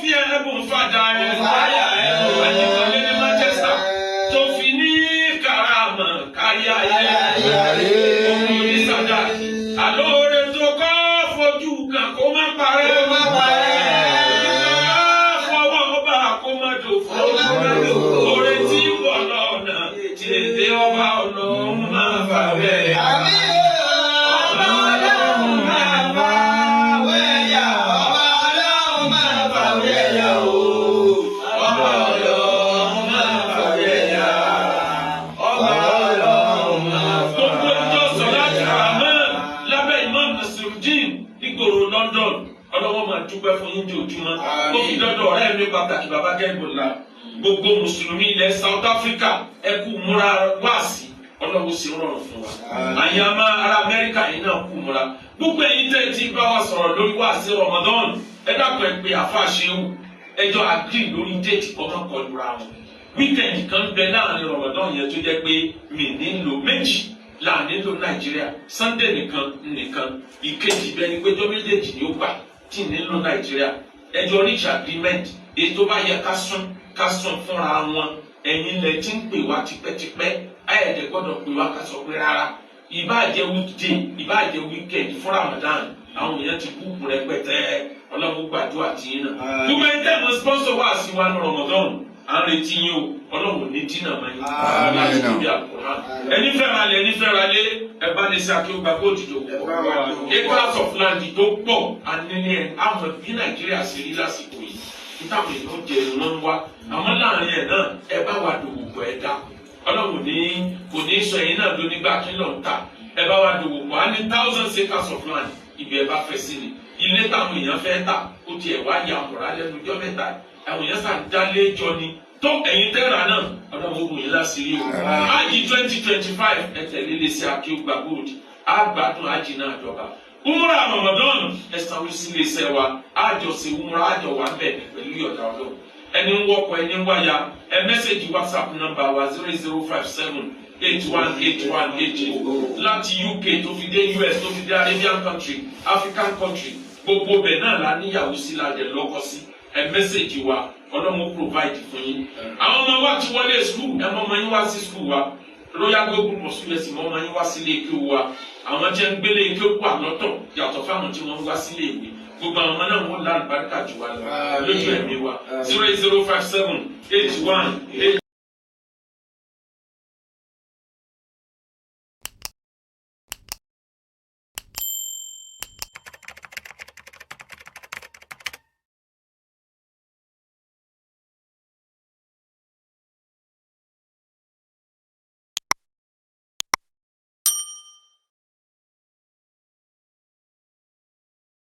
fi ẹ̀bùn fàdà ẹ̀fáyà ẹ̀bùn àyíkọ́lé ní Manchester tó fi ní karama kárí ayé ọmọ onísàdáàkì. Àlóore tó kọ́ fojú kan kó má parẹ́ fọwọ́ ọba kó má dòfò oore tí wọ̀ lọ́nà tètè ọba Ọlọ́run máa fà bẹ́ẹ̀. Ọba Ọlọ́run máa fà wẹ́yà ọba Ọlọ́run máa fà wẹ́yà o. Ọba Ọlọ́run máa fà wẹ́yà ọba Ọlọ́run máa fà wẹ́yà. Gbogbo ìjọ Sọ̀láàtì Rahman lábẹ́ Imam Nasiruddin nígboro London ọlọ́wọ́ máa dúpẹ́ fún yín jòjúmọ́. Ó fi dọ́dọ̀ ọ̀rẹ́ mi pàtàkì bàbá Kẹ́hìnbọ̀lá gbogbo mùsùlùmí ilẹ̀ South Africa ẹ kú múra wáàsí ọlọ́wọ́ sì rọrùn fún wa. Àyàmá ará Amẹ́ríkà yìí náà kú múra. Gbogbo ẹ̀yin tẹ́ ti bá wa sọ̀rọ̀ lórí wáàsí Ramadan ẹ dákun ẹ pé àfa ṣeun ẹjọ́ agree lórí déètì kọ́kọ́ kọlura wọn. Wíkẹ̀ndì kan bẹ láàrin Ramadan yẹn tó jẹ́ pé mi nílò méjì láàrin ló Nàìjíríà Sunday nìkan ìkejì bẹ́ẹ̀ ni péjọ méjèèjì ni ó gbà tí nílò Nàìjíríà ẹjọ́ reach agreement èyí tó bá yẹ ká sún fúnra wọn ẹ̀yin lẹ ti ń pè wá tipẹ́tipẹ́ ayẹ̀dẹ̀ gbọ́dọ̀ pè wá ká sọ pé rárá ìbáàjẹ́ weekday ìbáàjẹ́ weekend fún Ramadan àwọn èèyàn ti kú rẹpẹtẹ Ọlọ́run gbàdúrà tí yín náà. Gbogbo ẹni tẹ́ mọ sponsor wá sí wa ní Ramadan à ń retí yín o Ọlọ́run ní dínà mọ́ yín. Ẹni fẹ́ra lé ẹni fẹ́ra lé ẹ bá ní sí akéwà kó dìde òkú. Acres of land tó pọ̀ àníní ẹ̀ àmọ́ bí Nàìjíríà ṣe rí lásìkò yìí ìtàwọn èèyàn jẹ wọn wá àmọ́ láàrin ẹ̀ náà ẹ bá wà dòwò pọ̀ ẹ dá Ọlọ́run kò ní sọ ẹ̀yin náà ló nígbà kí lọ́n ta ẹ bá wà dòwò pọ̀ á ní 1000 acres of land ibi ẹ bá fẹ́ sí ni ilé táwọn èèyàn fẹ́ tà ó tiẹ̀ wá yà àmọ̀ra lẹ́nu ọjọ́ mẹ́ta àwọn èèyàn sàn dálé jọ ni tó ẹ̀yin tẹ́ra náà Ọlọ́run ó yín láṣìírí o. Ájì 2025 ẹ tẹ̀lé lé sí Akéwùgbà Gold àgbàdùn ájì náà jọba. Umra Ramadan ẹ̀sán wí sílé iṣẹ́ wa àjọṣe umra àjọ wa bẹ̀ pẹ̀lú yọ̀dá Ọlọ́run. Ẹni ń wọ́pọ̀ ẹni ń wáyà ẹ mẹ́sẹ̀gì WhatsApp nọ́mbà wa 0057818180 láti UK tó fi dé US tó fi dé Arabian country African country gbogbo bẹ̀ náà la níyàwó sí la dẹ̀ lọ́kọ́ sí ẹ mẹ́sẹ̀gì wa Ọlọ́run provide fún yín. Àwọn ọmọ wa ti wọlé school ẹ mọ́ ọmọ yín wá sí school wa Royal Global Mosque mọ́ ọmọ yín wá sílé ike wa àwọn tí ń gbélé ike kú àlọ́tọ̀ yàtọ̀ fáwọn tí wọ́n ń wá sílé ìwé gbogbo àwọn ọmọ náà wọ́n lá àlùbáríkà jù wá lọ lójú ẹ̀mí wa 0057818180